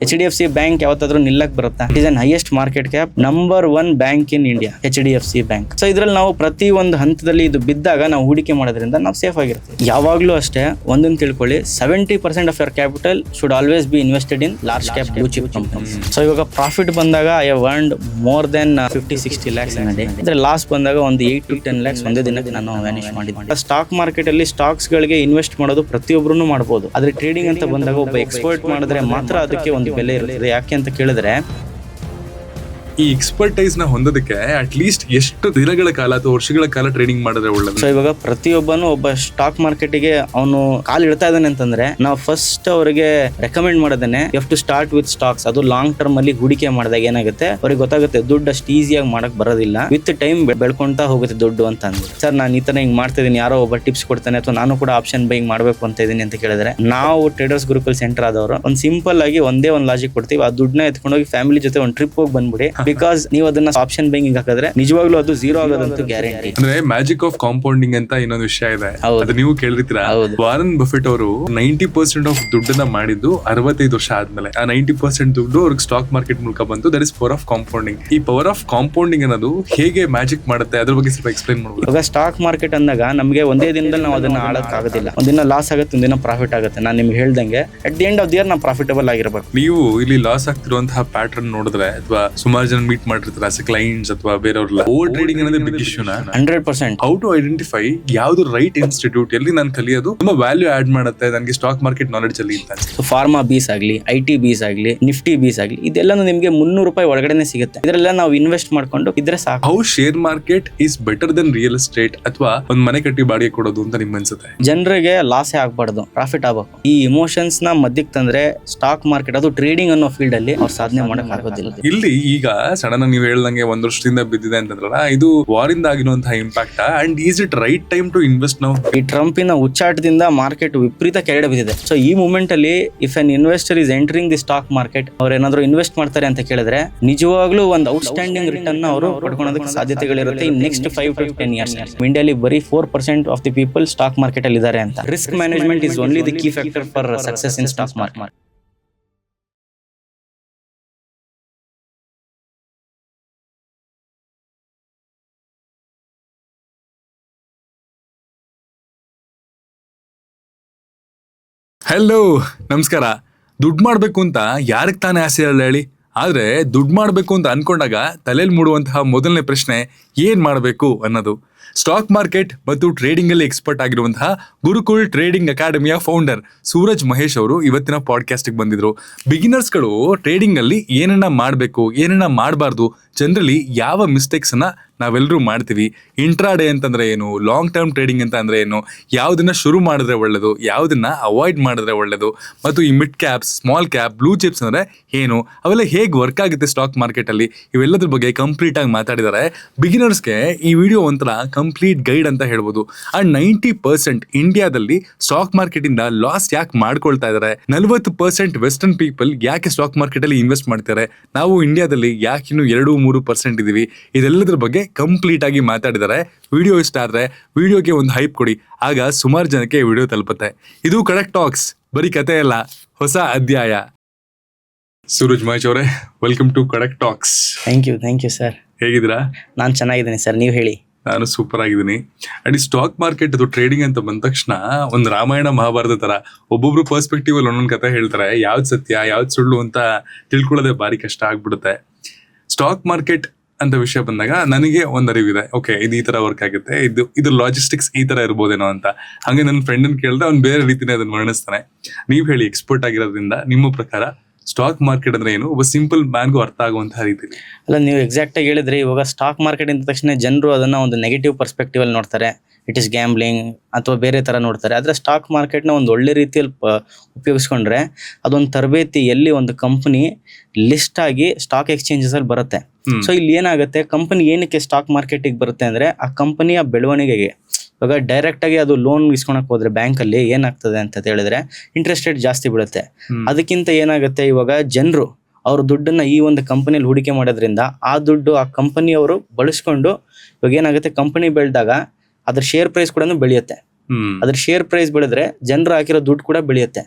HDFC bank ಯಾವತ್ತಾದ್ರೂ ನಿಲ್ಲಕ್ ಬರುತ್ತಾ? It is an highest market cap number 1 bank in India, HDFC bank. So ಇದ್ರಲ್ಲಿ ನಾವು ಪ್ರತಿ ಒಂದು ಹಂತದಲ್ಲಿ ಇದು ಬಿದ್ದಾಗ ನಾವು ಹೂಡಿಕೆ ಮಾಡೋದ್ರಿಂದ ನಾವು ಸೇಫ್ ಆಗಿರ್ತೀವಿ. ಯಾವಾಗ್ಲೂ ಅಷ್ಟೇ ಒಂದನ್ನು ತಿಳ್ಕೊಳ್ಳಿ, 70% of your capital should always be invested in large cap blue chip companies. So ಇವಾಗ ಪ್ರಾಫಿಟ್ ಬಂದಾಗ I have earned more than 50-60 lakhs in a day. ಅಂದ್ರೆ ಲಾಸ್ ಬಂದಾಗ ಒಂದು 8 to 10 lakhs ಒಂದೇ ದಿನಕ್ಕೆ ನಾನು ವ್ಯಾನಿಶ್ ಮಾಡಿದ್ದೆ. ಸ್ಟಾಕ್ ಮಾರ್ಕೆಟ್ ಅಲ್ಲಿ ಸ್ಟಾಕ್ಸ್ ಗಳಿಗೆ ಇನ್ವೆಸ್ಟ್ ಮಾಡೋದು ಪ್ರತಿಯೊಬ್ಬರು ಮಾಡಬಹುದು. ಆದ್ರೆ ಟ್ರೇಡಿಂಗ್ ಅಂತ ಬಂದಾಗ ಒಬ್ಬ ಎಕ್ಸ್ಪರ್ಟ್ ಮಾಡಿದ್ರೆ ಮಾತ್ರ ಅದಕ್ಕೆ ಒಂದು ಬೆಲೆ ಇರುತ್ತದೆ. ಯಾಕೆ ಅಂತ ಕೇಳಿದ್ರೆ, ಈ ಎಕ್ಸ್ಪರ್ಟೈಸ್ ನ ಹೊಂದೋದಕ್ಕೆ ಅಟ್ ಲೀಸ್ಟ್ ಎಷ್ಟು ದಿನಗಳ ಕಾಲ ಅಥವಾ ವರ್ಷಗಳ ಕಾಲ ಟ್ರೇಡಿಂಗ್ ಮಾಡಿದ್ರೆ ಒಳ್ಳೇದು? ಸೊ ಇವಾಗ ಪ್ರತಿಯೊಬ್ಬನು ಒಬ್ಬ ಸ್ಟಾಕ್ ಮಾರ್ಕೆಟ್ಗೆ ಅವನು ಕಾಲ್ ಇಡ್ತಾ ಇದ್ದಾನೆ ಅಂತಂದ್ರೆ ನಾವು ಫಸ್ಟ್ ಅವರಿಗೆ ರೆಕಮೆಂಡ್ ಮಾಡೋದನ್ನೇ you have to start with stocks. ಅದು ಲಾಂಗ್ ಟರ್ಮ್ ಅಲ್ಲಿ ಹೂಡಿಕೆ ಮಾಡಿದಾಗ ಏನಾಗುತ್ತೆ, ಅವ್ರಿಗೆ ಗೊತ್ತಾಗುತ್ತೆ ದುಡ್ಡು ಅಷ್ಟು ಈಸಿಯಾಗಿ ಮಾಡಕ್ ಬರೋದಿಲ್ಲ, ವಿತ್ ಟೈಮ್ ಬೆಳ್ಕೊಂತಾ ಹೋಗುತ್ತೆ ದುಡ್ಡು ಅಂತ ಅಂದ್ಬಿಟ್ಟು. ಸರ್ ನಾನು ಈ ತರ ಹಿಂಗ್ ಮಾಡ್ತಾ ಇದೀನಿ, ಯಾರೋ ಒಬ್ಬ ಟಿಪ್ಸ್ ಕೊಡ್ತಾನೆ ಅಥವಾ ನಾನು ಕೂಡ ಆಪ್ಷನ್ ಬೈಯಿಂಗ್ ಮಾಡ್ಬೇಕು ಅಂತ ಇದೀನಿ ಅಂತ ಕೇಳಿದ್ರೆ, ನಾವು ಟ್ರೇಡರ್ಸ್ ಗುರುಕುಲ್ ಸೆಂಟರ್ ಆದವರು ಒಂದು ಸಿಂಪಲ್ ಆಗಿ ಒಂದೇ ಒಂದು ಲಾಜಿಕ್ ಕೊಡ್ತೀವಿ. ಆ ದುಡ್ಡನ್ನ ಎತ್ಕೊಂಡೋಗಿ ಫ್ಯಾಮಿಲಿ ಜೊತೆ ಒಂದು ಟ್ರಿಪ್ ಹೋಗಿ ಬಂದ್ಬಿಡಿ. ಬಿಕಾಸ್ ನೀವು ಅದನ್ನ ಆಪ್ಷನ್ ಬೈಯಿಂಗ್ ಹಾಕಿದ್ರೆ ನಿಜವಾಗ್ಲೂ ಅದು ಝೀರೋ ಆಗೋದಂತೂ ಗ್ಯಾರಂಟಿ. ಅಂದ್ರೆ ಮ್ಯಾಜಿಕ್ ಆಫ್ ಕಾಂಪೌಂಡಿಂಗ್ ಅಂತ ಇನ್ನೊಂದು ವಿಷಯ ಇದೆ, ಅದು ನೀವು ಕೇಳಿರ್ತೀರಾ. ವಾರನ್ ಬಫೆಟ್ ಅವರು 90% ಆಫ್ ದುಡ್ಡನ್ನ ಮಾಡಿದ್ದು 65 ವರ್ಷ ಆದ್ಮೇಲೆ. ಆ 90% ದುಡ್ಡು ಅವ್ರಿಗೆ ಸ್ಟಾಕ್ ಮಾರ್ಕೆಟ್ ಮೂಲಕ ಬಂತು. That is power of compounding. ಈ ಪವರ್ ಆಫ್ ಕಾಂಪೌಂಡಿಂಗ್ ಅನ್ನೋದು ಹೇಗೆ ಮ್ಯಾಜಿಕ್ ಮಾಡುತ್ತೆ ಅದ್ರ ಬಗ್ಗೆ ಸ್ವಲ್ಪ ಎಕ್ಸ್ಪ್ಲೈನ್ ಮಾಡ್ಬೋದು? ಇವಾಗ ಸ್ಟಾಕ್ ಮಾರ್ಕೆಟ್ ಅಂದಾಗ ನಮಗೆ ಒಂದೇ ದಿನದಲ್ಲಿ ನಾವು ಅದನ್ನ ಆಳಕ್ ಆಗೋದಿಲ್ಲ. ಒಂದಿನ ಲಾಸ್ ಆಗುತ್ತೆ, ಒಂದಿನ ಪ್ರಾಫಿಟ್ ಆಗುತ್ತೆ. ನಾನು ನಿಮ್ಗೆ ಹೇಳ್ದಂಗೆ at the end of the year ನಾವು ಪ್ರಾಫಿಟಬಲ್ ಆಗಿರ್ಬೇಕು. ನೀವು ಇಲ್ಲಿ ಲಾಸ್ ಆಗ್ತಿರುವಂತಹ ಪ್ಯಾಟರ್ನ್ ನೋಡಿದ್ರೆ ಅಥವಾ ಸುಮಾರು ಜನ ಮೀಟ್ ಮಾಡಿರ್ತಾರೆ ಕ್ಲೈಂಟ್ಸ್ ಅಥವಾ ಬೇರೆಯವ್ರಲ್ಲ, ಓವರ್ ಟ್ರೇಡಿಂಗ್ ಅನ್ನೋದು ಬಿಗ್ ಇಶ್ಯೂನಾ? 100%. ಹೌ ಟು ಐಡೆಂಟಿಫೈ ಯಾವ್ದು ರೈಟ್ ಇನ್ಸ್ಟಿಟ್ಯೂಟ್ ಎಲ್ಲಿ ನಾನು ಕಲಿಯೋದು ತುಂಬಾ ವ್ಯಾಲ್ಯೂ ಆಡ್ ಮಾಡುತ್ತೆ ನನಗೆ ಸ್ಟಾಕ್ ಮಾರ್ಕೆಟ್ ನಾಲೆಡ್ಜ್ ಅಲ್ಲಿ ಅಂತ? ಫಾರ್ಮಾ ಬೀಸ್ ಆಗ್ಲಿ, IT ಬೀಸ್ ಆಗ್ಲಿ, ನಿಫ್ಟಿ ಬೀಸ್ ಆಗ್ಲಿ, ಇದೆಲ್ಲ ನಿಮ್ಗೆ 300 ರೂಪಾಯಿ ಒಳಗಡೆನೆ ಸಿಗುತ್ತೆ. ಇದರೆಲ್ಲ ನಾವು ಇನ್ವೆಸ್ಟ್ ಮಾಡ್ಕೊಂಡು ಇದ್ರೆ ಸಾಕು. How share market is better than real estate ಅಥವಾ ಒಂದ್ ಮನೆ ಕಟ್ಟಿ ಬಾಡಿಗೆ ಕೊಡೋದು ಅಂತ ನಿಮ್ಗೆ ಅನ್ಸುತ್ತೆ? ಜನರಿಗೆ ಲಾಸೇ ಆಗ್ಬಾರ್ದು, ಪ್ರಾಫಿಟ್ ಆಗಬೇಕು. ಈ ಇಮೋಷನ್ಸ್ ನ ಮಧ್ಯಕ್ಕೆ ತಂದ್ರೆ ಸ್ಟಾಕ್ ಮಾರ್ಕೆಟ್ ಅದು ಟ್ರೇಡಿಂಗ್ ಅನ್ನೋ ಫೀಲ್ಡ್ ಅಲ್ಲಿ ಅವ್ರು ಸಾಧನೆ ಮಾಡಕ್ ಆಗೋದಿಲ್ಲ. ಇಲ್ಲಿ ಈಗ ಸಡನ್ ನೀವು ಹೇಳ್ದಂಗೆ 1 ವರ್ಷದಿಂದ ಬಿದ್ದಿದೆ ಅಂತಂದ್ರಲ್ಲ, ಇದು ವಾರಿಂದ ಆಗಿರುವಂತಹ impact and is it right time to invest ನಾವು? ಈ ಟ್ರಂಪಿನ ಉಚ್ಚಾಟದಿಂದ ಮಾರ್ಕೆಟ್ ವಿಪರೀತ ಕೆಳಗಡೆ ಬಿದ್ದಿದೆ. ಸೊ ಈ ಮೂಮೆಂಟ್ ಅಲ್ಲಿ if an investor is entering the stock market, ಅವ್ರು ಏನಾದ್ರು ಇನ್ವೆಸ್ಟ್ ಮಾಡ್ತಾರೆ ಅಂತ ಕೇಳಿದ್ರೆ ನಿಜವಾಗ್ಲೂ ಒಂದು ಔಟ್ಸ್ಟ್ಯಾಂಡಿಂಗ್ ರಿಟರ್ನ್ ಅವರು ಪಡ್ಕೊಳ್ಳೋದಕ್ಕೆ ಸಾಧ್ಯತೆಗಳಿರುತ್ತೆ ಇನ್ ನೆಕ್ಸ್ಟ್ 5 to 10 years. ಇಂಡಿಯಾಲಿ ಬರೀ 4% of the people stock market ಅಲ್ಲಿ ಇದ್ದಾರೆ ಅಂತ. Risk management is only the key factor for success in stock market. Hello, ನಮಸ್ಕಾರ. ದುಡ್ಡು ಮಾಡಬೇಕು ಅಂತ ಯಾರಿಗೆ ತಾನೇ ಆಸೆ ಇರಲ್ಲ ಹೇಳಿ? ಆದರೆ ದುಡ್ಡು ಮಾಡಬೇಕು ಅಂತ ಅನ್ಕೊಂಡಾಗ ತಲೆಯಲ್ಲಿ ಮೂಡುವಂತಹ ಮೊದಲನೇ ಪ್ರಶ್ನೆ ಏನ್ ಮಾಡಬೇಕು ಅನ್ನೋದು. ಸ್ಟಾಕ್ ಮಾರ್ಕೆಟ್ ಮತ್ತು ಟ್ರೇಡಿಂಗ್ ಅಲ್ಲಿ ಎಕ್ಸ್ಪರ್ಟ್ ಆಗಿರುವಂತಹ ಗುರುಕುಲ್ ಟ್ರೇಡಿಂಗ್ ಅಕಾಡೆಮಿಯ ಫೌಂಡರ್ ಸೂರಜ್ ಮಹೇಶ್ ಅವರು ಇವತ್ತಿನ ಪಾಡ್ಕಾಸ್ಟ್ ಬಂದಿದ್ರು. ಬಿಗಿನರ್ಸ್ಗಳು ಟ್ರೇಡಿಂಗ್ ಅಲ್ಲಿ ಏನನ್ನ ಮಾಡಬೇಕು, ಏನನ್ನ ಮಾಡಬಾರ್ದು, ಜನರಲಿ ಯಾವ ಮಿಸ್ಟೇಕ್ಸ್ ಅನ್ನ ನಾವೆಲ್ಲರೂ ಮಾಡ್ತೀವಿ, ಇಂಟ್ರಾಡೇ ಅಂತಂದ್ರೆ ಏನು, ಲಾಂಗ್ ಟರ್ಮ್ ಟ್ರೇಡಿಂಗ್ ಅಂತ ಅಂದ್ರೆ ಏನು, ಯಾವುದನ್ನ ಶುರು ಮಾಡಿದ್ರೆ ಒಳ್ಳೇದು, ಯಾವುದನ್ನ ಅವಾಯ್ಡ್ ಮಾಡಿದ್ರೆ ಒಳ್ಳೇದು, ಮತ್ತು ಈ mid caps, small cap, blue chips ಅಂದ್ರೆ ಏನು, ಅವೆಲ್ಲ ಹೇಗೆ ವರ್ಕ್ ಆಗುತ್ತೆ ಸ್ಟಾಕ್ ಮಾರ್ಕೆಟ್ ಅಲ್ಲಿ, ಇವೆಲ್ಲದ್ರ ಬಗ್ಗೆ ಕಂಪ್ಲೀಟ್ ಆಗಿ ಮಾತಾಡಿದ್ದಾರೆ. ಬಿಗಿನರ್ಸ್ಗೆ ಈ ವಿಡಿಯೋ ಒಂಥರ ಕಂಪ್ಲೀಟ್ ಗೈಡ್ ಅಂತ ಹೇಳ್ಬೋದು. ಅಂಡ್ 90% ಇಂಡಿಯಾದಲ್ಲಿ ಸ್ಟಾಕ್ ಮಾರ್ಕೆಟ್ ಇಂದ ಲಾಸ್ ಯಾಕೆ ಮಾಡ್ಕೊಳ್ತಾ ಇದ್ದಾರೆ, 40% ವೆಸ್ಟರ್ನ್ ಪೀಪಲ್ ಯಾಕೆ ಸ್ಟಾಕ್ ಮಾರ್ಕೆಟ್ ಅಲ್ಲಿ ಇನ್ವೆಸ್ಟ್ ಮಾಡ್ತಾರೆ, ನಾವು ಇಂಡಿಯಾದಲ್ಲಿ ಯಾಕೆ ಇನ್ನು 2-3% ಇದೀವಿ, ಇದೆಲ್ಲದ್ರ ಬಗ್ಗೆ ಕಂಪ್ಲೀಟ್ ಆಗಿ ಮಾತಾಡಿದ್ದಾರೆ. ವಿಡಿಯೋ ಇಷ್ಟ ಆದ್ರೆ ವಿಡಿಯೋಗೆ ಒಂದು ಹೈಪ್ ಕೊಡಿ, ಆಗ ಸುಮಾರು ಜನಕ್ಕೆ ವಿಡಿಯೋ ತಲುಪುತ್ತೆ. ಇದು ಕಡೆಕ್ಟ್ ಟಾಕ್ಸ್, ಬರೀ ಕತೆ ಅಲ್ಲ, ಹೊಸ ಅಧ್ಯಾಯ. ಸೂರಜ್ ಮಹೇಶ್ ಅವರೇ, ವೆಲ್ಕಮ್ ಟು ಕಡೆಕ್ಟ್ ಟಾಕ್ಸ್. Thank you sir. ಹೇಗಿದ್ದೀರಾ? ನಾನು ಚೆನ್ನಾಗಿದ್ದೀನಿ ಸರ್, ನೀವು ಹೇಳಿ. ನಾನು ಸೂಪರ್ ಆಗಿದ್ದೀನಿ. ಅಂಡ್ ಈ ಸ್ಟಾಕ್ ಮಾರ್ಕೆಟ್ ಅದು ಟ್ರೇಡಿಂಗ್ ಅಂತ ಬಂದ ತಕ್ಷಣ ಒಂದು ರಾಮಾಯಣ ಮಹಾಭಾರತ ತರ ಒಬ್ಬೊಬ್ರು ಪರ್ಸ್ಪೆಕ್ಟಿವ್ ಅಲ್ಲಿ ಒಂದೊಂದು ಕತೆ ಹೇಳ್ತಾರೆ. ಯಾವ್ದು ಸತ್ಯ ಯಾವ್ದು ಸುಳ್ಳು ಅಂತ ತಿಳ್ಕೊಳ್ಳೋದೇ ಭಾರಿ ಕಷ್ಟ ಆಗ್ಬಿಡುತ್ತೆ. ಸ್ಟಾಕ್ ಮಾರ್ಕೆಟ್ ಅಂತ ವಿಷಯ ಬಂದಾಗ ನನಗೆ ಒಂದು ಅರಿವಿದೆ, ಓಕೆ ಇದು ಈ ತರ ವರ್ಕ್ ಆಗುತ್ತೆ, ಇದು ಲಾಜಿಸ್ಟಿಕ್ಸ್ ಈ ತರ ಇರ್ಬೋದೇನೋ ಅಂತ. ಹಾಗೆ ನನ್ನ ಫ್ರೆಂಡನ್ ಕೇಳಿದ್ರೆ ಅವ್ನು ಬೇರೆ ರೀತಿನೇ ಅದನ್ನ ವರ್ಣಿಸ್ತಾನೆ. ನೀವ್ ಹೇಳಿ, ಎಕ್ಸ್ಪರ್ಟ್ ಆಗಿರೋದ್ರಿಂದ ನಿಮ್ಮ ಪ್ರಕಾರ ಸ್ಟಾಕ್ ಮಾರ್ಕೆಟ್ ಅಂದ್ರೆ ಏನು, ಒಬ್ಬ ಸಿಂಪಲ್ ಮ್ಯಾನ್ಗೂ ಅರ್ಥ ಆಗುವಂತಹ ರೀತಿ? ಅಲ್ಲ, ನೀವು ಎಕ್ಸಾಕ್ಟ್ ಆಗಿ ಹೇಳಿದ್ರೆ, ಇವಾಗ ಸ್ಟಾಕ್ ಮಾರ್ಕೆಟ್ ಅಂದ ತಕ್ಷಣ ಜನರು ಅದನ್ನ ಒಂದು ನೆಗೆಟಿವ್ ಪರ್ಸ್ಪೆಕ್ಟಿವ್ ಅಲ್ಲಿ ನೋಡ್ತಾರೆ. ಇಟ್ ಇಸ್ ಗ್ಯಾಂಬ್ಲಿಂಗ್ ಅಥವಾ ಬೇರೆ ತರ ನೋಡ್ತಾರೆ. ಆದ್ರೆ ಸ್ಟಾಕ್ ಮಾರ್ಕೆಟ್ನ ಒಂದು ಒಳ್ಳೆ ರೀತಿಯಲ್ಲಿ ಉಪಯೋಗಿಸ್ಕೊಂಡ್ರೆ ಅದೊಂದು ತರಬೇತಿ, ಎಲ್ಲಿ ಒಂದು ಕಂಪನಿ ಲಿಸ್ಟ್ ಆಗಿ ಸ್ಟಾಕ್ ಎಕ್ಸ್ಚೇಂಜಸ್ ಅಲ್ಲಿ ಬರುತ್ತೆ. ಸೊ ಇಲ್ಲಿ ಏನಾಗುತ್ತೆ, ಕಂಪನಿ ಏನಕ್ಕೆ ಸ್ಟಾಕ್ ಮಾರ್ಕೆಟಿಗೆ ಬರುತ್ತೆ ಅಂದ್ರೆ ಆ ಕಂಪನಿಯ ಬೆಳವಣಿಗೆಗೆ. ಇವಾಗ ಡೈರೆಕ್ಟ್ ಆಗಿ ಅದು ಲೋನ್ ಇಸ್ಕೊಳಕ್ ಹೋದ್ರೆ ಬ್ಯಾಂಕ್ ಅಲ್ಲಿ ಏನಾಗ್ತದೆ ಅಂತ ಹೇಳಿದ್ರೆ ಇಂಟ್ರೆಸ್ಟ್ ರೇಟ್ ಜಾಸ್ತಿ ಬೀಳುತ್ತೆ. ಅದಕ್ಕಿಂತ ಏನಾಗುತ್ತೆ, ಇವಾಗ ಜನರು ಅವ್ರ ದುಡ್ಡನ್ನ ಈ ಒಂದು ಕಂಪನಿಯಲ್ಲಿ ಹೂಡಿಕೆ ಮಾಡೋದ್ರಿಂದ ಆ ದುಡ್ಡು ಆ ಕಂಪನಿಯವರು ಬಳಸ್ಕೊಂಡು, ಇವಾಗ ಏನಾಗುತ್ತೆ, ಕಂಪನಿ ಬೆಳೆದಾಗ ಅದ್ರ ಶೇರ್ ಪ್ರೈಸ್ ಕೂಡ ಬೆಳೆಯುತ್ತೆ. ಅದ್ರ ಶೇರ್ ಪ್ರೈಸ್ ಬೆಳೆದ್ರೆ ಜನರು ಹಾಕಿರೋ ದುಡ್ಡು ಕೂಡ ಬೆಳೆಯುತ್ತೆ.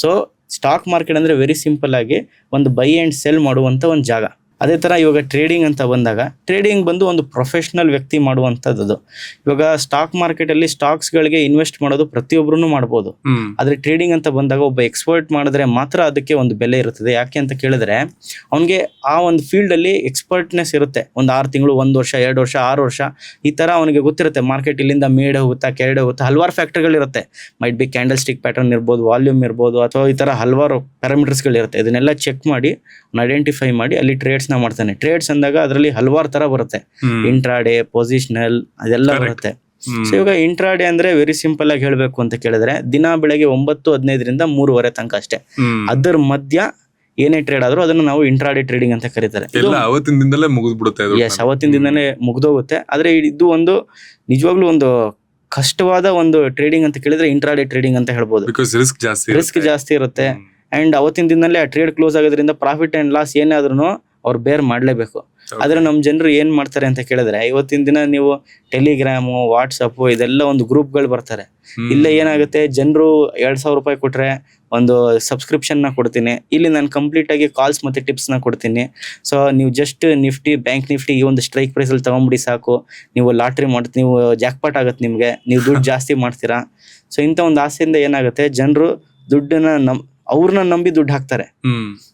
ಸೊ ಸ್ಟಾಕ್ ಮಾರ್ಕೆಟ್ ಅಂದರೆ ವೆರಿ ಸಿಂಪಲ್ ಆಗಿ ಒಂದು ಬೈ ಆ್ಯಂಡ್ ಸೆಲ್ ಮಾಡುವಂಥ ಒಂದು ಜಾಗ. ಅದೇ ಥರ ಇವಾಗ ಟ್ರೇಡಿಂಗ್ ಅಂತ ಬಂದಾಗ ಟ್ರೇಡಿಂಗ್ ಬಂದು ಒಂದು ಪ್ರೊಫೆಷ್ನಲ್ ವ್ಯಕ್ತಿ ಮಾಡುವಂಥದ್ದು. ಇವಾಗ ಸ್ಟಾಕ್ ಮಾರ್ಕೆಟಲ್ಲಿ ಸ್ಟಾಕ್ಸ್ಗಳಿಗೆ ಇನ್ವೆಸ್ಟ್ ಮಾಡೋದು ಪ್ರತಿಯೊಬ್ಬರೂ ಮಾಡ್ಬೋದು. ಆದರೆ ಟ್ರೇಡಿಂಗ್ ಅಂತ ಬಂದಾಗ ಒಬ್ಬ ಎಕ್ಸ್ಪರ್ಟ್ ಮಾಡಿದ್ರೆ ಮಾತ್ರ ಅದಕ್ಕೆ ಒಂದು ಬೆಲೆ ಇರುತ್ತದೆ. ಯಾಕೆ ಅಂತ ಕೇಳಿದ್ರೆ ಅವನಿಗೆ ಆ ಒಂದು ಫೀಲ್ಡಲ್ಲಿ ಎಕ್ಸ್ಪರ್ಟ್ನೆಸ್ ಇರುತ್ತೆ. ಒಂದು 6 ತಿಂಗಳು, 1 ವರ್ಷ, 2 ವರ್ಷ, 6 ವರ್ಷ ಈ ಥರ ಅವನಿಗೆ ಗೊತ್ತಿರುತ್ತೆ. ಮಾರ್ಕೆಟ್ ಇಲ್ಲಿಂದ ಮೇಡೆ ಹೋಗುತ್ತಾ, ಕೆಳಗಡೆ ಹೋಗುತ್ತಾ, ಹಲವಾರು ಫ್ಯಾಕ್ಟರ್ಗಳಿರುತ್ತೆ. Might be candle stick pattern ಇರ್ಬೋದು, ವಾಲ್ಯೂಮ್ ಇರ್ಬೋದು, ಅಥವಾ ಈ ಥರ ಹಲವಾರು ಪ್ಯಾರಾಮೀಟರ್ಸ್ಗಳಿರುತ್ತೆ. ಇದನ್ನೆಲ್ಲ ಚೆಕ್ ಮಾಡಿ ಐಡೆಂಟಿಫೈ ಮಾಡಿ ಅಲ್ಲಿ ಟ್ರೇಡ್ಸ್ನ ಮಾಡ್ತಾನೆ. ಟ್ರೇಡ್ಸ್ ಅಂದಾಗ ಅದರಲ್ಲಿ ಹಲವಾರು ತರ ಬರುತ್ತೆ. ಇಂಟ್ರಾಡೇ, ಪೊಸಿಷನಲ್, ಅದೆಲ್ಲ ಬರುತ್ತೆ. ಸೊ ಇವಾಗ ಇಂಟ್ರಾಡೇ ಅಂದ್ರೆ ವೆರಿ ಸಿಂಪಲ್ ಆಗಿ ಹೇಳ್ಬೇಕು ಅಂತ ಕೇಳಿದ್ರೆ ದಿನ ಬೆಳಗ್ಗೆ 9:15 3:30 ತನಕ ಅಷ್ಟೇ. ಅದರ ಮಧ್ಯ ಏನೇ ಟ್ರೇಡ್ ಆದ್ರೂ ಅದನ್ನು ನಾವು ಇಂಟ್ರಾಡೇ ಟ್ರೇಡಿಂಗ್ ಅಂತ ಕರೀತಾರೆ. ಅವತ್ತಿನ ದಿನದಲ್ಲೇ ಮುಗಿದ್ಬಿಡುತ್ತೆ. ಎಸ್, ಅವತ್ತಿನ ದಿನನೇ ಮುಗ್ದೋಗುತ್ತೆ. ಆದ್ರೆ ಇದು ಒಂದು ನಿಜವಾಗ್ಲೂ ಒಂದು ಕಷ್ಟವಾದ ಒಂದು ಟ್ರೇಡಿಂಗ್ ಅಂತ ಕೇಳಿದ್ರೆ ಇಂಟ್ರಾಡೇ ಟ್ರೇಡಿಂಗ್ ಅಂತ ಹೇಳ್ಬೋದು. ರಿಸ್ಕ್ ಜಾಸ್ತಿ ಇರುತ್ತೆ. ಅಂಡ್ ಅವತ್ತಿನ ದಿನದಲ್ಲೇ ಆ ಟ್ರೇಡ್ ಕ್ಲೋಸ್ ಆಗೋದ್ರಿಂದ ಪ್ರಾಫಿಟ್ ಅಂಡ್ ಲಾಸ್ ಏನಾದ್ರೂ ಅವ್ರು ಬೇರ್ ಮಾಡ್ಲೇಬೇಕು. ಆದ್ರೆ ನಮ್ಮ ಜನರು ಏನ್ ಮಾಡ್ತಾರೆ ಅಂತ ಕೇಳಿದ್ರೆ ಇವತ್ತಿನ ದಿನ ನೀವು ಟೆಲಿಗ್ರಾಮು, ವಾಟ್ಸಪ್ ಇದೆಲ್ಲ ಒಂದು ಗ್ರೂಪ್ಗಳು ಬರ್ತಾರೆ. ಇಲ್ಲೇ ಏನಾಗುತ್ತೆ, ಜನರು 2,000 ರೂಪಾಯಿ ಕೊಟ್ರೆ ಒಂದು ಸಬ್ಸ್ಕ್ರಿಪ್ಷನ್ ನ ಕೊಡ್ತೀನಿ, ಇಲ್ಲಿ ನಾನು ಕಂಪ್ಲೀಟ್ ಆಗಿ ಕಾಲ್ಸ್ ಮತ್ತೆ ಟಿಪ್ಸ್ ನ ಕೊಡ್ತೀನಿ. ಸೊ ನೀವು ಜಸ್ಟ್ ನಿಫ್ಟಿ, ಬ್ಯಾಂಕ್ ನಿಫ್ಟಿ ಈ ಒಂದು ಸ್ಟ್ರೈಕ್ ಪ್ರೈಸ್ ಅಲ್ಲಿ ತಗೊಂಡ್ಬಿಡಿ ಸಾಕು, ನೀವು ಲಾಟ್ರಿ ಮಾಡ್ತೀವಿ, ನೀವು ಜಾಕ್ಪಾಟ್ ಆಗುತ್ತೆ ನಿಮ್ಗೆ, ನೀವು ದುಡ್ಡು ಜಾಸ್ತಿ ಮಾಡ್ತೀರಾ. ಸೊ ಇಂಥ ಒಂದು ಆಸೆಯಿಂದ ಏನಾಗುತ್ತೆ, ಜನರು ದುಡ್ಡನ್ನ ಅವ್ರನ್ನ ನಂಬಿ ದುಡ್ಡು ಹಾಕ್ತಾರೆ.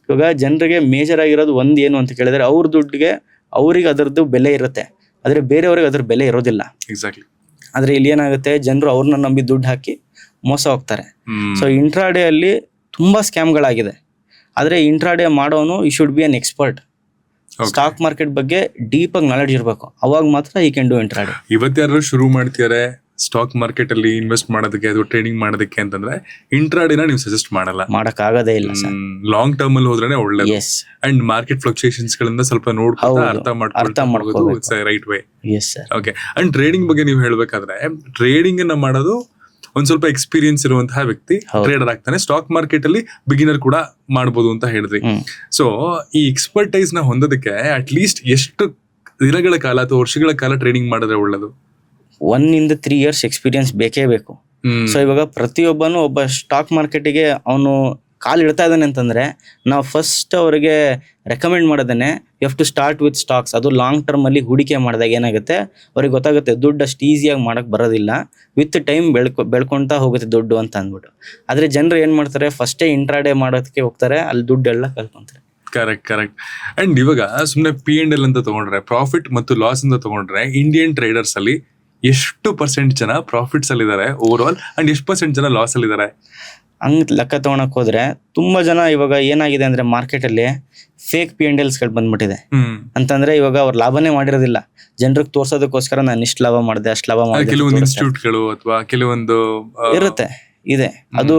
ಇವಾಗ ಜನರಿಗೆ ಮೇಜರ್ ಆಗಿರೋದು ಒಂದ್ ಏನು ಅಂತ ಕೇಳಿದ್ರೆ ಅವ್ರ ದುಡ್ಡಿಗೆ ಅವ್ರಿಗೆ ಅದರದ್ದು ಬೆಲೆ ಇರುತ್ತೆ, ಆದ್ರೆ ಬೇರೆಯವ್ರಿಗೆ ಅದ್ರ ಬೆಲೆ ಇರೋದಿಲ್ಲ. ಆದ್ರೆ ಇಲ್ಲಿ ಏನಾಗುತ್ತೆ, ಜನರು ಅವ್ರನ್ನ ನಂಬಿ ದುಡ್ಡು ಹಾಕಿ ಮೋಸ ಹೋಗ್ತಾರೆ. ಸೊ ಇಂಟ್ರಾಡೇ ಅಲ್ಲಿ ತುಂಬಾ ಸ್ಕ್ಯಾಮ್ಗಳಾಗಿದೆ. ಆದ್ರೆ ಇಂಟ್ರಾಡೇ ಮಾಡೋನು ಈ should be an expert. Stock market ಬಗ್ಗೆ ಡೀಪ್ ಆಗಿ ನಾಲೆಡ್ಜ್ ಇರಬೇಕು, ಅವಾಗ ಮಾತ್ರ ಈ ಕ್ಯಾನ್ ಡೂ ಇಂಟ್ರಾಡೇ. ಇವತ್ತು ಶುರು ಮಾಡ್ತಿದ್ದಾರೆ ಸ್ಟಾಕ್ ಮಾರ್ಕೆಟ್ ಅಲ್ಲಿ ಇನ್ವೆಸ್ಟ್ ಮಾಡೋದಕ್ಕೆ ಅಥವಾ ಟ್ರೇಡಿಂಗ್ ಮಾಡೋದಕ್ಕೆ ಅಂತಂದ್ರೆ ಇಂಟ್ರಾಡೇನ ನೀವು ಸಜೆಸ್ಟ್ ಮಾಡಕ್ ಆಗೋದೇ ಇಲ್ಲ ಸರ್. ಲಾಂಗ್ ಟರ್ಮ್ ಅಲ್ಲಿ ಹೋದ್ರೆ ಒಳ್ಳೇದು. ಅಂಡ್ ಮಾರ್ಕೆಟ್ ಫ್ಲಕ್ಚುಯೇಷನ್ಸ್ ಗಳಿಂದ ಸ್ವಲ್ಪ ನೋಡ್ಕೊಂಡು ಅರ್ಥ ಮಾಡ್ಕೊಳ್ಳೋದು right way. Okay. And trading ಬಗ್ಗೆ ನೀವು ಹೇಳ್ಬೇಕಾದ್ರೆ ಟ್ರೇಡಿಂಗ್ ಅನ್ನ ಮಾಡೋದು ಒಂದ್ ಸ್ವಲ್ಪ ಎಕ್ಸ್ಪೀರಿಯನ್ಸ್ ಇರುವಂತಹ ವ್ಯಕ್ತಿ ಟ್ರೇಡರ್ ಆಗ್ತಾನೆ. ಸ್ಟಾಕ್ ಮಾರ್ಕೆಟ್ ಅಲ್ಲಿ ಬಿಗಿನರ್ ಕೂಡ ಮಾಡಬಹುದು ಅಂತ ಹೇಳಿದ್ರಿ. ಸೊ ಈ ಎಕ್ಸ್ಪರ್ಟೈಸ್ ನ ಹೊಂದೋದಕ್ಕೆ ಅಟ್ ಲೀಸ್ಟ್ ಎಷ್ಟು ದಿನಗಳ ಕಾಲ ಅಥವಾ ವರ್ಷಗಳ ಕಾಲ ಟ್ರೇಡಿಂಗ್ ಮಾಡಿದ್ರೆ ಒಳ್ಳೇದು? 1 ಇಂದ 3 years ಎಕ್ಸ್ಪೀರಿಯನ್ಸ್ ಬೇಕೇ ಬೇಕು. ಸೊ ಇವಾಗ ಪ್ರತಿಯೊಬ್ಬನು ಒಬ್ಬ ಸ್ಟಾಕ್ ಮಾರ್ಕೆಟಿಗೆ ಅವನು ಕಾಲು ಇಡ್ತಾ ಇದ್ದಾನೆ ಅಂತಂದ್ರೆ ನಾವು ಫಸ್ಟ್ ಅವರಿಗೆ ರೆಕಮೆಂಡ್ ಮಾಡೋದನ್ನೇ you have to start with stocks. ಅದು ಲಾಂಗ್ ಟರ್ಮ್ ಅಲ್ಲಿ ಹೂಡಿಕೆ ಮಾಡಿದಾಗ ಏನಾಗುತ್ತೆ, ಅವ್ರಿಗೆ ಗೊತ್ತಾಗುತ್ತೆ ದುಡ್ಡು ಅಷ್ಟು ಈಸಿಯಾಗಿ ಮಾಡಕ್ ಬರೋದಿಲ್ಲ, ವಿತ್ ಟೈಮ್ ಬೆಳ್ಕೊಂತಾ ಹೋಗುತ್ತೆ ದುಡ್ಡು ಅಂತ ಅಂದ್ಬಿಟ್ಟು. ಆದ್ರೆ ಜನರು ಏನ್ ಮಾಡ್ತಾರೆ, ಫಸ್ಟೇ ಇಂಟ್ರಾಡೇ ಮಾಡೋದಕ್ಕೆ ಹೋಗ್ತಾರೆ, ಅಲ್ಲಿ ದುಡ್ಡೆಲ್ಲ ಕಲ್ಕೊಂತಾರೆ. ಕರೆಕ್ಟ್. ಅಂಡ್ ಇವಾಗ ಸುಮ್ಮನೆ P&L ಅಂತ ತಗೊಂಡ್ರೆ, ಪ್ರಾಫಿಟ್ ಮತ್ತು ಲಾಸ್ ಅಂತ ತಗೊಂಡ್ರೆ, ಇಂಡಿಯನ್ ಟ್ರೇಡರ್ಸ್ ಅಲ್ಲಿ ಎಷ್ಟು % ಜನ ಪ್ರಾಫಿಟ್ಸ್ ಅಲ್ಲಿ ಇದಾರೆ ಓವರ್ ಆಲ್, ಅಂಡ್ ಎಷ್ಟು % ಜನ ಲಾಸ್ ಅಲ್ಲಿ ಇದಾರೆ? ಹಂಗ್ ಲೆಕ್ಕ ತಗೊಳಕ್ ಹೋದ್ರೆ ತುಂಬಾ ಜನ ಇವಾಗ ಏನಾಗಿದೆ ಅಂದ್ರೆ ಮಾರ್ಕೆಟ್ ಅಲ್ಲಿ ಫೇಕ್ P&Ls ಗಳು ಬಂದ್ಬಿಟ್ಟಿದೆ. ಅಂತಂದ್ರೆ ಇವಾಗ ಅವ್ರು ಲಾಭನೇ ಮಾಡಿರೋದಿಲ್ಲ, ಜನರಿಗೆ ತೋರ್ಸೋದಕ್ಕೋಸ್ಕರ ನಾನು ಇಷ್ಟು ಲಾಭ ಮಾಡಿದೆ, ಅಷ್ಟು ಲಾಭ ಮಾಡಿದೆ. ಕೆಲವೊಂದು ಇನ್ಸ್ಟಿಟ್ಯೂಟ್ಗಳು ಅಥವಾ ಕೆಲವೊಂದು ಇದೆ. ಅದು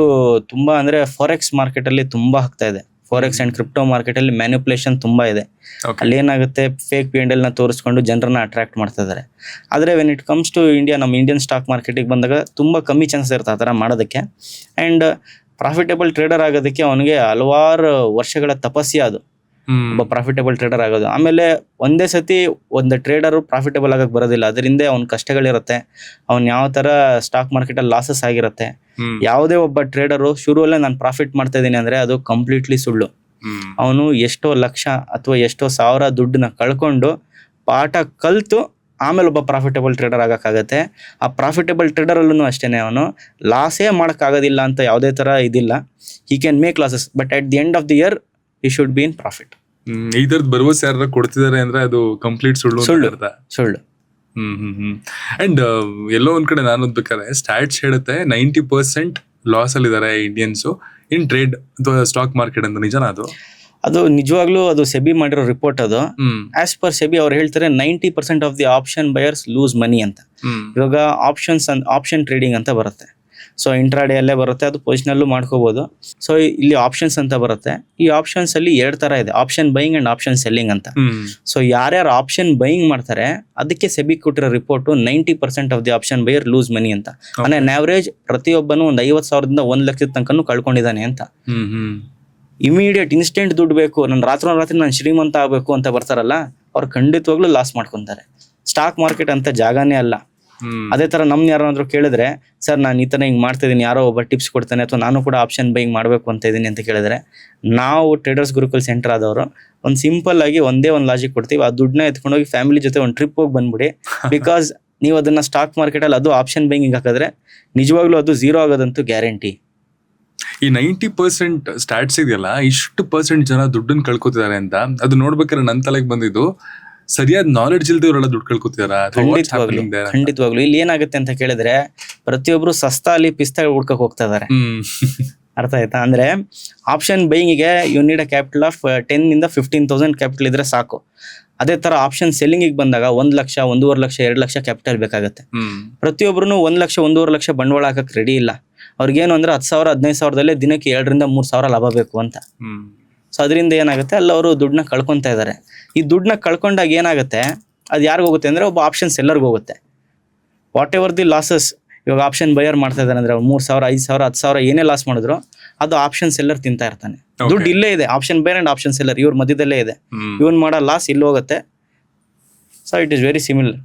ತುಂಬಾ ಅಂದ್ರೆ ಫಾರೆಕ್ಸ್ ಮಾರ್ಕೆಟ್ ಅಲ್ಲಿ ತುಂಬಾ ಆಗ್ತಾ ಇದೆ. ಫಾರೆಕ್ಸ್ ಅಂಡ್ ಕ್ರಿಪ್ಟೋ ಮಾರ್ಕೆಟ್ ಅಲ್ಲಿ ಮ್ಯಾನಿಪುಲೇಷನ್ ತುಂಬಾ ಇದೆ. ಅಲ್ಲಿ ಏನಾಗುತ್ತೆ, ಫೇಕ್ P&L ನ ತೋರಿಸ್ಕೊಂಡು ಜನರನ್ನ ಅಟ್ರಾಕ್ಟ್ ಮಾಡ್ತಾ ಇದಾರೆ. ಆದ್ರೆ when it comes to India, ನಮ್ಮ ಇಂಡಿಯನ್ ಸ್ಟಾಕ್ ಮಾರ್ಕೆಟಿಗೆ ಬಂದಾಗ ತುಂಬಾ ಕಮ್ಮಿ ಚಾನ್ಸಸ್ ಇರುತ್ತೆ ಆ ತರ ಮಾಡೋದಕ್ಕೆ. ಅಂಡ್ ಪ್ರಾಫಿಟೇಬಲ್ ಟ್ರೇಡರ್ ಆಗೋದಕ್ಕೆ ಅವನಿಗೆ ಹಲವಾರು ವರ್ಷಗಳ ತಪಸ್ಸೆ ಅದು, ಒಬ್ಬ ಪ್ರಾಫಿಟೇಬಲ್ ಟ್ರೇಡರ್ ಆಗೋದು. ಆಮೇಲೆ ಒಂದೇ ಸತಿ ಒಂದು ಟ್ರೇಡರ್ ಪ್ರಾಫಿಟೇಬಲ್ ಆಗಕ್ಕೆ ಬರೋದಿಲ್ಲ, ಅದರಿಂದ ಅವ್ನ ಕಷ್ಟಗಳಿರುತ್ತೆ. ಅವ್ನು ಯಾವ ತರ ಸ್ಟಾಕ್ ಮಾರ್ಕೆಟ್ ಅಲ್ಲಿ ಲಾಸಸ್ ಆಗಿರುತ್ತೆ. ಯಾವುದೇ ಒಬ್ಬ ಟ್ರೇಡರು ಶುರುವಲ್ಲೇ ನಾನು ಪ್ರಾಫಿಟ್ ಮಾಡ್ತಾ ಇದ್ದೀನಿ ಅಂದ್ರೆ ಅದು ಕಂಪ್ಲೀಟ್ಲಿ ಸುಳ್ಳು. ಅವನು ಎಷ್ಟೋ ಲಕ್ಷ ಅಥವಾ ಎಷ್ಟೋ ಸಾವಿರ ದುಡ್ಡನ್ನ ಕಳ್ಕೊಂಡು ಪಾಠ ಕಲ್ತು ಆಮೇಲೆ ಒಬ್ಬ ಪ್ರಾಫಿಟೇಬಲ್ ಟ್ರೇಡರ್ ಆಗಕ್ಕಾಗತ್ತೆ. ಆ ಪ್ರಾಫಿಟೇಬಲ್ ಟ್ರೇಡರ್ ಅಲ್ಲೂ ಅಷ್ಟೇನೆ, ಅವನು ಲಾಸೇ ಮಾಡಕ್ಕಾಗೋದಿಲ್ಲ ಅಂತ ಯಾವುದೇ ತರ ಇದಿಲ್ಲ. He can make losses, but at the end of the year he should be in profit. ಈ ತರದ್ ಭರವಸೆ ಯಾರು ಕೊಡ್ತಿದ್ದಾರೆ ಅಂದ್ರೆ ಅದು ಕಂಪ್ಲೀಟ್ ಸುಳ್ಳು. ಅಂಡ್ ಎಲ್ಲೋ ಒಂದ್ ಕಡೆ ನಾನು ಓದ್ಬೇಕಾದ್ರೆ ಸ್ಟಾಟ್ಸ್ ಹೇಳುತ್ತೆ 90% ಲಾಸ್ ಅಲ್ಲಿ ಇದಾರೆ ಇಂಡಿಯನ್ಸ್ ಇನ್ ಟ್ರೇಡ್ ಅಥವಾ ಸ್ಟಾಕ್ ಮಾರ್ಕೆಟ್ ಅಂತ. ನಿಜನಾ ಅದು ನಿಜವಾಗ್ಲೂ ಅದು ಸೆಬಿ ಮಾಡಿರೋ ರಿಪೋರ್ಟ್. ಅದು ಆಸ್ ಪರ್ ಸೆಬಿ ಅವ್ರು ಹೇಳ್ತಾರೆ 90% of the option buyers lose money ಅಂತ. ಇವಾಗ ಆಪ್ಷನ್ ಟ್ರೇಡಿಂಗ್ ಅಂತ ಬರುತ್ತೆ. ಸೊ ಇಂಟ್ರಾಡೇ ಅಲ್ಲೇ ಬರುತ್ತೆ, ಅದು ಪೊಸಿಷನಲ್ಲೂ ಮಾಡ್ಕೋಬಹುದು. ಸೊ ಇಲ್ಲಿ ಆಪ್ಷನ್ಸ್ ಅಂತ ಬರುತ್ತೆ. ಈ ಆಪ್ಷನ್ಸ್ ಅಲ್ಲಿ 2 ತರ ಇದೆ, option buying and option selling ಅಂತ. ಸೊ ಯಾರ್ಯಾರು ಆಪ್ಷನ್ ಬೈಯಿಂಗ್ ಮಾಡ್ತಾರೆ ಅದಕ್ಕೆ ಸೆಬಿ ಕೊಟ್ಟಿರೋ report 90% of the option buyer lose money ಅಂತ. ಅಂದ್ರೆ ಆವರೇಜ್ ಪ್ರತಿಯೊಬ್ಬನು ಒಂದು 50,000ದಿಂದ 1 ಲಕ್ಷದ ತನಕ ಕಳ್ಕೊಂಡಿದ್ದಾನೆ ಅಂತ. ಇಮಿಡಿಯೇಟ್ ಇನ್ಸ್ಟೆಂಟ್ ದುಡ್ಡು ಬೇಕು, ನಾನು ರಾತ್ರಿ ನಾನು ಶ್ರೀಮಂತ ಆಗ್ಬೇಕು ಅಂತ ಬರ್ತಾರಲ್ಲ, ಅವ್ರು ಖಂಡಿತವಾಗ್ಲೂ ಲಾಸ್ ಮಾಡ್ಕೊಂತಾರೆ. ಸ್ಟಾಕ್ ಮಾರ್ಕೆಟ್ ಅಂತ ಜಾಗನೇ ಅಲ್ಲ. ಅದೇ ತರ ನಮ್ನ ಯಾರಾದ್ರೂ ಕೇಳಿದ್ರೆ ಸರ್ ನಾನು ಈ ತರ ಹಿಂಗ್ ಮಾಡ್ತಿದ್ದೀನಿ, ಯಾರೋ ಒಬ್ಬ ಟಿಪ್ಸ್ ಕೊಡ್ತಾನೆ ಅಥವಾ ನಾನು ಕೂಡ ಆಪ್ಷನ್ ಬೈಯಿಂಗ್ ಮಾಡ್ಬೇಕು ಅಂತ ಇದೀನಿ ಅಂತ ಕೇಳಿದ್ರೆ, ನಾವು ಟ್ರೇಡರ್ಸ್ ಗುರುಕುಲ್ ಸೆಂಟರ್ ಆದವರು ಒಂದು ಸಿಂಪಲ್ ಆಗಿ ಒಂದೇ ಒಂದು ಲಾಜಿಕ್ ಕೊಡ್ತೀವಿ. ಆ ದುಡ್ಡನ್ನ ಎತ್ಕೊಂಡೋಗಿ ಫ್ಯಾಮಿಲಿ ಜೊತೆ ಒಂದು ಟ್ರಿಪ್ ಹೋಗಿ ಬಂದ್ಬಿಡಿ. ಬಿಕಾಸ್ ನೀವು ಅದನ್ನ ಸ್ಟಾಕ್ ಮಾರ್ಕೆಟ್ ಅಲ್ಲಿ ಅದು ಆಪ್ಷನ್ ಬೈಯಿಂಗ್ ಹಾಕಿದ್ರೆ ನಿಜವಾಗ್ಲೂ ಅದು ಝೀರೋ ಆಗೋದಂತೂ ಗ್ಯಾರಂಟಿ. ಈ 90% ಸ್ಟಾಟ್ಸ್ ಇದೆಯಲ್ಲ, ಇಷ್ಟು ಪರ್ಸೆಂಟ್ ಜನ ದುಡ್ಡನ್ನು ಕಳ್ಕೊತಿದ್ದಾರೆ ಅಂತ ಅದು ನೋಡ್ಬೇಕಾದ್ರೆ ನನ್ನ ತಲೆಗೆ ಬಂದಿದ್ದು, ಸರಿಯಾದ ನಾಲೆಡ್ಜ್ ಇಲ್ದೇ ಇವರೆಲ್ಲ ದುಡ್ಡು ಕಳ್ಕೊತಿದಾರ? ಖಂಡಿತವಾಗ್ಲು ಇಲ್ಲಿ ಏನಾಗುತ್ತೆ ಅಂತ ಕೇಳಿದ್ರೆ, ಪ್ರತಿಯೊಬ್ರು ಸಸ್ತಾ ಅಲ್ಲಿ ಪಿಸ್ತಾ ಹುಡ್ಕಕ್ ಹೋಗ್ತಾ ಇದಾರೆ. ಅರ್ಥ ಆಯ್ತಾ? ಅಂದ್ರೆ ಆಪ್ಷನ್ ಬೈಯಿಂಗಿಗೆ you need a capital of 10 ಇಂದ 15,000 ಕ್ಯಾಪಿಟಲ್ ಇದ್ರೆ ಸಾಕು. ಅದೇ ತರ ಆಪ್ಷನ್ ಸೆಲ್ಲಿಂಗ್ ಬಂದಾಗ 1 ಲಕ್ಷ, 1.5 ಲಕ್ಷ, 2 ಲಕ್ಷ ಕ್ಯಾಪಿಟಲ್ ಬೇಕಾಗುತ್ತೆ. ಪ್ರತಿಯೊಬ್ರು 1 ಲಕ್ಷ, 1.5 ಲಕ್ಷ ಬಂಡವಾಳ ಹಾಕಕ್ ರೆಡಿ ಇಲ್ಲ. ಅವ್ರಿಗೇನು ಅಂದ್ರೆ 10,000, 15,000ದಲ್ಲೇ ದಿನಕ್ಕೆ 2,000 ಇಂದ 3,000 ಲಾಭ ಬೇಕು ಅಂತ. ಸೊ ಅದರಿಂದ ಏನಾಗುತ್ತೆ, ಅಲ್ಲಿ ಅವರು ದುಡ್ಡನ್ನ ಕಳ್ಕೊಂತ ಇದಾರೆ. ಈ ದುಡ್ಡನ್ನ ಕಳ್ಕೊಂಡಾಗ ಏನಾಗುತ್ತೆ, ಅದು ಯಾರಿಗ ಹೋಗುತ್ತೆ ಅಂದ್ರೆ ಒಬ್ಬ ಆಪ್ಷನ್ ಸೆಲ್ಲರ್ಗೆ ಹೋಗುತ್ತೆ. ವಾಟ್ ಎವರ್ ದಿ ಲಾಸಸ್ ಇವಾಗ ಆಪ್ಷನ್ ಬಯರ್ ಮಾಡ್ತಾ ಇದಾರೆ ಅಂದ್ರೆ 3,000, 5,000, 10,000 ಏನೇ ಲಾಸ್ ಮಾಡಿದ್ರು ಅದು ಆಪ್ಷನ್ ಸೆಲ್ಲರ್ ತಿಂತಾ ಇರ್ತಾನೆ. ದುಡ್ಡು ಇಲ್ಲೇ ಇದೆ, option buyer and option seller ಇವ್ರ ಮಧ್ಯದಲ್ಲೇ ಇದೆ. ಇವನ್ ಮಾಡೋ ಲಾಸ್ ಇಲ್ಲಿ ಹೋಗುತ್ತೆ. So it is very similar.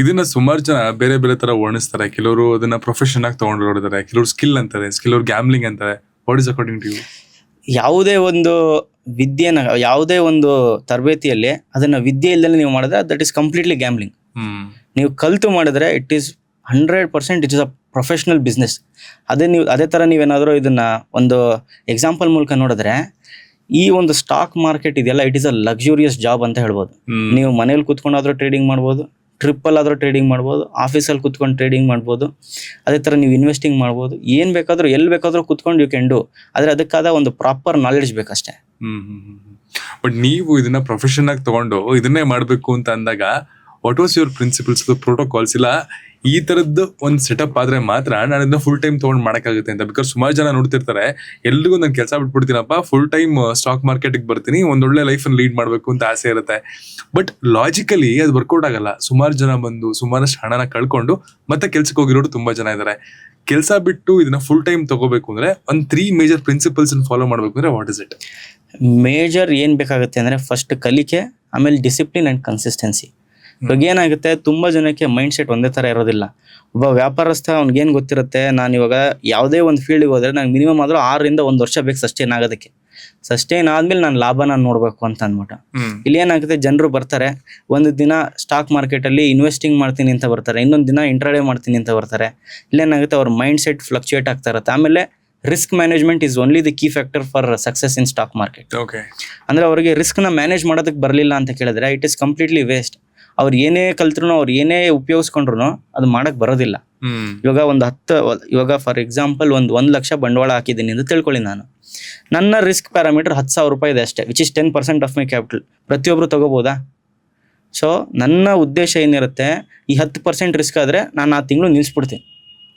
ಇದನ್ನ ಸುಮಾರು ಜನ ಬೇರೆ ಬೇರೆ ತರ ವರ್ಣಿಸ್ತಾರೆ. ಕೆಲವರು ಅದನ್ನ ಪ್ರೊಫೆಷನ್ ಆಗಿ ತಗೊಂಡಿರ್ತಾರೆ, ಕೆಲವರು ಸ್ಕಿಲ್ ಅಂತಾರೆ, ಕೆಲವರು ಗ್ಯಾಮ್ಲಿಂಗ್ ಅಂತಾರೆ. What is according to you? ಯಾವುದೇ ಒಂದು ವಿದ್ಯೆನ, ಯಾವುದೇ ಒಂದು ತರಬೇತಿಯಲ್ಲಿ ಅದನ್ನ ವಿದ್ಯೆ ಇಲ್ಲದೆ ನೀವು ಮಾಡಿದ್ರೆ ದಟ್ ಇಸ್ ಕಂಪ್ಲೀಟ್ಲಿ ಗ್ಯಾಮ್ಲಿಂಗ್. ನೀವು ಕಲ್ತು ಮಾಡಿದ್ರೆ it is 100% it is a professional business. ಅದೇ ತರ ನೀವೇನಾದ್ರೂ ಇದನ್ನ ಒಂದು ಎಕ್ಸಾಂಪಲ್ ಮೂಲಕ ನೋಡಿದ್ರೆ, ಈ ಒಂದು ಸ್ಟಾಕ್ ಮಾರ್ಕೆಟ್ ಇದೆಯಲ್ಲ, it is a luxurious job ಅಂತ ಹೇಳ್ಬೋದು. ನೀವು ಮನೇಲಿ ಕುತ್ಕೊಂಡಾದ್ರೂ ಟ್ರೇಡಿಂಗ್ ಮಾಡ್ಬೋದು, ಟ್ರಿಪ್ಪಲ್ ಆದ್ರೂ ಟ್ರೇಡಿಂಗ್ ಮಾಡ್ಬೋದು, ಆಫೀಸಲ್ಲಿ ಕುತ್ಕೊಂಡು ಟ್ರೇಡಿಂಗ್ ಮಾಡ್ಬೋದು. ಅದೇ ತರ ನೀವು ಇನ್ವೆಸ್ಟಿಂಗ್ ಮಾಡ್ಬೋದು. ಏನ್ ಬೇಕಾದ್ರೂ ಎಲ್ಲಿ ಬೇಕಾದ್ರೂ ಕುತ್ಕೊಂಡು ಯು ಕ್ಯಾನ್ ಡೂ. ಆದ್ರೆ ಅದಕ್ಕಾದ ಒಂದು ಪ್ರಾಪರ್ ನಾಲೆಡ್ಜ್ ಬೇಕಷ್ಟೇ. ಬಟ್ ನೀವು ಇದನ್ನ ಪ್ರೊಫೆಷನ್ ಆಗಿ ತಗೊಂಡು ಇದನ್ನೇ ಮಾಡ್ಬೇಕು ಅಂತ ಅಂದಾಗ, what was your principles, protocols? ಇಲ್ಲ ಈ ತರದ್ದು ಒಂದು ಸೆಟಪ್ ಆದ್ರೆ ಮಾತ್ರ ನಾನು ಇದನ್ನ ಫುಲ್ ಟೈಮ್ ತಗೊಂಡು ಮಾಡಕ್ಕಾಗುತ್ತೆ ಅಂತ. ಬಿಕಾಸ್ ಸುಮಾರು ಜನ ನೋಡ್ತಿರ್ತಾರೆ, ಎಲ್ರಿಗೂ ನಾನು ಕೆಲಸ ಬಿಟ್ಬಿಡ್ತೀನಪ್ಪ, ಫುಲ್ ಟೈಮ್ ಸ್ಟಾಕ್ ಮಾರ್ಕೆಟ್ಗೆ ಬರ್ತೀನಿ, ಒಂದೊಳ್ಳೆ ಲೈಫನ್ನು ಲೀಡ್ ಮಾಡಬೇಕು ಅಂತ ಆಸೆ ಇರುತ್ತೆ. ಬಟ್ ಲಾಜಿಕಲಿ ಅದು ವರ್ಕೌಟ್ ಆಗಲ್ಲ. ಸುಮಾರು ಜನ ಬಂದು ಸುಮಾರಷ್ಟು ಹಣನ ಕಳ್ಕೊಂಡು ಮತ್ತೆ ಕೆಲ್ಸಕ್ಕೆ ಹೋಗಿರೋರು ತುಂಬಾ ಜನ ಇದ್ದಾರೆ. ಕೆಲಸ ಬಿಟ್ಟು ಇದನ್ನ ಫುಲ್ ಟೈಮ್ ತಗೋಬೇಕು ಅಂದ್ರೆ ಒಂದು 3 ಮೇಜರ್ ಪ್ರಿನ್ಸಿಪಲ್ಸ್ ಫಾಲೋ ಮಾಡ್ಬೇಕು ಅಂದ್ರೆ ವಾಟ್ ಇಸ್ ಇಟ್? ಮೇಜರ್ ಏನ್ ಬೇಕಾಗುತ್ತೆ ಅಂದ್ರೆ, ಫಸ್ಟ್ ಕಲಿಕೆ, ಆಮೇಲೆ ಡಿಸಿಪ್ಲಿನ್ ಅಂಡ್ ಕನ್ಸಿಸ್ಟೆನ್ಸಿ. ಇವಾಗ ಏನಾಗುತ್ತೆ, ತುಂಬಾ ಜನಕ್ಕೆ ಮೈಂಡ್ ಸೆಟ್ ಒಂದೇ ತರ ಇರೋದಿಲ್ಲ. ಒಬ್ಬ ವ್ಯಾಪಾರಸ್ಥ ಅವ್ನಿಗೇನ್ ಗೊತ್ತಿರುತ್ತೆ, ನಾನು ಇವಾಗ ಯಾವುದೇ ಒಂದು ಫೀಲ್ಡ್ಗೆ ಹೋದ್ರೆ ನಂಗೆ ಮಿನಿಮಮ್ ಆದ್ರೂ 6 ಇಂದ 1 ವರ್ಷ ಬೇಕು ಸಸ್ಟೈನ್ ಆಗೋದಕ್ಕೆ. ಸಸ್ಟೈನ್ ಆದ್ಮೇಲೆ ನಾನು ಲಾಭನ ನೋಡ್ಬೇಕು ಅಂತ ಅಂದ್ಬಿಟ್ಟು ಇಲ್ಲಿ ಏನಾಗುತ್ತೆ, ಜನರು ಬರ್ತಾರೆ, ಒಂದು ದಿನ ಸ್ಟಾಕ್ ಮಾರ್ಕೆಟ್ ಅಲ್ಲಿ ಇನ್ವೆಸ್ಟಿಂಗ್ ಮಾಡ್ತೀನಿ ಅಂತ ಬರ್ತಾರೆ, ಇನ್ನೊಂದು ದಿನ ಇಂಟ್ರಾಡೇ ಮಾಡ್ತೀನಿ ಅಂತ ಬರ್ತಾರೆ. ಇಲ್ಲೇನಾಗುತ್ತೆ, ಅವ್ರ ಮೈಂಡ್ ಸೆಟ್ ಫ್ಲಕ್ಚುಯೇಟ್ ಆಗ್ತಾ ಇರುತ್ತೆ. ಆಮೇಲೆ risk management is only the key factor for success in stock market. ಅಂದ್ರೆ ಅವರಿಗೆ ರಿಸ್ಕ್ ನ ಮ್ಯಾನೇಜ್ ಮಾಡೋದಕ್ಕೆ ಬರಲಿಲ್ಲ ಅಂತ ಕೇಳಿದ್ರೆ ಇಟ್ ಇಸ್ ಕಂಪ್ಲೀಟ್ಲಿ ವೇಸ್ಟ್. ಅವ್ರು ಏನೇ ಕಲ್ತ್ರು, ಅವ್ರು ಏನೇ ಉಪಯೋಗಿಸ್ಕೊಂಡ್ರು ಅದು ಮಾಡಕ್ ಬರೋದಿಲ್ಲ. ಇವಾಗ ಫಾರ್ ಎಕ್ಸಾಂಪಲ್ 1 ಲಕ್ಷ ಬಂಡವಾಳ ಹಾಕಿದ್ದೀನಿ ಅಂತ ತಿಳ್ಕೊಳ್ಳಿ. ನನ್ನ ರಿಸ್ಕ್ ಪ್ಯಾರಾಮೀಟರ್ 10,000 ರೂಪಾಯಿ ಇದೆ ಅಷ್ಟೇ, which is 10% of my capital. ಪ್ರತಿಯೊಬ್ರು ತಗೋಬೋದಾ? ಸೊ ನನ್ನ ಉದ್ದೇಶ ಏನಿರುತ್ತೆ, ಈ 10% ರಿಸ್ಕ್ ಆದ್ರೆ ನಾನು ಆ ತಿಂಗಳು ನಿಲ್ಸ್ಬಿಡ್ತೀನಿ.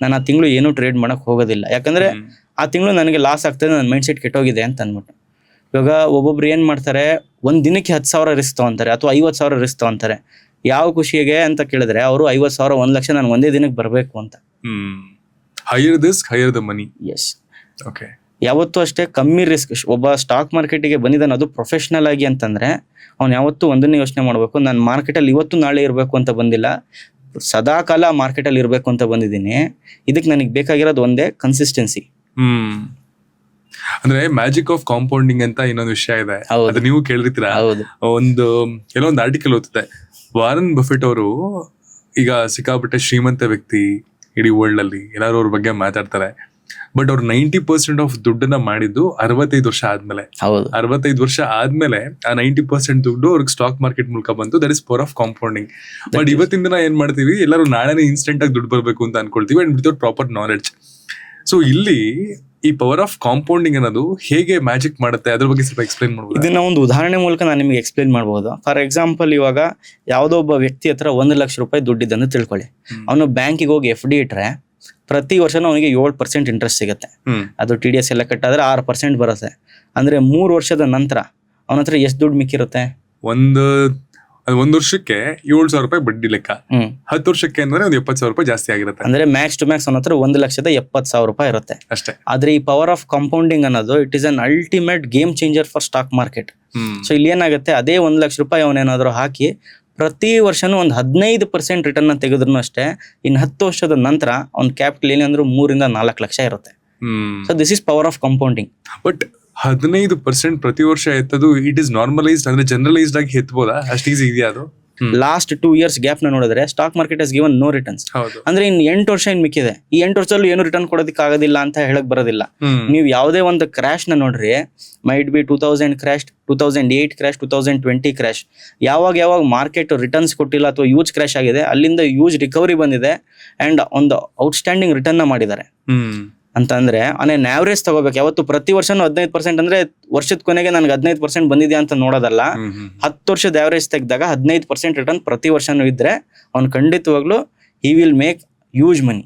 ನಾನು ಆ ತಿಂಗಳು ಏನೂ ಟ್ರೇಡ್ ಮಾಡಕ್ ಹೋಗೋದಿಲ್ಲ. ಯಾಕಂದ್ರೆ ಆ ತಿಂಗಳು ನನಗೆ ಲಾಸ್ ಆಗ್ತದೆ, ನನ್ನ ಮೈಂಡ್ ಸೆಟ್ ಕೆಟ್ಟೋಗಿದೆ ಅಂತ ಅಂದ್ಬಿಟ್ಟು. ಇವಾಗ ಒಬ್ಬೊಬ್ರು ಏನ್ ಮಾಡ್ತಾರೆ, ಒಂದ್ ದಿನಕ್ಕೆ 10,000 ರಿಸ್ಕ್ ತಗೊಂತಾರೆ ಅಥವಾ 50,000 ರಿಸ್ಕ್ ತಗೊಂತಾರೆ. ಯಾವ ಖುಷಿಗೆ ಅಂತ ಕೇಳಿದ್ರೆ, ಅವರು 50,000, 1 ಲಕ್ಷ ನಾನು ಒಂದೇ ದಿನಕ್ಕೆ ಬರ್ಬೇಕು ಅಂತ. Higher risk, higher the money. Yes, okay. ಯಾವತ್ತೂ ಅಷ್ಟೇ ಕಮ್ಮಿ ರಿಸ್ಕ್. ಒಬ್ಬ ಸ್ಟಾಕ್ ಮಾರ್ಕೆಟಿಗೆ ಬಂದಿದ್ದಾನೆ ಅದು ಪ್ರೊಫೆಷನಲ್ ಆಗಿ ಅಂತಂದ್ರೆ, ಅವ್ನು ಯಾವತ್ತೂ ಒಂದನ್ನೇ ಯೋಚನೆ ಮಾಡ್ಬೇಕು, ನಾನು ಮಾರ್ಕೆಟಲ್ಲಿ ಇವತ್ತು ನಾಳೆ ಇರಬೇಕು ಅಂತ ಬಂದಿಲ್ಲ, ಸದಾ ಕಾಲ ಮಾರ್ಕೆಟಲ್ಲಿ ಇರಬೇಕು ಅಂತ ಬಂದಿದ್ದೀನಿ. ಇದಕ್ಕೆ ನನಗೆ ಬೇಕಾಗಿರೋದು ಒಂದೇ, ಕನ್ಸಿಸ್ಟೆನ್ಸಿ. ಅಂದ್ರೆ ಮ್ಯಾಜಿಕ್ ಆಫ್ ಕಾಂಪೌಂಡಿಂಗ್ ಅಂತ ಇನ್ನೊಂದು ವಿಷಯ ಇದೆ, ಅದು ನೀವು ಕೇಳಿರ್ತೀರಾ. ಕೆಲವೊಂದು ಆರ್ಟಿಕಲ್ ಓದ್ತಿದೆ, ವಾರನ್ ಬಫೆಟ್ ಅವರು ಈಗ ಸಿಕ್ಕಾಪಟ್ಟೆ ಶ್ರೀಮಂತ ವ್ಯಕ್ತಿ ಇಡೀ ವರ್ಲ್ಡ್ ಅಲ್ಲಿ, ಎಲ್ಲರೂ ಅವ್ರ ಬಗ್ಗೆ ಮಾತಾಡ್ತಾರೆ. ಬಟ್ ಅವ್ರು 90% ಆಫ್ ದುಡ್ಡನ್ನ ಮಾಡಿದ್ದು 65 ವರ್ಷ ಆದ್ಮೇಲೆ. 65 ವರ್ಷ ಆದ್ಮೇಲೆ ಆ 90% ದುಡ್ಡು ಅವ್ರಿಗೆ ಸ್ಟಾಕ್ ಮಾರ್ಕೆಟ್ ಮೂಲಕ ಬಂತು. That is power of compounding. But ಇವತ್ತಿನ ದಿನ ಏನ್ ಮಾಡ್ತೀವಿ, ಎಲ್ಲರೂ ನಾಳೆನೇ ಇನ್ಸ್ಟೆಂಟ್ ಆಗಿ ದುಡ್ಡು ಬರ್ಬೇಕು ಅಂತ ಅನ್ಕೊಳ್ತೀವಿ, and without proper knowledge. So ಇಲ್ಲಿ ಈ ಪವರ್ ಆಫ್ ಕಾಂಪೌಂಡಿಂಗ್ ಅನ್ನೋದು ಹೇಗೆ ಮ್ಯಾಜಿಕ್ ಮಾಡುತ್ತೆ, ಅದ್ರ ಬಗ್ಗೆ ಸ್ವಲ್ಪ ಎಕ್ಸ್ಪ್ಲೈನ್ ಮಾಡ್ಬೋದು? ಇದನ್ನ ಒಂದು ಉದಾಹರಣೆ ಮೂಲಕ ನಾನು ನಿಮಗೆ ಎಕ್ಸ್ಪ್ಲೈನ್ ಮಾಡಬಹುದು. ಫಾರ್ ಎಕ್ಸಾಂಪಲ್, ಇವಾಗ ಯಾವುದೋ ಒಬ್ಬ ವ್ಯಕ್ತಿ ಹತ್ರ 1 ಲಕ್ಷ ರೂಪಾಯಿ ದುಡ್ಡಿದ್ದನ್ನು ತಿಳ್ಕೊಳ್ಳಿ. ಅವನು ಬ್ಯಾಂಕಿಗೆ ಹೋಗಿ FD ಇಟ್ರೆ ಪ್ರತಿ ವರ್ಷನೂ ಅವನಿಗೆ 7% ಇಂಟ್ರೆಸ್ಟ್ ಸಿಗುತ್ತೆ. ಅದು TDS ಎಲ್ಲ ಕಟ್ಟಾದ್ರೆ 6% ಬರುತ್ತೆ. ಅಂದ್ರೆ 3 ವರ್ಷದ ನಂತರ ಅವನ ಹತ್ರ ಎಷ್ಟು ದುಡ್ಡು ಮಿಕ್ಕಿರುತ್ತೆ? ಒಂದು ವರ್ಷಕ್ಕೆ 7,000 ರೂಪಾಯಿ ಬಡ್ಡಿ ಲೆಕ್ಕ. 10 ವರ್ಷಕ್ಕೆ ಅಂದ್ರೆ ಒಂದು 70,000 ರೂಪಾಯಿ ಜಾಸ್ತಿ ಆಗಿರುತ್ತೆ. ಅಂದ್ರೆ ಮ್ಯಾಕ್ಸ್ ಟು ಮ್ಯಾಕ್ಸ್ ಅವನ ಹತ್ರ 1,70,000 ರೂಪಾಯಿ ಇರುತ್ತೆ ಅಷ್ಟೇ. ಆದ್ರೆ ಈ ಪವರ್ ಆಫ್ ಕಾಂಪೌಂಡಿಂಗ್ ಅನ್ನೋದು it is an ultimate game changer for stock market. So ಇಲ್ಲಿ ಏನಾಗುತ್ತೆ, ಅದೇ 1 ಲಕ್ಷ ರೂಪಾಯಿ ಅವನೇನಾದ್ರೂ ಹಾಕಿ ಪ್ರತಿ ವರ್ಷನೂ ಒಂದು 15% ರಿಟರ್ನ್ ತೆಗೆದ್ರು ಅಷ್ಟೇ ಇನ್ನು 10 ವರ್ಷದ ನಂತರ ಅವ್ನ ಕ್ಯಾಪಿಟಲ್ ಏನಂದ್ರೆ 3-4 ಲಕ್ಷ ಇರುತ್ತೆ. So this is power of compounding. But 15% ಪ್ರತಿ ವರ್ಷ ಎತ್ತದು ಇಟ್ ಇಸ್ ನಾರ್ಮಲೈಸ್ಡ್ ಅಂದ್ರೆ ಜನರಲೈಸ್ಡ್ ಆಗಿ ಎತ್ತಬೋದಾ? ಅಷ್ಟು ಈಸಿ ಇದೆಯಾ ಅದು? ಲಾಸ್ಟ್ 2 years ಗ್ಯಾಪ್ ನ ನೋಡಿದ್ರೆ stock market has given no returns. ಅಂದ್ರೆ ಇನ್ನು 8 ವರ್ಷ ಇನ್ ಮಿಕ್ಕಿದೆ. ಈ 8 ವರ್ಷದಲ್ಲಿ ಏನು ರಿಟರ್ನ್ ಕೊಡೋದಕ್ಕೆ ಆಗೋದಿಲ್ಲ ಅಂತ ಹೇಳಕ್ ಬರೋದಿಲ್ಲ. ನೀವು ಯಾವುದೇ ಒಂದು ಕ್ರಾಶ್ ನ ನೋಡ್ರಿ, might be 2000 crash, 2008 crash, 2020 crash, ಯಾವಾಗ ಮಾರ್ಕೆಟ್ ರಿಟರ್ನ್ಸ್ ಕೊಟ್ಟಿಲ್ಲ ಅಥವಾ ಯೂಜ್ ಕ್ರಾಶ್ ಆಗಿದೆ, ಅಲ್ಲಿಂದ ಯೂಜ್ ರಿಕವರಿ ಬಂದಿದೆ ಅಂಡ್ ಒಂದು ಔಟ್ಸ್ಟ್ಯಾಂಡಿಂಗ್ ರಿಟರ್ನ್ ನ ಮಾಡಿದ್ದಾರೆ. ಅಂತಂದ್ರೆ ಆನ್ ಆವರೇಜ್ ತಗೋಬೇಕು. ಯಾವತ್ತು ಪ್ರತಿ ವರ್ಷನೂ 15% ಅಂದ್ರೆ ವರ್ಷದ ಕೊನೆಗೆ ನನಗೆ 15% ಬಂದಿದೆ ಅಂತ ನೋಡೋದಲ್ಲ. 10 ವರ್ಷದ ಆವರೇಜ್ ತೆಗೆದಾಗ 15% ರಿಟರ್ನ್ ಪ್ರತಿ ವರ್ಷನೂ ಇದ್ರೆ ಅವ್ನು ಖಂಡಿತವಾಗ್ಲು ಹಿ ವಿಲ್ ಮೇಕ್ ಹ್ಯೂಜ್ ಮನಿ.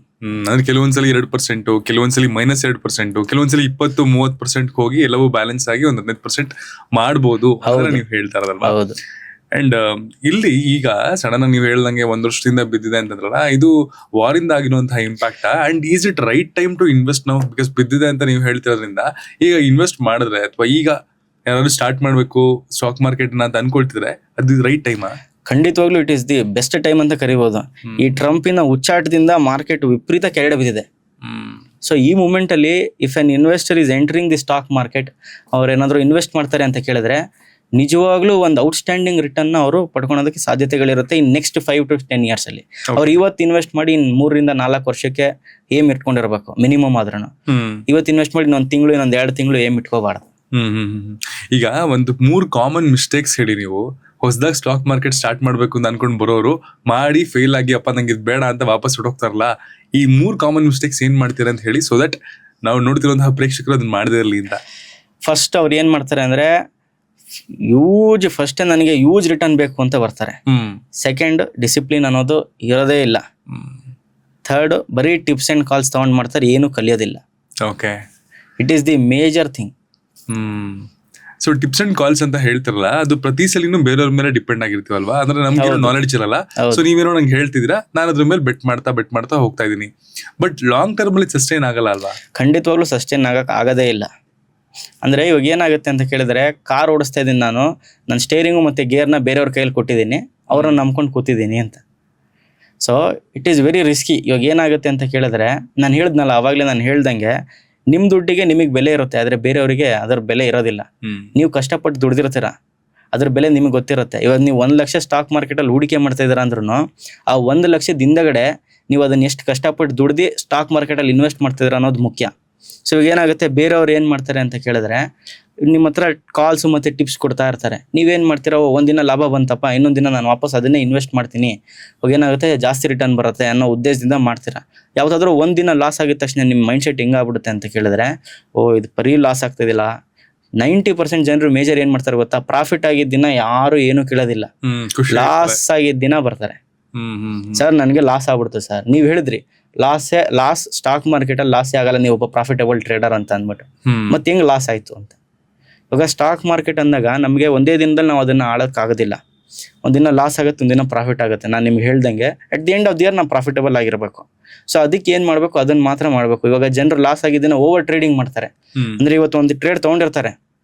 ಅಂದ್ರೆ ಕೆಲವೊಂದ್ಸಲಿ 2%, ಕೆಲವೊಂದ್ಸಲಿ -2%, ಕೆಲವೊಂದ್ಸಲಿ 20-30% ಹೋಗಿ ಎಲ್ಲವೂ ಬ್ಯಾಲೆನ್ಸ್ ಆಗಿ ಒಂದು 15% ಮಾಡ್ಬೋದು ಅಂತ ನೀವು ಹೇಳ್ತಾ ಇರೋದಲ್ವಾ? ಹೌದು. ಅಂಡ್ ಇಲ್ಲಿ ಈಗ ಸಡನ್ ಆಗಿ ನೀವು ಹೇಳ್ದಂಗೆ 1 ವರ್ಷದಿಂದ ಬಿದ್ದಿದೆ ಅಂತಂದ್ರಲ್ಲ, ಇದು ವಾರಿಂದ ಆಗಿರುವಂತಹ impact. And is it right time to invest ನಾವು? ಬಿಕಾಸ್ ಬಿದ್ದಿದೆ ಅಂತ ನೀವು ಹೇಳ್ತಿರೋದ್ರಿಂದ ಈಗ ಇನ್ವೆಸ್ಟ್ ಮಾಡಿದ್ರೆ ಅಥವಾ ಈಗ ಯಾರಾದ್ರೂ ಸ್ಟಾರ್ಟ್ ಮಾಡ್ಬೇಕು ಸ್ಟಾಕ್ ಮಾರ್ಕೆಟ್ ಅಂತ ಅನ್ಕೊಳ್ತಿದ್ರೆ ಅದು ರೈಟ್ ಟೈಮಾ? ಖಂಡಿತವಾಗ್ಲೂ it is the best time ಅಂತ ಕರಿಬಹುದು. ಈ ಟ್ರಂಪಿನ ಉಚ್ಚಾಟದಿಂದ ಮಾರ್ಕೆಟ್ ವಿಪರೀತ ಕೆಳಗಡೆ ಬಿದ್ದಿದೆ. ಸೊ ಈ ಮೂಮೆಂಟ್ ಅಲ್ಲಿ if an investor is entering the stock market, ಅವ್ರು ಏನಾದ್ರು ಇನ್ವೆಸ್ಟ್ ಮಾಡ್ತಾರೆ ಅಂತ ಕೇಳಿದ್ರೆ ನಿಜವಾಗ್ಲೂ ಒಂದು ಔಟ್ಸ್ಟ್ಯಾಂಡಿಂಗ್ ರಿಟರ್ನ್ ಅವರು ಪಡ್ಕೊಳೋದಕ್ಕೆ ಸಾಧ್ಯತೆಗಳಿರುತ್ತೆ ಇನ್ ನೆಕ್ಸ್ಟ್ 5 to 10 years ಅಲ್ಲಿ. ಅವ್ರು ಇವತ್ತು ಇನ್ವೆಸ್ಟ್ ಮಾಡಿ ಇನ್ 3-4 ವರ್ಷಕ್ಕೆ ಏಮ್ ಇಟ್ಕೊಂಡಿರ್ಬೇಕು ಮಿನಿಮಮ್ ಆದ್ರೂ. ಇವತ್ತು ಇನ್ವೆಸ್ಟ್ ಮಾಡಿ ಇನ್ನೊಂದು ತಿಂಗಳು, ಇನ್ನೊಂದು 2 ತಿಂಗಳು ಏಮ್ ಇಟ್ಕೋಬಾರ್ದು. ಈಗ ಒಂದು 3 ಕಾಮನ್ ಮಿಸ್ಟೇಕ್ಸ್ ಹೇಳಿ ನೀವು. ಹೊಸದಾಗಿ ಸ್ಟಾಕ್ ಮಾರ್ಕೆಟ್ ಸ್ಟಾರ್ಟ್ ಮಾಡ್ಬೇಕು ಅಂತ ಅನ್ಕೊಂಡ್ ಬರೋರು ಮಾಡಿ ಫೇಲ್ ಆಗಿ ಅಪ್ಪ ನಂಗೆ ಇದು ಬೇಡ ಅಂತ ವಾಪಸ್ ಹೊರಟೋಗ್ತಾರಲ್ಲ, ಈ 3 ಕಾಮನ್ ಮಿಸ್ಟೇಕ್ಸ್ ಏನ್ ಮಾಡ್ತೀರಾ ಅಂತ ಹೇಳಿ, ಸೊ ದಟ್ ನಾವು ನೋಡ್ತಿರುವಂತಹ ಪ್ರೇಕ್ಷಕರು ಅದನ್ನ ಮಾಡದೇ ಇರಲಿ ಅಂತ. ಫಸ್ಟ್ ಅವ್ರು ಏನ್ ಮಾಡ್ತಾರೆ ಅಂದ್ರೆ ಫಸ್ಟ್ ನನಗೆ ಯೂಜ್ ರಿಟರ್ನ್ ಬೇಕು ಅಂತ ಬರ್ತಾರೆ. ಸೆಕೆಂಡ್, ಡಿಸಿಪ್ಲಿನ್ ಅನ್ನೋದು ಇರೋದೇ ಇಲ್ಲ. ಥರ್ಡ್, ಬರೀ ಟಿಪ್ಸ್ ಅಂಡ್ ಕಾಲ್ಸ್ ತಗೊಂಡ್ ಮಾಡ್ತಾರೆ, ಏನು ಕಲಿಯೋದಿಲ್ಲ. Okay, it is the major thing. So tips and calls ಅಂತ ಹೇಳ್ತಿರಲ್ಲ, ಅದು ಪ್ರತಿ ಸಲಿನೂ ಬೇರೆಯವ್ರ ಮೇಲೆ ಡಿಪೆಂಡ್ ಆಗಿರ್ತೀವಲ್ವಾ? ಅಂದ್ರೆ ನಮ್ಗೆ ನಾಲೆಡ್ಜ್ ಇರಲ್ಲ. ಸೊ ನೀವೇನೋ ನಂಗೆ ಹೇಳ್ತಿದ್ದೀರಾ, ನಾನು ಅದ್ರ ಮೇಲೆ ಬೆಟ್ ಮಾಡ್ತಾ ಹೋಗ್ತಾ ಇದೀನಿ. ಬಟ್ ಲಾಂಗ್ ಟರ್ಮ್ ಅಲ್ಲಿ ಸಸ್ಟೈನ್ ಆಗಲ್ಲ ಅಲ್ವಾ? ಖಂಡಿತವಾಗ್ಲೂ ಸಸ್ಟೈನ್ ಆಗೋದೇ ಇಲ್ಲ. ಅಂದ್ರೆ ಇವಾಗ ಏನಾಗುತ್ತೆ ಅಂತ ಕೇಳಿದ್ರೆ, ಕಾರ್ ಓಡಿಸ್ತಾ ಇದ್ದೀನಿ ನಾನು, ನನ್ನ ಸ್ಟೇರಿಂಗು ಮತ್ತೆ ಗೇರ್ನ ಬೇರೆಯವ್ರ ಕೈಯಲ್ಲಿ ಕೊಟ್ಟಿದ್ದೀನಿ, ಅವ್ರನ್ನ ನಂಬ್ಕೊಂಡು ಕೂತಿದ್ದೀನಿ ಅಂತ. So it is very risky. ಇವಾಗ ಏನಾಗುತ್ತೆ ಅಂತ ಕೇಳಿದ್ರೆ, ನಾನು ಹೇಳ್ದನಲ್ಲ ಅವಾಗಲೇ, ನಾನು ಹೇಳ್ದಂಗೆ ನಿಮ್ಮ ದುಡ್ಡಿಗೆ ನಿಮಗೆ ಬೆಲೆ ಇರುತ್ತೆ, ಆದರೆ ಬೇರೆಯವರಿಗೆ ಅದರ ಬೆಲೆ ಇರೋದಿಲ್ಲ. ನೀವು ಕಷ್ಟಪಟ್ಟು ದುಡ್ದಿರ್ತೀರ, ಅದ್ರ ಬೆಲೆ ನಿಮಗೆ ಗೊತ್ತಿರುತ್ತೆ. ಇವಾಗ ನೀವು 1 ಲಕ್ಷ ಸ್ಟಾಕ್ ಮಾರ್ಕೆಟಲ್ಲಿ ಹೂಡಿಕೆ ಮಾಡ್ತಾ ಇದ್ದೀರಾ ಅಂದ್ರೂ ಆ 1 ಲಕ್ಷದ ಹಿಂದಗಡೆ ನೀವು ಅದನ್ನ ಎಷ್ಟು ಕಷ್ಟಪಟ್ಟು ದುಡ್ದು ಸ್ಟಾಕ್ ಮಾರ್ಕೆಟಲ್ಲಿ ಇನ್ವೆಸ್ಟ್ ಮಾಡ್ತಿದ್ದೀರಾ ಅನ್ನೋದು ಮುಖ್ಯ. ಸೊ ಇವಾಗ ಏನಾಗುತ್ತೆ, ಬೇರೆಯವ್ರು ಏನು ಮಾಡ್ತಾರೆ ಅಂತ ಕೇಳಿದ್ರೆ, ನಿಮ್ಮ ಹತ್ರ ಕಾಲ್ಸು ಮತ್ತು ಟಿಪ್ಸ್ ಕೊಡ್ತಾ ಇರ್ತಾರೆ. ನೀವೇನು ಮಾಡ್ತೀರೋ, ಒಂದಿನ ಲಾಭ ಬಂತಪ್ಪ, ಇನ್ನೊಂದು ದಿನ ನಾನು ವಾಪಸ್ ಅದನ್ನೇ ಇನ್ವೆಸ್ಟ್ ಮಾಡ್ತೀನಿ, ಇವಾಗ ಏನಾಗುತ್ತೆ ಜಾಸ್ತಿ ರಿಟರ್ನ್ ಬರುತ್ತೆ ಅನ್ನೋ ಉದ್ದೇಶದಿಂದ ಮಾಡ್ತೀರಾ. ಯಾವುದಾದ್ರೂ ಒಂದಿನ ಲಾಸ್ ಆಗಿದ ತಕ್ಷಣ ನಿಮ್ಮ ಮೈಂಡ್ ಸೆಟ್ ಹೆಂಗಾಗ್ಬಿಡುತ್ತೆ ಅಂತ ಕೇಳಿದ್ರೆ, ಇದು ಬರೀ ಲಾಸ್ ಆಗ್ತಿದಿಲ್ಲ. 90% ಜನರು ಮೇಜರ್ ಏನು ಮಾಡ್ತಾರೆ ಗೊತ್ತಾ, ಪ್ರಾಫಿಟ್ ಆಗಿದ್ದ ದಿನ ಯಾರು ಏನು ಕೇಳೋದಿಲ್ಲ, ಲಾಸ್ ಆಗಿದ್ದ ದಿನ ಬರ್ತಾರೆ. ಸರ್ ನನಗೆ ಲಾಸ್ ಆಗ್ಬಿಡ್ತು ಸರ್, ನೀವು ಹೇಳಿದ್ರಿ ಲಾಸ್ ಸ್ಟಾಕ್ ಮಾರ್ಕೆಟಲ್ಲಿ ಲಾಸೇ ಆಗಲ್ಲ, ನೀವು ಒಬ್ಬ ಪ್ರಾಫಿಟಬಲ್ ಟ್ರೇಡರ್ ಅಂತ ಅಂದ್ಬಿಟ್ಟು. ಮತ್ತೆ ಹೆಂಗ್ ಲಾಸ್ ಆಯ್ತು ಅಂತ. ಇವಾಗ ಸ್ಟಾಕ್ ಮಾರ್ಕೆಟ್ ಅಂದಾಗ ನಮಗೆ ಒಂದೇ ದಿನದಲ್ಲಿ ನಾವು ಅದನ್ನ ಆಳೋಕ್ಕಾಗೋದಿಲ್ಲ. ಒಂದಿನ ಲಾಸ್ ಆಗುತ್ತೆ, ಒಂದಿನ ಪ್ರಾಫಿಟ್ ಆಗುತ್ತೆ. ನಾನು ನಿಮ್ಗೆ ಹೇಳ್ದಂಗೆ at the end of the year ನಾವು ಪ್ರಾಫಿಟಬಲ್ ಆಗಿರ್ಬೇಕು. ಸೊ ಅದಕ್ಕೆ ಏನ್ ಮಾಡ್ಬೇಕು, ಅದನ್ನ ಮಾತ್ರ ಮಾಡ್ಬೇಕು. ಇವಾಗ ಜನರು ಲಾಸ್ ಆಗಿದ್ದನ್ನ ಓವರ್ ಟ್ರೇಡಿಂಗ್ ಮಾಡ್ತಾರೆ. ಅಂದ್ರೆ ಇವತ್ತು ಒಂದು ಟ್ರೇಡ್ ತಗೊಂಡಿರ್ತಾರೆ,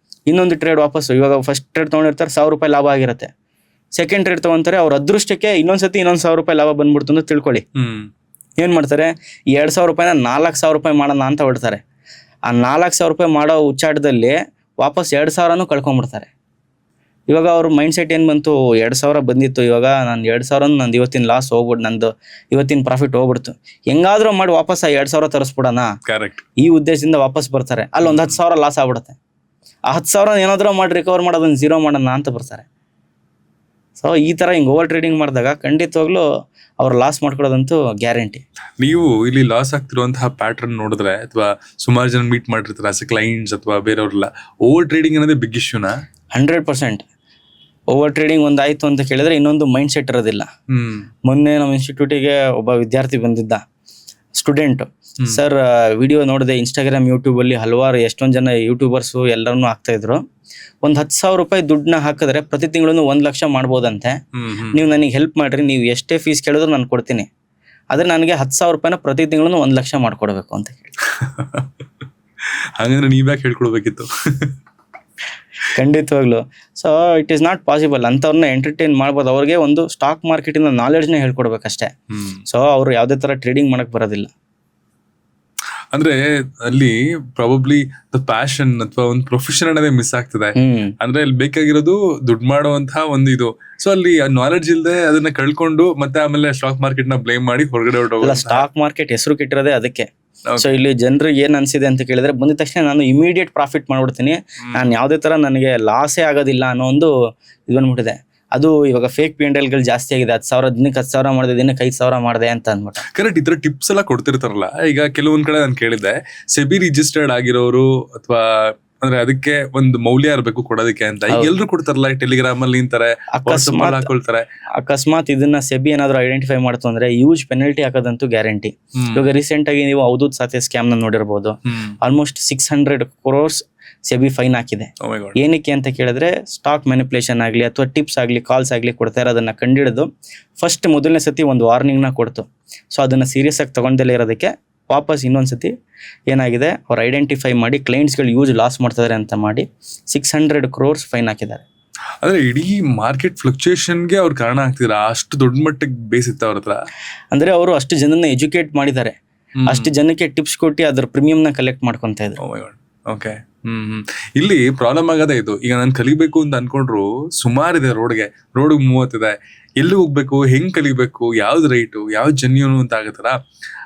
ಇನ್ನೊಂದು ಟ್ರೇಡ್ ವಾಪಸ್, ಇವಾಗ ಫಸ್ಟ್ ಟ್ರೇಡ್ ತಗೊಂಡಿರ್ತಾರೆ, 1000 ರೂಪಾಯಿ ಲಾಭ ಆಗಿರುತ್ತೆ. ಸೆಕೆಂಡ್ ಟ್ರೇಡ್ ತಗೊಂತಾರೆ, ಅವ್ರ ಅದೃಷ್ಟಕ್ಕೆ ಇನ್ನೊಂದ್ಸತಿ 1000 ರೂಪಾಯಿ ಲಾಭ ಬಂದ್ಬಿಡ್ತು ಅಂತ ತಿಳ್ಕೊಳ್ಳಿ. ಏನ್ ಮಾಡ್ತಾರೆ, 2000 ರೂಪಾಯಿನ 4000 ರೂಪಾಯಿ ಮಾಡೋಣ ಅಂತ ಹೊಡ್ತಾರೆ. ಆ 4000 ರೂಪಾಯಿ ಮಾಡೋ ಉಚ್ಚಾಟದಲ್ಲಿ ವಾಪಸ್ 2000 ಕಳ್ಕೊಂಡ್ಬಿಡ್ತಾರೆ. ಇವಾಗ ಅವ್ರ ಮೈಂಡ್ ಸೆಟ್ ಏನ್ ಬಂತು, 2000 ಬಂದಿತ್ತು, ಇವಾಗ ನಾನು 2000 ನಂದು ಇವತ್ತಿನ ಲಾಸ್ ಹೋಗ್ಬಿಟ್ಟು, ನಂದು ಇವತ್ತಿನ ಪ್ರಾಫಿಟ್ ಹೋಗ್ಬಿಡ್ತು, ಹೆಂಗಾದ್ರೂ ಮಾಡಿ ವಾಪಸ್ ಆ 2000 ತರಿಸ್ಬಿಡೋಣ, ಈ ಉದ್ದೇಶದಿಂದ ವಾಪಸ್ ಬರ್ತಾರೆ. ಅಲ್ಲಿ ಒಂದು 10,000 ಲಾಸ್ ಆಗ್ಬಿಡುತ್ತೆ. ಆ 10,000 ಏನಾದ್ರೂ ಮಾಡಿ ರಿಕವರ್ ಮಾಡೋದನ್ನ 0 ಮಾಡೋಣ ಅಂತ ಬರ್ತಾರೆ. ಸೊ ಈ ತರ ಹಿಂಗ್ ಓವರ್ ಟ್ರೇಡಿಂಗ್ ಮಾಡಿದಾಗ ಖಂಡಿತವಾಗ್ಲೂ ಅವ್ರು ಲಾಸ್ ಮಾಡ್ಕೊಡೋದಂತೂ ಗ್ಯಾರಂಟಿ. ನೀವು ಇಲ್ಲಿ ಲಾಸ್ ಆಗ್ತಿರುವಂತಹ ಪ್ಯಾಟರ್ನ್ ನೋಡಿದ್ರೆ, ಅಥವಾ ಸುಮಾರು ಜನ ಮೀಟ್ ಮಾಡಿರ್ತಾರೆ ಆಸ್ ಎ ಕ್ಲೈಂಟ್ಸ್ ಅಥವಾ ಬೇರೆಯವ್ರಲ್ಲ, ಓವರ್ ಟ್ರೇಡಿಂಗ್ ಅನ್ನೋದೇ ಬಿಗ್ ಇಶ್ಯೂನಾ? 100%. ಓವರ್ ಟ್ರೇಡಿಂಗ್ ಒಂದಾಯ್ತು ಅಂತ ಕೇಳಿದ್ರೆ ಇನ್ನೊಂದು ಮೈಂಡ್ ಸೆಟ್ ಇರೋದಿಲ್ಲ. ಮೊನ್ನೆ ನಮ್ಮ ಇನ್ಸ್ಟಿಟ್ಯೂಟಿಗೆ ಒಬ್ಬ ವಿದ್ಯಾರ್ಥಿ ಬಂದಿದ್ದ, ಸ್ಟೂಡೆಂಟ್. ಸರ್ ವಿಡಿಯೋ ನೋಡಿದೆ, ಇನ್ಸ್ಟಾಗ್ರಾಮ್ ಯೂಟ್ಯೂಬ್ ಅಲ್ಲಿ ಹಲವಾರು ಎಷ್ಟೊಂದು ಜನ ಯೂಟ್ಯೂಬರ್ಸು ಎಲ್ಲರನ್ನೂ ಆಗ್ತಾ ಇದ್ರು. ಒಂದು 10,000 ರೂಪಾಯಿ ದುಡ್ಡನ್ನ ಹಾಕಿದ್ರೆ ಪ್ರತಿ ತಿಂಗಳು 1 ಲಕ್ಷ ಮಾಡ್ಬೋದಂತೆ. ನೀವು ನನಗೆ ಹೆಲ್ಪ್ ಮಾಡ್ರಿ, ನೀವು ಎಷ್ಟೇ ಫೀಸ್ ಕೇಳಿದ್ರು ನಾನು ಕೊಡ್ತೀನಿ, ಆದ್ರೆ ನನಗೆ 10,000 ರೂಪಾಯಿನ ಪ್ರತಿ ತಿಂಗಳು 1 ಲಕ್ಷ ಮಾಡ್ಕೊಡ್ಬೇಕು ಅಂತ ಹೇಳಿ. ಹಾಗಂದ್ರೆ ನೀವ್ಯಾಕೆ ಹೇಳ್ಕೊಡ್ಬೇಕಿತ್ತು? ಖಂಡಿತವಾಗ್ಲು. So it is not possible. ಅಂಥವ್ರನ್ನ ಎಂಟರ್ಟೈನ್ ಮಾಡ್ಬೋದು. ಅವ್ರಿಗೆ ಒಂದು ಸ್ಟಾಕ್ ಮಾರ್ಕೆಟಿನ ನಾಲೆಡ್ಜ್ನ ಹೇಳ್ಕೊಡ್ಬೇಕಷ್ಟೇ. ಸೊ ಅವ್ರು ಯಾವುದೇ ಥರ ಟ್ರೇಡಿಂಗ್ ಮಾಡಕ್ ಬರೋದಿಲ್ಲ. ಅಂದ್ರೆ ಅಲ್ಲಿ ಪ್ರಾಬಬ್ಲಿ ದ ಪ್ಯಾಷನ್ ಅಥವಾ ಒಂದು ಪ್ರೊಫೆಷನ್ ಅನ್ನೋದೇ ಮಿಸ್ ಆಗ್ತದೆ. ಅಂದ್ರೆ ಅಲ್ಲಿ ಬೇಕಾಗಿರೋದು ದುಡ್ಡು ಮಾಡುವಂತಹ ಒಂದು ಇದು. ಸೊ ಅಲ್ಲಿ ನಾಲೆಡ್ಜ್ ಇಲ್ಲದೆ ಅದನ್ನ ಕಳ್ಕೊಂಡು ಮತ್ತೆ ಆಮೇಲೆ ಸ್ಟಾಕ್ ಮಾರ್ಕೆಟ್ ನ ಬ್ಲೇಮ್ ಮಾಡಿ ಹೊರಗಡೆ ಹೊರಟೋಗ. ಸ್ಟಾಕ್ ಮಾರ್ಕೆಟ್ ಹೆಸರು ಕೆಟ್ಟಿರೋದೇ ಅದಕ್ಕೆ. ಸೊ ಇಲ್ಲಿ ಜನರಿಗೆ ಏನ್ ಅನ್ಸಿದೆ ಅಂತ ಕೇಳಿದ್ರೆ, ಬಂದಿದ ತಕ್ಷಣ ನಾನು ಇಮಿಡಿಯೇಟ್ ಪ್ರಾಫಿಟ್ ಮಾಡ್ಬಿಡ್ತೀನಿ, ನಾನು ಯಾವುದೇ ತರ ನನಗೆ ಲಾಸೇ ಆಗೋದಿಲ್ಲ ಅನ್ನೋ ಒಂದು ಇದು ಬಂದ್ಬಿಟ್ಟಿದೆ. ಅದು ಇವಾಗ ಫೇಕ್ P&L ಗಳು ಜಾಸ್ತಿ ಆಗಿದೆ. 10,000 ದಿನಕ್ಕೆ 10,000 ಮಾಡಿದೆ, ದಿನಕ್ಕೆ 5,000 ಮಾಡಿದೆ ಅಂತ ಅಂದ್ಬಿಟ್ಟು. ಕರೆಕ್ಟ್. ಈ ತರ ಟಿಪ್ಸ್ ಎಲ್ಲ ಕೊಡ್ತಿರ್ತಾರಲ್ಲ. ಈಗ ಕೆಲವೊಂದ್ ಕಡೆ ನಾನು ಕೇಳಿದ್ದೆ, ಸೆಬಿ ರಿಜಿಸ್ಟರ್ಡ್ ಆಗಿರೋರು ಅಥವಾ ಅಂದ್ರೆ ಅದಕ್ಕೆ ಒಂದು ಮೌಲ್ಯ ಇರಬೇಕು ಕೊಡೋದಕ್ಕೆ ಅಂತ. ಈಗ ಎಲ್ರು ಕೊಡ್ತಾರಲ್ಲ, ಟೆಲಿಗ್ರಾಮ್ ಅಲ್ಲಿ ನಿಂತಾರೆ, ಹಾಕೊಳ್ತಾರೆ. ಅಕಸ್ಮಾತ್ ಇದನ್ನ ಸೆಬಿ ಏನಾದ್ರು ಐಡೆಂಟಿಫೈ ಮಾಡ್ತು ಅಂದ್ರೆ ಯೂಜ್ ಪೆನಲ್ಟಿ ಹಾಕೋದಂತೂ ಗ್ಯಾರಂಟಿ. ಇವಾಗ ರೀಸೆಂಟ್ ಆಗಿ ನೀವು ಅವಧೂತ್ ಸಾಥೆ ಸ್ಕ್ಯಾಮ್ ನ ನೋಡಿರ್ಬೋದು. ಆಲ್ಮೋಸ್ಟ್ 600 crores ಸೆಬಿ ಫೈನ್ ಹಾಕಿದೆ. ಏನಕ್ಕೆ ಅಂತ ಕೇಳಿದ್ರೆ, ಸ್ಟಾಕ್ ಮ್ಯಾನಿಪುಲೇಷನ್ ಆಗ್ಲಿ ಅಥವಾ ಟಿಪ್ಸ್ ಆಗ್ಲಿ ಕಾಲ್ಸ್ ಆಗ್ಲಿ ಕೊಡ್ತಾ ಇರೋದನ್ನ ಕಂಡಿಡಿದು ಫಸ್ಟ್ ಮೊದಲನೇ ಸತಿ ಒಂದು ವಾರ್ನಿಂಗ್ ನ ಕೊಡ್ತು. ಸೊ ಅದನ್ನ ಸೀರಿಯಸ್ ಆಗಿ ತಗೊಂಡಲ್ಲೇ ಇರೋದಕ್ಕೆ ವಾಪಸ್ ಇನ್ನೊಂದ್ಸತಿ ಏನಾಗಿದೆ, ಅವ್ರು ಐಡೆಂಟಿಫೈ ಮಾಡಿ ಕ್ಲೈಂಟ್ಸ್ಗಳು ಯೂಸ್ ಲಾಸ್ ಮಾಡ್ತಿದ್ದಾರೆ ಅಂತ ಮಾಡಿ 600 crores ಫೈನ್ ಹಾಕಿದ್ದಾರೆ. ಅಂದ್ರೆ ಇಡೀ ಮಾರ್ಕೆಟ್ ಫ್ಲಕ್ಚುಯೇಷನ್ಗೆ ಅವ್ರು ಕಾರಣ ಆಗ್ತಿದ್ರ, ಅಷ್ಟು ದೊಡ್ಡ ಮಟ್ಟಿಗೆ ಬೇಸಿತ್ತ ಅವ್ರ ಹತ್ರ. ಅಂದ್ರೆ ಅವರು ಅಷ್ಟು ಜನನ್ನ ಎಜುಕೇಟ್ ಮಾಡಿದ್ದಾರೆ, ಅಷ್ಟು ಜನಕ್ಕೆ ಟಿಪ್ಸ್ ಕೊಟ್ಟು ಅದ್ರ ಪ್ರೀಮಿಯಂ ನ ಕಲೆಕ್ಟ್ ಮಾಡ್ಕೊಂತ ಇದ್ದಾರೆ. ಓಕೆ. ಇಲ್ಲಿ ಪ್ರಾಬ್ಲಮ್ ಆಗದೆ ಇದು. ಈಗ ನಾನು ಕಲಿಬೇಕು ಅಂತ ಅನ್ಕೊಂಡ್ರು ಸುಮಾರಿದೆ. ರೋಡ್ 30 ಇದೆ. ಎಲ್ಲಿ ಹೋಗ್ಬೇಕು, ಹೆಂಗ್ ಕಲಿಬೇಕು, ಯಾವ್ದು ರೈಟು, ಯಾವ್ದು ಜೆನ್ಯೂನು ಅಂತ ಆಗತ್ತಲ್ಲ.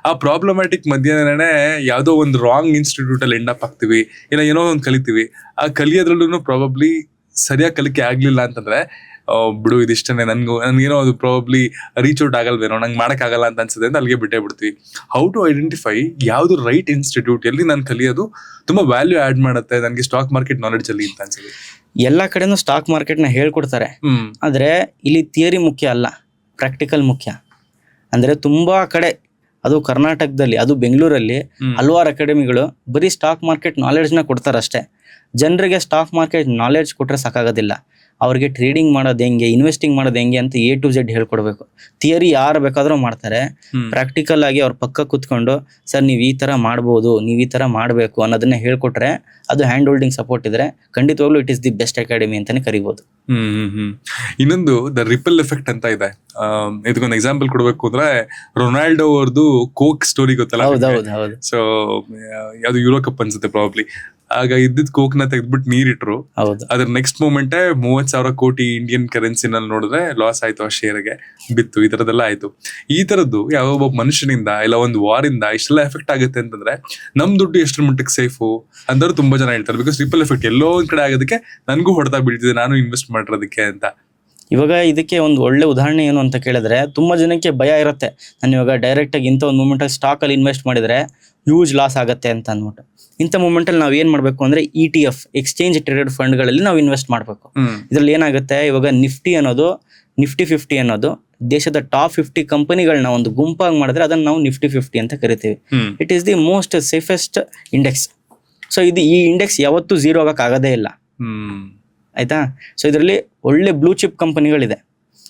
ಆ ಪ್ರಾಬ್ಲಮ್ಯಾಟಿಕ್ ಮಧ್ಯಾಹ್ನನೇ ಯಾವ್ದೋ ಒಂದು ರಾಂಗ್ ಇನ್ಸ್ಟಿಟ್ಯೂಟ್ ಅಲ್ಲಿ ಎಂಡ್ ಅಪ್ ಆಗ್ತೀವಿ, ಇಲ್ಲ ಏನೋ ಒಂದು ಕಲಿತೀವಿ. ಆ ಕಲಿಯೋದ್ರಲ್ಲೂ ಪ್ರಾಬಬ್ಲಿ ಸರಿಯಾಗಿ ಕಲಿಕೆ ಆಗ್ಲಿಲ್ಲ ಅಂತಂದ್ರೆ, ಬಿಡು ಇದಿಷ್ಟೇ, ನನ್ಗೇನೋ ಅದು ಪ್ರಾಬಬ್ಲಿ ರೀಚ್ ಔಟ್ ಆಗಲ್ವೇನೋ, ನಂಗೆ ಮಾಡಕ್ಕಾಗಲ್ಲ ಅಂತ ಅನ್ಸುತ್ತೆ ಅಂತ ಅಲ್ಲಿಗೆ ಬಿಟ್ಟೇ ಬಿಡ್ತೀವಿ. ಹೌ ಟು ಐಡೆಂಟಿಫೈ ಯಾವ್ದು ರೈಟ್ ಇನ್ಸ್ಟಿಟ್ಯೂಟ್, ಎಲ್ಲಿ ನಾನು ಕಲಿಯೋದು ತುಂಬಾ ವ್ಯಾಲ್ಯೂ ಆಡ್ ಮಾಡುತ್ತೆ ನನಗೆ ಸ್ಟಾಕ್ ಮಾರ್ಕೆಟ್ ನಾಲೆಡ್ಜ್ ಅಲ್ಲಿ ಅಂತ ಅನ್ಸುತ್ತೆ. ಎಲ್ಲಾ ಕಡೆನೂ ಸ್ಟಾಕ್ ಮಾರ್ಕೆಟ್ ನ ಹೇಳ್ಕೊಡ್ತಾರೆ, ಆದ್ರೆ ಇಲ್ಲಿ ಥಿಯರಿ ಮುಖ್ಯ ಅಲ್ಲ, ಪ್ರಾಕ್ಟಿಕಲ್ ಮುಖ್ಯ. ಅಂದ್ರೆ ತುಂಬಾ ಕಡೆ, ಅದು ಕರ್ನಾಟಕದಲ್ಲಿ, ಅದು ಬೆಂಗಳೂರಲ್ಲಿ ಹಲವಾರು ಅಕಾಡೆಮಿಗಳು ಬರೀ ಸ್ಟಾಕ್ ಮಾರ್ಕೆಟ್ ನಾಲೆಡ್ಜ್ ನ ಕೊಡ್ತಾರೆ ಅಷ್ಟೇ. ಜನರಿಗೆ ಸ್ಟಾಕ್ ಮಾರ್ಕೆಟ್ ನಾಲೆಡ್ಜ್ ಕೊಟ್ರೆ ಸಾಕಾಗೋದಿಲ್ಲ, ಅವ್ರಿಗೆ ಟ್ರೇಡಿಂಗ್ ಮಾಡೋದು ಹೆಂಗೆ, ಇನ್ವೆಸ್ಟಿಂಗ್ ಮಾಡೋದು ಹೆಂಗೆ ಅಂತ A to Z ಹೇಳ್ಕೊಡ್ಬೇಕು. ಥಿಯರಿ ಯಾರು ಬೇಕಾದ್ರೂ ಮಾಡ್ತಾರೆ, ಪ್ರಾಕ್ಟಿಕಲ್ ಆಗಿ ಅವ್ರ ಪಕ್ಕ ಕುತ್ಕೊಂಡು ಸರ್ ನೀವು ಈ ತರ ಮಾಡ್ಬೋದು, ನೀವು ಈ ತರ ಮಾಡಬೇಕು ಅನ್ನೋದನ್ನ ಹೇಳ್ಕೊಟ್ರೆ, ಅದು ಹ್ಯಾಂಡ್ ಹೋಲ್ಡಿಂಗ್ ಸಪೋರ್ಟ್ ಇದ್ರೆ ಖಂಡಿತವಾಗ್ಲೂ it is the best academy ಅಂತಾನೆ ಕರಿಬಹುದು. ಇನ್ನೊಂದು ದ ರಿಪಲ್ ಎಫೆಕ್ಟ್ ಅಂತ ಇದೆ. ಇದಕ್ಕೊಂದು ಎಕ್ಸಾಂಪಲ್ ಕೊಡ್ಬೇಕು ಅಂದ್ರೆ, ರೊನಾಲ್ಡೋ ಅವ್ರದ್ದು ಕೋಕ್ ಸ್ಟೋರಿ ಗೊತ್ತಲ್ಲ. ಸೊ ಯಾವ್ದು ಯೂರೋ ಕಪ್ ಅನ್ಸುತ್ತೆ ಪ್ರಾಬ್ಲಿ. ಆಗ ಇದ್ದಿದ್ ಕೋಕ್ ನ ತೆಗೆದ್ಬಿಟ್ಟು ನೀರಿಟ್ರು. ಅದ್ರ ನೆಕ್ಸ್ಟ್ ಮೂಮೆಂಟೇ 30,000 ಕೋಟಿ ಇಂಡಿಯನ್ ಕರೆನ್ಸಿನಲ್ಲಿ ನೋಡಿದ್ರೆ ಲಾಸ್ ಆಯ್ತು, ಆ ಶೇರ್ಗೆ ಬಿತ್ತು. ಈ ತರದೆಲ್ಲ ಆಯ್ತು. ಈ ತರದ್ದು ಯಾವ ಒಬ್ಬ ಮನುಷ್ಯನಿಂದ ಇಲ್ಲ ಒಂದು ವಾರಿಂದ ಇಷ್ಟೆಲ್ಲ ಎಫೆಕ್ಟ್ ಆಗುತ್ತೆ ಅಂತಂದ್ರೆ, ನಮ್ ದುಡ್ಡು ಎಷ್ಟರ ಮಟ್ಟಿಗೆ ಸೇಫು ಅಂದರು ತುಂಬಾ ಜನ ಹೇಳ್ತಾರೆ. ಬಿಕಾಸ್ ರಿಪಲ್ ಎಫೆಕ್ಟ್ ಎಲ್ಲೋ ಒಂದ್ ಕಡೆ ಆಗೋದಕ್ಕೆ ನನ್ಗೂ ಹೊಡೆತ ಬೀಳ್ತಿದೆ, ನಾನು ಇನ್ವೆಸ್ಟ್ ಮಾಡಿರೋದಕ್ಕೆ ಅಂತ. ಇವಾಗ ಇದಕ್ಕೆ ಒಂದು ಒಳ್ಳೆ ಉದಾಹರಣೆ ಏನು ಅಂತ ಕೇಳಿದ್ರೆ, ತುಂಬಾ ಜನಕ್ಕೆ ಭಯ ಇರುತ್ತೆ, ನಾನು ಇವಾಗ ಡೈರೆಕ್ಟ್ ಆಗಿ ಇಂಥ ಒಂದು ಮೂಮೆಂಟ್ ಅಲ್ಲಿ ಸ್ಟಾಕ್ ಅಲ್ಲಿ ಇನ್ವೆಸ್ಟ್ ಮಾಡಿದ್ರೆ ಹ್ಯೂಜ್ ಲಾಸ್ ಆಗುತ್ತೆ ಅಂತ ಅಂದ್ಬಿಟ್ಟು. ಇಂಥ ಮೂಮೆಂಟ್ ಅಲ್ಲಿ ನಾವ್ ಏನ್ ಮಾಡ್ಬೇಕು ಅಂದ್ರೆ, ETF ಎಕ್ಸ್ಚೇಂಜ್ ಟ್ರೇಡೆಡ್ ಫಂಡ್ ಗಳಲ್ಲಿ ನಾವು ಇನ್ವೆಸ್ಟ್ ಮಾಡ್ಬೇಕು. ಇದ್ರಲ್ಲಿ ಏನಾಗುತ್ತೆ, ಇವಾಗ ನಿಫ್ಟಿ 50 ಅನ್ನೋದು ದೇಶದ ಟಾಪ್ 50 ಕಂಪನಿಗಳನ್ನ ಒಂದು ಗುಂಪಾಗಿ ಮಾಡಿದ್ರೆ ಅದನ್ನ ನಾವು ನಿಫ್ಟಿ 50 ಅಂತ ಕರಿತೀವಿ. It is the most safest index. So ಇದು, ಈ ಇಂಡೆಕ್ಸ್ ಯಾವತ್ತೂ ಝೀರೋ ಆಗಕ್ ಆಗೋದೇ ಇಲ್ಲ, ಆಯ್ತಾ. ಸೊ ಇದರಲ್ಲಿ ಒಳ್ಳೆ ಬ್ಲೂ ಚಿಪ್ ಕಂಪನಿಗಳಿದೆ.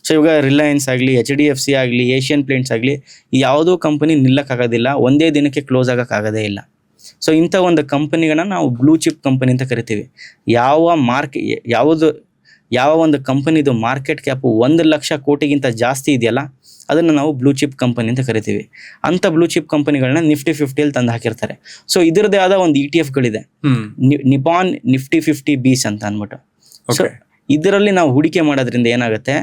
ಸೊ ಇವಾಗ ರಿಲಯನ್ಸ್ ಆಗಲಿ, HDFC ಆಗಲಿ, ಏಷ್ಯನ್ ಪೇಂಟ್ಸ್ ಆಗಲಿ, ಯಾವುದೋ ಕಂಪನಿ ನಿಲ್ಲಕ್ಕಾಗೋದಿಲ್ಲ, ಒಂದೇ ದಿನಕ್ಕೆ ಕ್ಲೋಸ್ ಆಗಕ್ಕಾಗೋದೇ ಇಲ್ಲ. ಸೊ ಇಂಥ ಒಂದು ಕಂಪನಿಗಳನ್ನ ನಾವು ಬ್ಲೂ ಚಿಪ್ ಕಂಪನಿ ಅಂತ ಕರಿತೀವಿ. ಯಾವ ಒಂದು ಕಂಪನಿದು ಮಾರ್ಕೆಟ್ ಕ್ಯಾಪು 1,00,000 ಕೋಟಿಗಿಂತ ಜಾಸ್ತಿ ಇದೆಯಲ್ಲ, ಅದನ್ನು ನಾವು ಬ್ಲೂ ಚಿಪ್ ಕಂಪನಿ ಅಂತ ಕರಿತೀವಿ. ಅಂಥ ಬ್ಲೂ ಚಿಪ್ ಕಂಪನಿಗಳನ್ನ ನಿಫ್ಟಿ 50 ತಂದು ಹಾಕಿರ್ತಾರೆ. ಸೊ ಇದರದೇ ಆದ ಒಂದು ETF ಗಳಿದೆ, ನಿಪಾನ್ ನಿಫ್ಟಿ 50 ಬೀಸ್ ಅಂತ ಅಂದ್ಬಿಟ್ಟು. ಸೊ ಇದರಲ್ಲಿ ನಾವು ಹೂಡಿಕೆ ಮಾಡೋದ್ರಿಂದ ಏನಾಗುತ್ತೆ,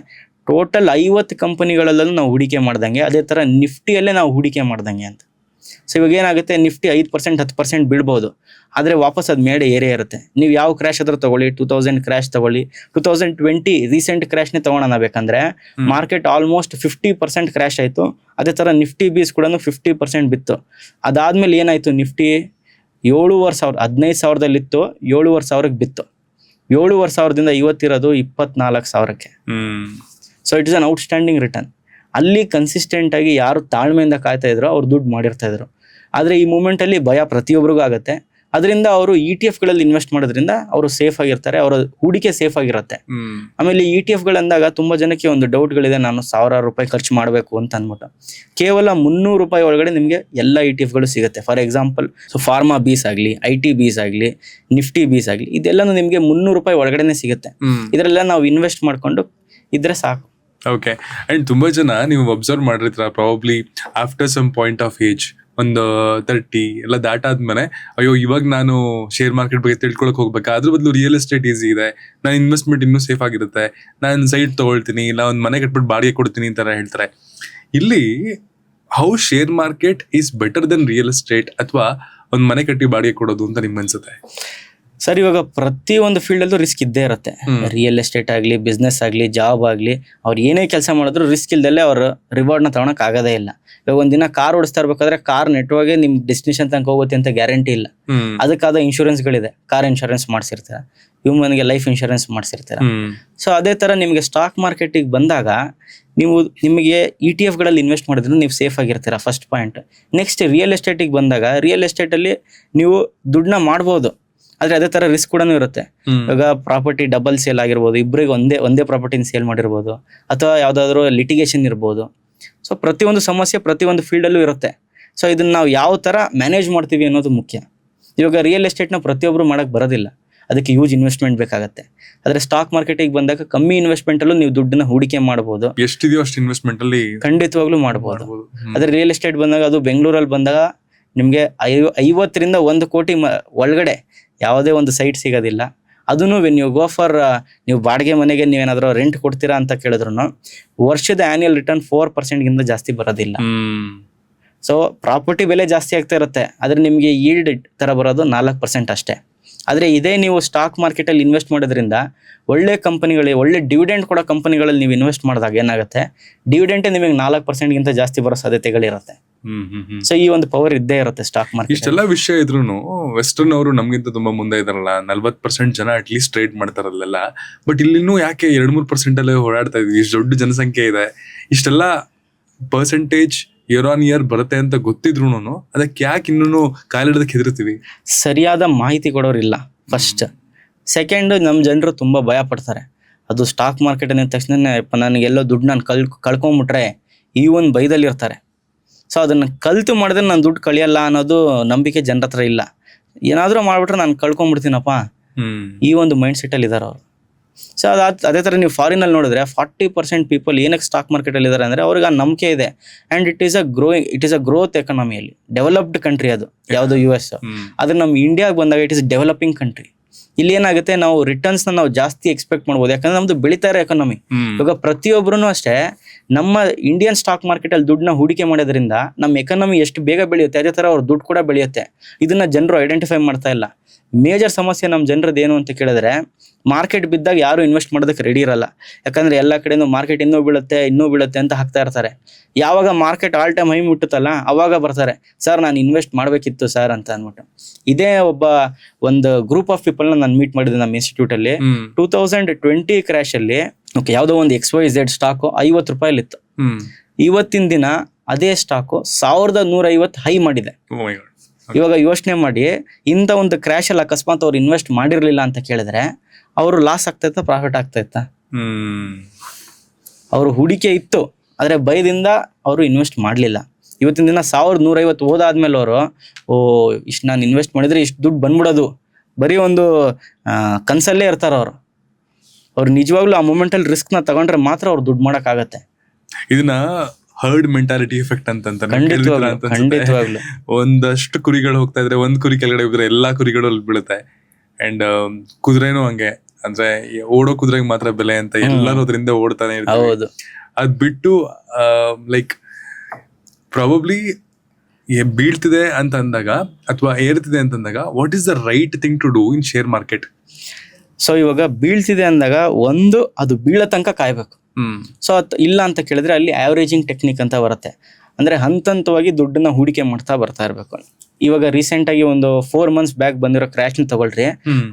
ಟೋಟಲ್ 50 ಕಂಪನಿಗಳಲ್ಲೂ ನಾವು ಹೂಡಿಕೆ ಮಾಡ್ದಂಗೆ, ಅದೇ ತರ ನಿಫ್ಟಿಯಲ್ಲೇ ನಾವು ಹೂಡಿಕೆ ಮಾಡ್ದಂಗೆ ಅಂತ. ಸೊ ಇವಾಗ ಏನಾಗುತ್ತೆ, ನಿಫ್ಟಿ 5% 10% ಬೀಳ್ಬೋದು, ಆದ್ರೆ ವಾಪಸ್ ಅದು ಮೇಲೆ ಏರೇ ಇರುತ್ತೆ. ನೀವು ಯಾವ ಕ್ರ್ಯಾಶ್ ಆದ್ರೂ ತಗೊಳ್ಳಿ, 2000 ಕ್ರ್ಯಾಶ್ ತಗೊಳ್ಳಿ, 2020 ರೀಸೆಂಟ್ ಕ್ರ್ಯಾಶ್ನೇ ತಗೊಳ್ಳೋಣ ಬೇಕಂದ್ರೆ, ಮಾರ್ಕೆಟ್ ಆಲ್ಮೋಸ್ಟ್ 50% ಕ್ರ್ಯಾಶ್ ಆಯ್ತು. ಅದೇ ತರ ನಿಫ್ಟಿ ಬೀಸ್ ಕೂಡ 50% ಬಿತ್ತು. ಅದಾದ್ಮೇಲೆ ಏನಾಯ್ತು, ನಿಫ್ಟಿ 7,500, 15,000ದಲ್ಲಿತ್ತು, 7,500ಕ್ಕೆ ಬಿತ್ತು. 7,500ದಿಂದ ಇವತ್ತಿರೋದು 24,000ಕ್ಕೆ. So it is an outstanding return. ಅಲ್ಲಿ ಕನ್ಸಿಸ್ಟೆಂಟ್ ಆಗಿ ಯಾರು ತಾಳ್ಮೆಯಿಂದ ಕಾಯ್ತಾ ಇದ್ರು ಅವ್ರು ದುಡ್ಡು ಮಾಡಿರ್ತಾ ಇದ್ರು. ಆದ್ರೆ ಈ ಮೂಮೆಂಟ್ ಅಲ್ಲಿ ಭಯ ಪ್ರತಿಯೊಬ್ಬರಿಗೂ ಆಗುತ್ತೆ. ಅದರಿಂದ ಅವರು ETF ಗಳಲ್ಲಿ ಇನ್ವೆಸ್ಟ್ ಮಾಡೋದ್ರಿಂದ ಅವರು ಸೇಫ್ ಆಗಿರ್ತಾರೆ, ಅವರ ಹೂಡಿಕೆ ಸೇಫ್ ಆಗಿರುತ್ತೆ. ಆಮೇಲೆ ETF ಗಳಂದಾಗ ತುಂಬಾ ಜನಕ್ಕೆ ಒಂದು ಡೌಟ್ಗಳಿದೆ, ನಾನು ₹1,000 ಖರ್ಚು ಮಾಡಬೇಕು ಅಂತ ಅಂದ್ಬಿಟ್ಟು. ಕೇವಲ ₹300 ಒಳಗಡೆ ನಿಮಗೆ ಎಲ್ಲ ETF ಗಳು ಸಿಗುತ್ತೆ. ಫಾರ್ ಎಕ್ಸಾಂಪಲ್ ಫಾರ್ಮಾ ಬೀಸ್ ಆಗಲಿ, IT ಬೀಸ್ ಆಗಲಿ, ನಿಫ್ಟಿ ಬೀಸ್ ಆಗಲಿ, ಇದೆಲ್ಲನೂ ನಿಮಗೆ ₹300 ಒಳಗಡೆನೆ ಸಿಗುತ್ತೆ. ಇದರೆಲ್ಲ ನಾವು ಇನ್ವೆಸ್ಟ್ ಮಾಡ್ಕೊಂಡು ಇದ್ರೆ ಸಾಕು. ಓಕೆ. ಅಂಡ್ ತುಂಬಾ ಜನ ನೀವು ಅಬ್ಸರ್ವ್ ಮಾಡಿರ್ತೀರ, probably after some point of age ಒಂದು 30 ಎಲ್ಲ ದಾಟಾದ್ಮೇಲೆ, ಅಯ್ಯೋ ಇವಾಗ ನಾನು ಶೇರ್ ಮಾರ್ಕೆಟ್ ಬಗ್ಗೆ ತಿಳ್ಕೊಳಕ್ ಹೋಗ್ಬೇಕಾ, ಅದ್ರ ಬದಲು ರಿಯಲ್ ಎಸ್ಟೇಟ್ ಈಸಿ ಇದೆ, ನಾನು ಇನ್ವೆಸ್ಟ್ಮೆಂಟ್ ಇನ್ನೂ ಸೇಫ್ ಆಗಿರುತ್ತೆ, ನಾನು ಸೈಟ್ ತಗೊಳ್ತೀನಿ, ಇಲ್ಲ ಒಂದು ಮನೆ ಕಟ್ಬಿಟ್ಟು ಬಾಡಿಗೆ ಕೊಡ್ತೀನಿ ಅಂತಾರ ಹೇಳ್ತಾರೆ. ಇಲ್ಲಿ how share market is better than real estate, ಅಥವಾ ಒಂದು ಮನೆ ಕಟ್ಟಿ ಬಾಡಿಗೆ ಕೊಡೋದು ಅಂತ ನಿಮ್ಗೆ ಅನ್ಸುತ್ತೆ? ಸರ್, ಇವಾಗ ಪ್ರತಿ ಒಂದು ಫೀಲ್ಡಲ್ಲೂ ರಿಸ್ಕ್ ಇದ್ದೇ ಇರುತ್ತೆ. ರಿಯಲ್ ಎಸ್ಟೇಟ್ ಆಗಲಿ, ಬಿಸ್ನೆಸ್ ಆಗಲಿ, ಜಾಬ್ ಆಗಲಿ, ಅವ್ರು ಏನೇ ಕೆಲಸ ಮಾಡಿದ್ರು ರಿಸ್ಕ್ ಇಲ್ದಲ್ಲೇ ಅವ್ರು ರಿವಾರ್ಡ್ನ ತಗೊಳಕ್ ಆಗೋದೇ ಇಲ್ಲ. ಇವಾಗ ಒಂದಿನ ಕಾರ್ ಓಡಿಸ್ತಾ ಇರ್ಬೇಕಾದ್ರೆ ಕಾರ್ ನೆಟ್ವಾಗೆ ನಿಮ್ ಡೆಸ್ಟಿನೇಷನ್ ತನಕ ಹೋಗುತ್ತೆ ಅಂತ ಗ್ಯಾರಂಟಿ ಇಲ್ಲ. ಅದಕ್ಕಾದ ಇನ್ಶೂರೆನ್ಸ್ಗಳಿದೆ. ಕಾರ್ ಇನ್ಶೂರೆನ್ಸ್ ಮಾಡಿಸಿರ್ತೀರ, ಹ್ಯೂಮನ್ಗೆ ಲೈಫ್ ಇನ್ಶೂರೆನ್ಸ್ ಮಾಡಿಸಿರ್ತೀರ. ಸೊ ಅದೇ ತರ ನಿಮಗೆ ಸ್ಟಾಕ್ ಮಾರ್ಕೆಟಿಗೆ ಬಂದಾಗ ನಿಮಗೆ ETF ಗಳಲ್ಲಿ ಇನ್ವೆಸ್ಟ್ ಮಾಡಿದ್ರೆ ನೀವು ಸೇಫ್ ಆಗಿರ್ತೀರ, ಫಸ್ಟ್ ಪಾಯಿಂಟ್. ನೆಕ್ಸ್ಟ್ ರಿಯಲ್ ಎಸ್ಟೇಟಿಗೆ ಬಂದಾಗ ರಿಯಲ್ ಎಸ್ಟೇಟ್ ಅಲ್ಲಿ ನೀವು ದುಡ್ಡನ್ನ ಮಾಡ್ಬೋದು, ಆದ್ರೆ ಅದೇ ತರ ರಿಸ್ಕ್ ಕೂಡ ಇರುತ್ತೆ. ಇವಾಗ ಪ್ರಾಪರ್ಟಿ ಡಬಲ್ ಸೇಲ್ ಆಗಿರ್ಬೋದು, ಇಬ್ಬರಿಗೆ ಒಂದೇ ಪ್ರಾಪರ್ಟಿನ ಸೇಲ್ ಮಾಡಿರ್ಬೋದು, ಅಥವಾ ಯಾವ್ದಾದ್ರು ಲಿಟಿಗೇಷನ್ ಇರ್ಬೋದು. ಸೊ ಪ್ರತಿಯೊಂದು ಸಮಸ್ಯೆ ಪ್ರತಿಯೊಂದು ಫೀಲ್ಡಲ್ಲೂ ಇರುತ್ತೆ. ಸೊ ಇದನ್ನ ನಾವು ಯಾವ ತರ ಮ್ಯಾನೇಜ್ ಮಾಡ್ತೀವಿ ಅನ್ನೋದು ಮುಖ್ಯ. ಇವಾಗ ರಿಯಲ್ ಎಸ್ಟೇಟ್ನ ಪ್ರತಿಯೊಬ್ರು ಮಾಡಕ್ ಬರೋದಿಲ್ಲ, ಅದಕ್ಕೆ ಯೂಜ್ ಇನ್ವೆಸ್ಟ್ಮೆಂಟ್ ಬೇಕಾಗುತ್ತೆ. ಆದ್ರೆ ಸ್ಟಾಕ್ ಮಾರ್ಕೆಟಿಗೆ ಬಂದಾಗ ಕಮ್ಮಿ ಇನ್ವೆಸ್ಟ್ಮೆಂಟ್ ಅಲ್ಲೂ ನೀವು ದುಡ್ಡನ್ನ ಹೂಡಿಕೆ ಮಾಡಬಹುದು. ಎಷ್ಟಿದೆಯೋ ಅಷ್ಟು ಇನ್ವೆಸ್ಟ್ಮೆಂಟ್ ಅಲ್ಲಿ ಖಂಡಿತವಾಗ್ಲೂ ಮಾಡಬಹುದು. ಆದ್ರೆ ರಿಯಲ್ ಎಸ್ಟೇಟ್ ಬಂದಾಗ, ಅದು ಬೆಂಗಳೂರಲ್ಲಿ ಬಂದಾಗ ನಿಮ್ಗೆ 50ರಿಂದ 1 ಕೋಟಿ ಒಳಗಡೆ ಯಾವುದೇ ಒಂದು ಸೈಟ್ ಸಿಗೋದಿಲ್ಲ. ಅದನ್ನು ನೀವು ಗೋ ಫಾರ್, ನೀವು ಬಾಡಿಗೆ ಮನೆಗೆ ನೀವೇನಾದ್ರೂ ರೆಂಟ್ ಕೊಡ್ತೀರಾ ಅಂತ ಕೇಳಿದ್ರು ವರ್ಷದ ಆನ್ಯುಯಲ್ ರಿಟರ್ನ್ 4% ಜಾಸ್ತಿ ಬರೋದಿಲ್ಲ. ಸೊ ಪ್ರಾಪರ್ಟಿ ಬೆಲೆ ಜಾಸ್ತಿ ಆಗ್ತಾ ಇರುತ್ತೆ, ಆದ್ರೆ ನಿಮ್ಗೆ ಈಲ್ಡ್ ತರ ಬರೋದು 4% ಅಷ್ಟೇ. ಆದ್ರೆ ಇದೇ ನೀವು ಸ್ಟಾಕ್ ಮಾರ್ಕೆಟ್ ಅಲ್ಲಿ ಇನ್ವೆಸ್ಟ್ ಮಾಡೋದ್ರಿಂದ ಒಳ್ಳೆ ಕಂಪನಿಗಳಿಗೆ, ಒಳ್ಳೆ ಡಿವಿಡೆಂಡ್ ಕೊಡೋ ಕಂಪನಿಗಳಲ್ಲಿ ನೀವು ಇನ್ವೆಸ್ಟ್ ಮಾಡಿದಾಗ ಏನಾಗುತ್ತೆ, ಡಿವಿಡೆಂಟ್ ನಿಮಗೆ 4% ಜಾಸ್ತಿ ಬರೋ ಸಾಧ್ಯತೆಗಳಿರುತ್ತೆ. ಸೊ ಈ ಒಂದು ಪವರ್ ಇದ್ದೇ ಇರುತ್ತೆ ಸ್ಟಾಕ್ ಮಾರ್ಕೆಟ್. ಇಷ್ಟೆಲ್ಲ ವಿಷಯ ಇದ್ರು ವೆಸ್ಟರ್ನ್ ಅವರು ನಮ್ಗಿಂತ ತುಂಬಾ ಮುಂದೆ ಇದಾರಲ್ಲ, 40% ಜನ ಅಟ್ ಲೀಸ್ಟ್ ಟ್ರೇಡ್ ಮಾಡ್ತಾರಲ್ಲ. ಬಟ್ ಇಲ್ಲಿನೂ ಯಾಕೆ 2-3% ಅಲ್ಲೇ ಓಡಾಡ್ತಾ ಇದ್ವಿ? ಇಷ್ಟು ದೊಡ್ಡ ಜನಸಂಖ್ಯೆ ಇದೆ, ಇಷ್ಟೆಲ್ಲ ಪರ್ಸೆಂಟೇಜ್ ಇಯರ್ ಆನ್ ಇಯರ್ ಬರುತ್ತೆ ಅಂತ ಗೊತ್ತಿದ್ರು ಅದಕ್ಕೆ ಯಾಕೆ ಇನ್ನೂ ಕಾಲಿಡೋದಕ್ಕೆ ಹೆದರ್ತೀವಿ? ಸರಿಯಾದ ಮಾಹಿತಿ ಕೊಡೋರಿಲ್ಲ ಫಸ್ಟ್. ಸೆಕೆಂಡ್, ನಮ್ಮ ಜನರು ತುಂಬಾ ಭಯ ಪಡ್ತಾರೆ. ಅದು ಸ್ಟಾಕ್ ಮಾರ್ಕೆಟ್ ಅಂದ ತಕ್ಷಣ ನನಗೆಲ್ಲೋ ದುಡ್ಡು ನಾನು ಕಳ್ಕೊಂಡ್ಬಿಟ್ರೆ ಈ ಒಂದು ಭಯದಲ್ಲಿ ಇರ್ತಾರೆ. ಸೊ ಅದನ್ನ ಕಲ್ತು ಮಾಡಿದ್ರೆ ನಾನು ದುಡ್ಡು ಕಳಿಯಲ್ಲ ಅನ್ನೋದು ನಂಬಿಕೆ ಜನರ ಹತ್ರ ಇಲ್ಲ. ಏನಾದ್ರೂ ಮಾಡ್ಬಿಟ್ರೆ ನಾನು ಕಳ್ಕೊಂಡ್ಬಿಡ್ತೀನಪ್ಪ, ಈ ಒಂದು ಮೈಂಡ್ ಸೆಟ್ ಅಲ್ಲಿ ಇದಾರೆ ಅವರು. ಸೊ ಅದೇ ತರ ನೀವು ಫಾರಿನ್ ಅಲ್ಲಿ ನೋಡಿದ್ರೆ 40% ಪೀಪಲ್ ಏನಕ್ಕೆ ಸ್ಟಾಕ್ ಮಾರ್ಕೆಟ್ ಅಲ್ಲಿ ಇದಾರೆ ಅಂದ್ರೆ ಅವ್ರಿಗೆ ಆ ನಂಬಿಕೆ ಇದೆ. And it is a growth ಎಕನಾಮಿಯಲ್ಲಿ ಡೆವಲಪ್ಡ್ ಕಂಟ್ರಿ ಅದು, ಯಾವುದು US. ಆದ್ರೆ ನಮ್ಮ ಇಂಡಿಯಾಗೆ ಬಂದಾಗ ಇಟ್ ಇಸ್ ಡೆವಲಪಿಂಗ್ ಕಂಟ್ರಿ. ಇಲ್ಲಿ ಏನಾಗುತ್ತೆ, ನಾವು ರಿಟರ್ನ್ಸ್ ನಾವು ಜಾಸ್ತಿ ಎಕ್ಸ್ಪೆಕ್ಟ್ ಮಾಡ್ಬೋದು, ಯಾಕಂದ್ರೆ ನಮ್ದು ಬೆಳೀತಾ ಇರೋ ಎಕಾನಮಿ. ಇವಾಗ ಪ್ರತಿಯೊಬ್ರು ಅಷ್ಟೇ ನಮ್ಮ ಇಂಡಿಯನ್ ಸ್ಟಾಕ್ ಮಾರ್ಕೆಟ್ ಅಲ್ಲಿ ದುಡ್ಡನ್ನ ಹೂಡಿಕೆ ಮಾಡೋದ್ರಿಂದ ನಮ್ಮ ಎಕಾನಮಿ ಎಷ್ಟು ಬೇಗ ಬೆಳೆಯುತ್ತೆ, ಅದೇ ತರ ಅವ್ರ ದುಡ್ಡು ಕೂಡ ಬೆಳೆಯುತ್ತೆ. ಇದನ್ನ ಜನರು ಐಡೆಂಟಿಫೈ ಮಾಡ್ತಾ ಇಲ್ಲ. ಮೇಜರ್ ಸಮಸ್ಯೆ ನಮ್ಮ ಜನರದ್ದು ಏನು ಅಂತ ಕೇಳಿದ್ರೆ, ಮಾರ್ಕೆಟ್ ಬಿದ್ದಾಗ ಯಾರು ಇನ್ವೆಸ್ಟ್ ಮಾಡೋದಕ್ಕೆ ರೆಡಿ ಇರಲ್ಲ. ಯಾಕಂದ್ರೆ ಎಲ್ಲ ಕಡೆನೂ ಮಾರ್ಕೆಟ್ ಇನ್ನೂ ಬೀಳುತ್ತೆ ಅಂತ ಹಾಕ್ತಾ ಇರ್ತಾರೆ. ಯಾವಾಗ ಮಾರ್ಕೆಟ್ ಆಲ್ ಟೈಮ್ ಹೈ ಮುಟ್ಟುತ್ತಲ್ಲ ಅವಾಗ ಬರ್ತಾರೆ, ಸರ್ ನಾನು ಇನ್ವೆಸ್ಟ್ ಮಾಡಬೇಕಿತ್ತು ಸರ್ ಅಂತ ಅಂದ್ಬಿಟ್ಟು. ಇದೇ ಒಂದು ಗ್ರೂಪ್ ಆಫ್ ಪೀಪಲ್ನ ನಾನು ಮೀಟ್ ಮಾಡಿದೆ ನಮ್ಮ ಇನ್ಸ್ಟಿಟ್ಯೂಟ್ ಅಲ್ಲಿ. 2020 ಕ್ರ್ಯಾಶ್ ಅಲ್ಲಿ ಯಾವುದೋ ಒಂದು XYZ ಸ್ಟಾಕು ₹50 ಇತ್ತು. ಇವತ್ತಿನ ದಿನ ಅದೇ ಸ್ಟಾಕು 1150 ಹೈ ಮಾಡಿದೆ. ಇವಾಗ ಯೋಚನೆ ಮಾಡಿ, ಇಂಥ ಒಂದು ಕ್ರ್ಯಾಶ್ ಅಲ್ಲಿ ಅಕಸ್ಮಾತ್ ಅವ್ರು ಇನ್ವೆಸ್ಟ್ ಮಾಡಿರ್ಲಿಲ್ಲ ಅಂತ ಕೇಳಿದ್ರೆ ಅವರು ಲಾಸ್ ಆಗ್ತಾ ಪ್ರಾಫಿಟ್ ಆಗ್ತಾ ಇತ್ತ? ಅವ್ರ ಹೂಡಿಕೆ ಇತ್ತು, ಆದ್ರೆ ಭಯದಿಂದ ಅವರು ಇನ್ವೆಸ್ಟ್ ಮಾಡ್ಲಿಲ್ಲ. ಇವತ್ತಿನ ದಿನ 1150 ಹೋದಾದ್ಮೇಲೆ ಅವರು ಇಷ್ಟು ನಾನು ಇನ್ವೆಸ್ಟ್ ಮಾಡಿದ್ರೆ ಇಷ್ಟು ದುಡ್ಡು ಬಂದ್ಬಿಡೋದು, ಬರೀ ಒಂದು ಕನ್ಸಲ್ಲೇ ಇರ್ತಾರ ಅವ್ರು ನಿಜವಾಗ್ಲೂ ಆ ಮೂಮೆಂಟ್ ಅಲ್ಲಿ ರಿಸ್ಕ್ ನ ತಗೊಂಡ್ರೆ ಮಾತ್ರ ಅವ್ರು ದುಡ್ಡು ಮಾಡಕ್ ಆಗತ್ತೆ. ಇದನ್ನ ಹರ್ಡ್ ಮೆಂಟಾಲಿಟಿ ಎಫೆಕ್ಟ್ ಅಂತ ಖಂಡಿತವಾಗ್ಲು. ಒಂದಷ್ಟು ಕುರಿಗಳು ಹೋಗ್ತಾ ಇದ್ರೆ, ಒಂದ್ ಕುರಿ ಕೆಳಗಡೆ ಹೋಗಿದ್ರೆ ಎಲ್ಲಾ ಕುರಿಗಳು ಅಲ್ಲಿ ಬೀಳುತ್ತೆ. ಅಂಡ್ ಕುದುರೆನೂ ಹಂಗೆ, ಅಂದ್ರೆ ಓಡೋ ಕುದುರೆಗೆ ಮಾತ್ರ ಬೆಲೆ ಅಂತ ಎಲ್ಲರೂ ಅದರಿಂದ ಓಡ್ತಾನೆ ಇರ್ತಾರೆ. ಅದ್ ಬಿಟ್ಟು ಲೈಕ್ ಪ್ರಾಬಬ್ಲಿ ಬೀಳ್ತಿದೆ ಅಂತ ಅಂದಾಗ ಅಥವಾ ಏರ್ತಿದೆ ಅಂತ ಅಂದಾಗ, what is the right thing to do in share market? So ಇವಾಗ ಬೀಳ್ತಿದೆ ಅಂದಾಗ ಅದು ಬೀಳೋ ತನಕ ಕಾಯ್ಬೇಕು. ಸೊ ಇಲ್ಲ ಅಂತ ಕೇಳಿದ್ರೆ ಅಲ್ಲಿ ಆವರೇಜಿಂಗ್ ಟೆಕ್ನಿಕ್ ಅಂತ ಬರುತ್ತೆ. ಅಂದ್ರೆ ಹಂತವಾಗಿ ದುಡ್ಡನ್ನ ಹೂಡಿಕೆ ಮಾಡ್ತಾ ಬರ್ತಾ ಇರ್ಬೇಕು. ಇವಾಗ ರೀಸೆಂಟ್ ಆಗಿ ಒಂದು 4 months ಬ್ಯಾಕ್ ಬಂದಿರೋ ಕ್ರ್ಯಾಶ್ ನ ತಗೊಳ್ರಿ,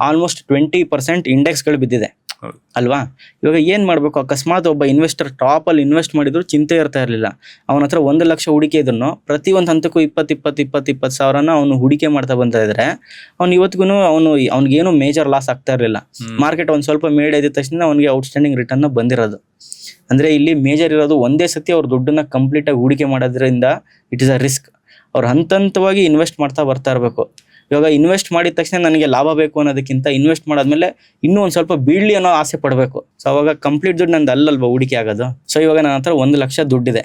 ಆಲ್ಮೋಸ್ಟ್ 20% ಇಂಡೆಕ್ಸ್ ಗಳು ಬಿದ್ದಿದೆ. ಹೌದು. ಅಲ್ವಾ? ಇವಾಗ ಏನ್ ಮಾಡ್ಬೇಕು, ಅಕಸ್ಮಾತ್ ಒಬ್ಬ ಇನ್ವೆಸ್ಟರ್ ಟಾಪ್ ಅಲ್ಲಿ ಇನ್ವೆಸ್ಟ್ ಮಾಡಿದ್ರು ಚಿಂತೆ ಇರ್ತಾ ಇರ್ಲಿಲ್ಲ. ಅವನ ಹತ್ರ 1 ಲಕ್ಷ ಹೂಡಿಕೆ ಇದ್ರು ಪ್ರತಿ ಒಂದು ಹಂತಕ್ಕೂ 20 ಸಾವಿರನ ಅವನು ಹೂಡಿಕೆ ಮಾಡ್ತಾ ಬಂತಾ ಇದ್ರೆ ಅವ್ನು ಇವತ್ತಿಗೂ ಅವ್ನಿಗೇನು ಮೇಜರ್ ಲಾಸ್ ಆಗ್ತಾ ಇರಲಿಲ್ಲ. ಮಾರ್ಕೆಟ್ ಒಂದ್ ಸ್ವಲ್ಪ ಮೇಡ್ ಇದ್ದ ತಕ್ಷಣ ಅವ್ನಿಗೆ ಔಟ್ಸ್ಟ್ಯಾಂಡಿಂಗ್ ರಿಟರ್ನ್ ಬಂದಿರೋದು. ಅಂದ್ರೆ ಇಲ್ಲಿ ಮೇಜರ್ ಇರೋದು ಒಂದೇ ಸತಿ ಅವ್ರ ದುಡ್ಡನ್ನ ಕಂಪ್ಲೀಟ್ ಆಗಿ ಹೂಡಿಕೆ ಮಾಡೋದ್ರಿಂದ ಇಟ್ ಇಸ್ ಅ ರಿಸ್ಕ್. ಅವ್ರು ಹಂತವಾಗಿ ಇನ್ವೆಸ್ಟ್ ಮಾಡ್ತಾ ಬರ್ತಾ ಇರಬೇಕು. ಇವಾಗ ಇನ್ವೆಸ್ಟ್ ಮಾಡಿದ ತಕ್ಷಣ ನನಗೆ ಲಾಭ ಬೇಕು ಅನ್ನೋದಕ್ಕಿಂತ ಇನ್ವೆಸ್ಟ್ ಮಾಡಾದ್ಮೇಲೆ ಇನ್ನೂ ಒಂದು ಸ್ವಲ್ಪ ಬೀಳ್ಲಿ ಅನ್ನೋ ಆಸೆ ಪಡಬೇಕು. ಸೊ ಅವಾಗ ಕಂಪ್ಲೀಟ್ ದುಡ್ಡು ನಂದು ಅಲ್ಲಲ್ವಾ ಹೂಡಿಕೆ ಆಗೋದು. ಸೊ ಇವಾಗ ನನ್ನ ಹತ್ರ 1 ಲಕ್ಷ ದುಡ್ಡಿದೆ,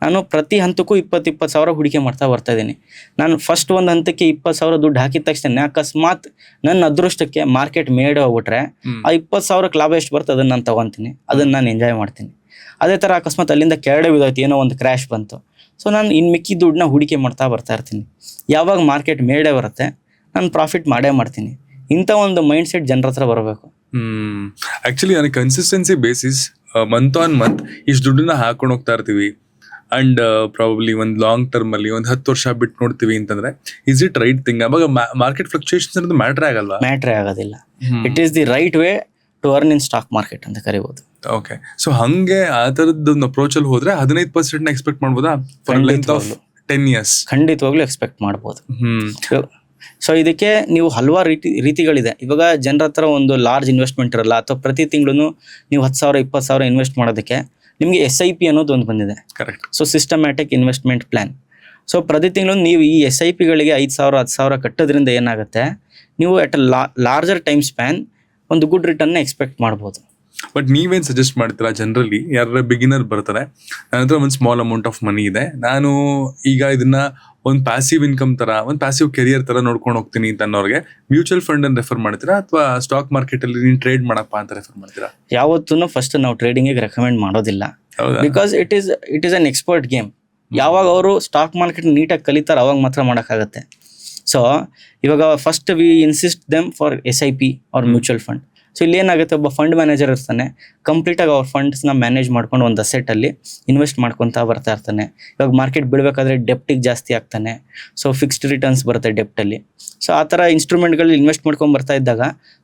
ನಾನು ಪ್ರತಿ ಹಂತಕ್ಕೂ 20 ಸಾವಿರ ಹೂಡಿಕೆ ಮಾಡ್ತಾ ಬರ್ತಾ ಇದ್ದೀನಿ. ನಾನು ಫಸ್ಟ್ ಒಂದು ಹಂತಕ್ಕೆ 20 ಸಾವಿರ ದುಡ್ಡು ಹಾಕಿದ ತಕ್ಷಣ ಅಕಸ್ಮಾತ್ ನನ್ನ ಅದೃಷ್ಟಕ್ಕೆ ಮಾರ್ಕೆಟ್ ಮೇಡ್ ಹೋಗ್ಬಿಟ್ರೆ ಆ 20 ಸಾವಿರಕ್ಕೆ ಲಾಭ ಎಷ್ಟು ಬರ್ತದೆ ಅದನ್ನ ನಾನು ತಗೊಂತೀನಿ, ಅದನ್ನ ನಾನು ಎಂಜಾಯ್ ಮಾಡ್ತೀನಿ. ಅದೇ ಥರ ಅಕಸ್ಮಾತ್ ಅಲ್ಲಿಂದ ಕೆಳಗಡೆ ಬಿದ್ದೋಯ್ತು, ಏನೋ ಒಂದು ಕ್ರ್ಯಾಶ್ ಬಂತು, ಸೊ ನಾನು ಇನ್ನು ಮಿಕ್ಕಿ ದುಡ್ಡನ್ನ ಹೂಡಿಕೆ ಮಾಡ್ತಾ ಬರ್ತಾ ಇರ್ತೀನಿ. ಯಾವಾಗ ಮಾರ್ಕೆಟ್ ಮೇಡೇ ಬರುತ್ತೆ ನಾನು ಪ್ರಾಫಿಟ್ ಮಾಡೇ ಮಾಡ್ತೀನಿ. ಇಂಥ ಒಂದು ಮೈಂಡ್ ಸೆಟ್ ಜನರ ಹತ್ರ ಬರಬೇಕು. ಆಕ್ಚುಲಿ ನನಗೆ consistency basis month on month ಇಷ್ಟು ದುಡ್ಡನ್ನ ಹಾಕೊಂಡು ಹೋಗ್ತಾ ಇರ್ತೀವಿ ಅಂಡ್ ಪ್ರಾಬಬ್ಲಿ ಒಂದು ಲಾಂಗ್ ಟರ್ಮ್ ಅಲ್ಲಿ ಒಂದು 10 ವರ್ಷ ಬಿಟ್ಟು ನೋಡ್ತೀವಿ ಅಂತಂದ್ರೆ ಇಸ್ ಇಟ್ ರೈಟ್ ಥಿಂಗ್? ಅವಾಗ ಮಾರ್ಕೆಟ್ ಫ್ಲಕ್ಚುಯೇಷನ್ಸ್ ಅನ್ನೋದು ಮ್ಯಾಟ್ರೇ ಆಗಲ್ವಾ? ಮ್ಯಾಟ್ರೇ ಆಗೋದಿಲ್ಲ. It is the right way to earn in stock market ಅಂತ ಕರಿಬಹುದು. ಓಕೆ, ಸೊ ಹಂಗೆ ಆ ತರದ್ದು ಅಪ್ರೋಚ್ ಅಲ್ಲಿ ಹೋದ್ರೆ 15% ಎಕ್ಸ್ಪೆಕ್ಟ್ ಮಾಡ್ಬೋದಾ ಫಾರ್ ಲೆಂತ್ ಆಫ್ 10 years? ಖಂಡಿತವಾಗ್ಲೂ ಎಕ್ಸ್ಪೆಕ್ಟ್ ಮಾಡ್ಬೋದು. ಸೊ ಇದಕ್ಕೆ ನೀವು ಹಲವಾರು ರೀತಿಗಳಿದೆ. ಇವಾಗ ಜನರ ಹತ್ರ ಒಂದು ಲಾರ್ಜ್ ಇನ್ವೆಸ್ಟ್ಮೆಂಟ್ ಇರಲ್ಲ, ಅಥವಾ ಪ್ರತಿ ತಿಂಗಳು ನೀವು 10,000 20,000 ಇನ್ವೆಸ್ಟ್ ಮಾಡೋದಕ್ಕೆ ನಿಮಗೆ SIP ಅನ್ನೋದು ಒಂದು ಬಂದಿದೆ. Correct. So systematic investment plan. So ಪ್ರತಿ ತಿಂಗಳು ನೀವು ಈ SIPಗಳಿಗೆ 5,000 10,000 ಕಟ್ಟೋದ್ರಿಂದ ಏನಾಗುತ್ತೆ, ನೀವು ಅಟ್ ಲಾರ್ಜರ್ ಟೈಮ್ ಸ್ಪ್ಯಾನ್ ಒಂದು ಗುಡ್ ರಿಟರ್ನ್ ಎಕ್ಸ್ಪೆಕ್ಟ್ ಮಾಡ್ಬೋದು. ಬಟ್ ನೀವೇನ್ ಸಜೆಸ್ಟ್ ಮಾಡ್ತೀರಾ ಜನರಲಿ? ಯಾರ ಬಿಗಿನರ್ ಬರ್ತಾರೆ, ನನ್ನ ಹತ್ರ ಒಂದು ಸ್ಮಾಲ್ ಅಮೌಂಟ್ ಆಫ್ ಮನಿ ಇದೆ, ನಾನು ಈಗ ಇದನ್ನ ಒಂದು ಪ್ಯಾಸಿವ್ ಇನ್ಕಮ್ ತರ, ಒಂದು ಪ್ಯಾಸಿವ್ ಕೆರಿಯರ್ ತರ ನೋಡ್ಕೊಂಡು ಹೋಗ್ತೀನಿ ಅಂತ ಅನ್ನೋರಿಗೆ ಮ್ಯೂಚುವಲ್ ಫಂಡ್ ಅನ್ನು ರೆಫರ್ ಮಾಡ್ತೀರಾ ಅಥವಾ ಸ್ಟಾಕ್ ಮಾರ್ಕೆಟ್ ಅಲ್ಲಿ ನೀನು ಟ್ರೇಡ್ ಮಾಡಪ್ಪ ಅಂತ ರೆಫರ್ ಮಾಡ್ತೀರಾ? ಯಾವತ್ತೂ ಫಸ್ಟ್ ನಾವು ಟ್ರೇಡಿಂಗ್ ರೆಕಮೆಂಡ್ ಮಾಡೋದಿಲ್ಲ. Because it is an expert game. ಯಾವಾಗ ಅವರು ಸ್ಟಾಕ್ ಮಾರ್ಕೆಟ್ ನೀಟಾಗಿ ಕಲಿತಾರೆ ಅವಾಗ ಮಾತ್ರ ಮಾಡೋಕ್ಕಾಗತ್ತೆ. ಸೊ ಇವಾಗ first we insist them for SIP or mutual fund. So ಇಲ್ಲಿ ಏನಾಗುತ್ತೆ, ಒಬ್ಬ ಫಂಡ್ ಮ್ಯಾನೇಜರ್ ಇರ್ತಾನೆ, ಕಂಪ್ಲೀಟಾಗಿ ಅವ್ರ ಫಂಡ್ಸ್ನ ಮ್ಯಾನೇಜ್ ಮಾಡ್ಕೊಂಡು ಒಂದು ಅಸೆಟಲ್ಲಿ ಇನ್ವೆಸ್ಟ್ ಮಾಡ್ಕೊತಾ ಬರ್ತಾ ಇರ್ತಾನೆ. ಇವಾಗ ಮಾರ್ಕೆಟ್ ಬೀಳಬೇಕಾದ್ರೆ ಡೆಪ್ಟಿಗೆ ಜಾಸ್ತಿ ಆಗ್ತಾನೆ, ಸೊ ಫಿಕ್ಸ್ಡ್ ರಿಟರ್ನ್ಸ್ ಬರುತ್ತೆ ಡೆಪ್ಟಲ್ಲಿ. ಸೊ ಆ ಥರ ಇನ್ಸ್ಟ್ರೂಮೆಂಟ್ಗಳು ಇನ್ವೆಸ್ಟ್ ಮಾಡ್ಕೊಂಡು ಬರ್ತಾ ಇದ್ದಾಗ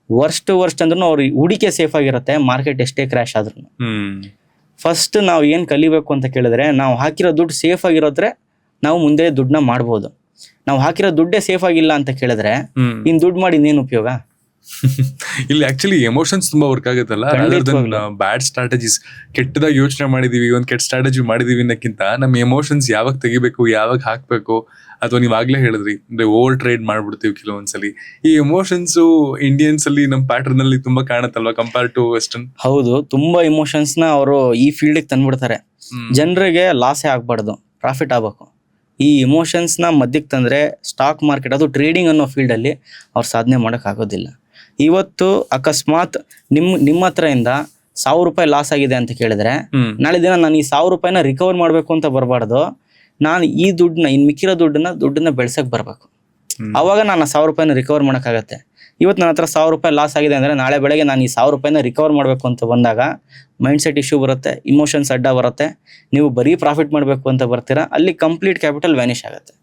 ವರ್ಸ್ಟ್ ಅಂದ್ರೂ ಅವ್ರ ಹೂಡಿಕೆ ಸೇಫ್ ಆಗಿರುತ್ತೆ, ಮಾರ್ಕೆಟ್ ಎಷ್ಟೇ ಕ್ರ್ಯಾಶ್ ಆದ್ರೂ. ಫಸ್ಟ್ ನಾವು ಏನು ಕಲಿಬೇಕು ಅಂತ ಕೇಳಿದ್ರೆ, ನಾವು ಹಾಕಿರೋ ದುಡ್ಡು ಸೇಫ್ ಆಗಿರೋದ್ರೆ ನಾವು ಮುಂದೆ ದುಡ್ಡನ್ನ ಮಾಡ್ಬೋದು. ನಾವು ಹಾಕಿರೋ ದುಡ್ಡೇ ಸೇಫ್ ಆಗಿಲ್ಲ ಅಂತ ಕೇಳಿದ್ರೆ ಇನ್ನು ದುಡ್ಡು ಮಾಡಿ ಇನ್ನೇನು ಉಪಯೋಗ? ಇಲ್ಲಿ ಆಕ್ಚುಲಿ ಎಮೋಷನ್ಸ್ ತುಂಬಾ ವರ್ಕ್ ಆಗುತ್ತಲ್ಲ, ಬ್ಯಾಡ್ ಸ್ಟ್ರಾಟಜೀಸ್. ಕೆಟ್ಟದಾಗಿ ಯೋಚನೆ ಮಾಡಿದೀವಿ, ಒಂದ್ ಕೆಟ್ಟ ಸ್ಟ್ರಾಟಜಿ ಮಾಡಿದೀವಿ ಅನ್ನಕ್ಕಿಂತ ನಮ್ಮ ಎಮೋಷನ್ಸ್ ಯಾವಾಗ ತೆಗಿಬೇಕು, ಯಾವಾಗ ಹಾಕ್ಬೇಕು, ಅಥವಾ ನೀವ್ ಆಗ್ಲೇ ಹೇಳಿದ್ರಿ ಅಂದ್ರೆ ಓವರ್ ಟ್ರೇಡ್ ಮಾಡ್ಬಿಡ್ತೀವಿ ಕೆಲವೊಂದ್ಸಲಿ. ಈ ಎಮೋಷನ್ಸ್ ಇಂಡಿಯನ್ಸ್ ಅಲ್ಲಿ ನಮ್ಮ ಪ್ಯಾಟರ್ನ್ ಅಲ್ಲಿ ತುಂಬಾ ಕಾಣುತ್ತಲ್ವಾ ಕಂಪೇರ್ ಟು ವೆಸ್ಟರ್ನ್? ಹೌದು, ತುಂಬಾ ಎಮೋಷನ್ಸ್ ನ ಅವರು ಈ ಫೀಲ್ಡ್ ತಂದ್ಬಿಡ್ತಾರೆ. ಜನರಿಗೆ ಲಾಸೇ ಆಗ್ಬಾರ್ದು, ಪ್ರಾಫಿಟ್ ಆಗ್ಬೇಕು. ಈ ಇಮೋಷನ್ಸ್ ನ ಮಧ್ಯಕ್ಕೆ ತಂದ್ರೆ ಸ್ಟಾಕ್ ಮಾರ್ಕೆಟ್, ಅದು ಟ್ರೇಡಿಂಗ್ ಅನ್ನೋ ಫೀಲ್ಡ್ ಅಲ್ಲಿ ಅವ್ರು ಸಾಧನೆ ಮಾಡಕ್ ಆಗೋದಿಲ್ಲ. ಇವತ್ತು ಅಕಸ್ಮಾತ್ ನಿಮ್ಮ ಹತ್ರ ಇಂದ 1,000 ರೂಪಾಯಿ ಲಾಸ್ ಆಗಿದೆ ಅಂತ ಕೇಳಿದ್ರೆ, ನಾಳೆ ದಿನ ನಾನು ಈ 1,000 ರೂಪಾಯಿನ ರಿಕವರ್ ಮಾಡ್ಬೇಕು ಅಂತ ಬರಬಾರ್ದು. ನಾನು ಈ ದುಡ್ಡನ್ನ, ಇನ್ ಮಿಕ್ಕಿರೋ ದುಡ್ಡನ್ನ ಬೆಳ್ಸಕ್ ಬರ್ಬೇಕು. ಅವಾಗ ನಾನು 1,000 ರೂಪಾಯಿನ ರಿಕವರ್ ಮಾಡಕ್ಕಾಗತ್ತೆ. ಇವತ್ತು ನನ್ನ ಹತ್ರ 1,000 ರೂಪಾಯಿ ಲಾಸ್ ಆಗಿದೆ ಅಂದ್ರೆ ನಾಳೆ ಬೆಳಗ್ಗೆ ನಾನು ಈ 1,000 ರೂಪಾಯಿನ ರಿಕವರ್ ಮಾಡಬೇಕು ಅಂತ ಬಂದಾಗ ಮೈಂಡ್ ಸೆಟ್ ಇಶ್ಯೂ ಬರುತ್ತೆ, ಇಮೋಷನ್ಸ್ ಅಡ್ಡ ಬರುತ್ತೆ. ನೀವು ಬರೀ ಪ್ರಾಫಿಟ್ ಮಾಡಬೇಕು ಅಂತ ಬರ್ತೀರಾ, ಅಲ್ಲಿ ಕಂಪ್ಲೀಟ್ ಕ್ಯಾಪಿಟಲ್ ವ್ಯಾನಿಷ್ ಆಗುತ್ತೆ.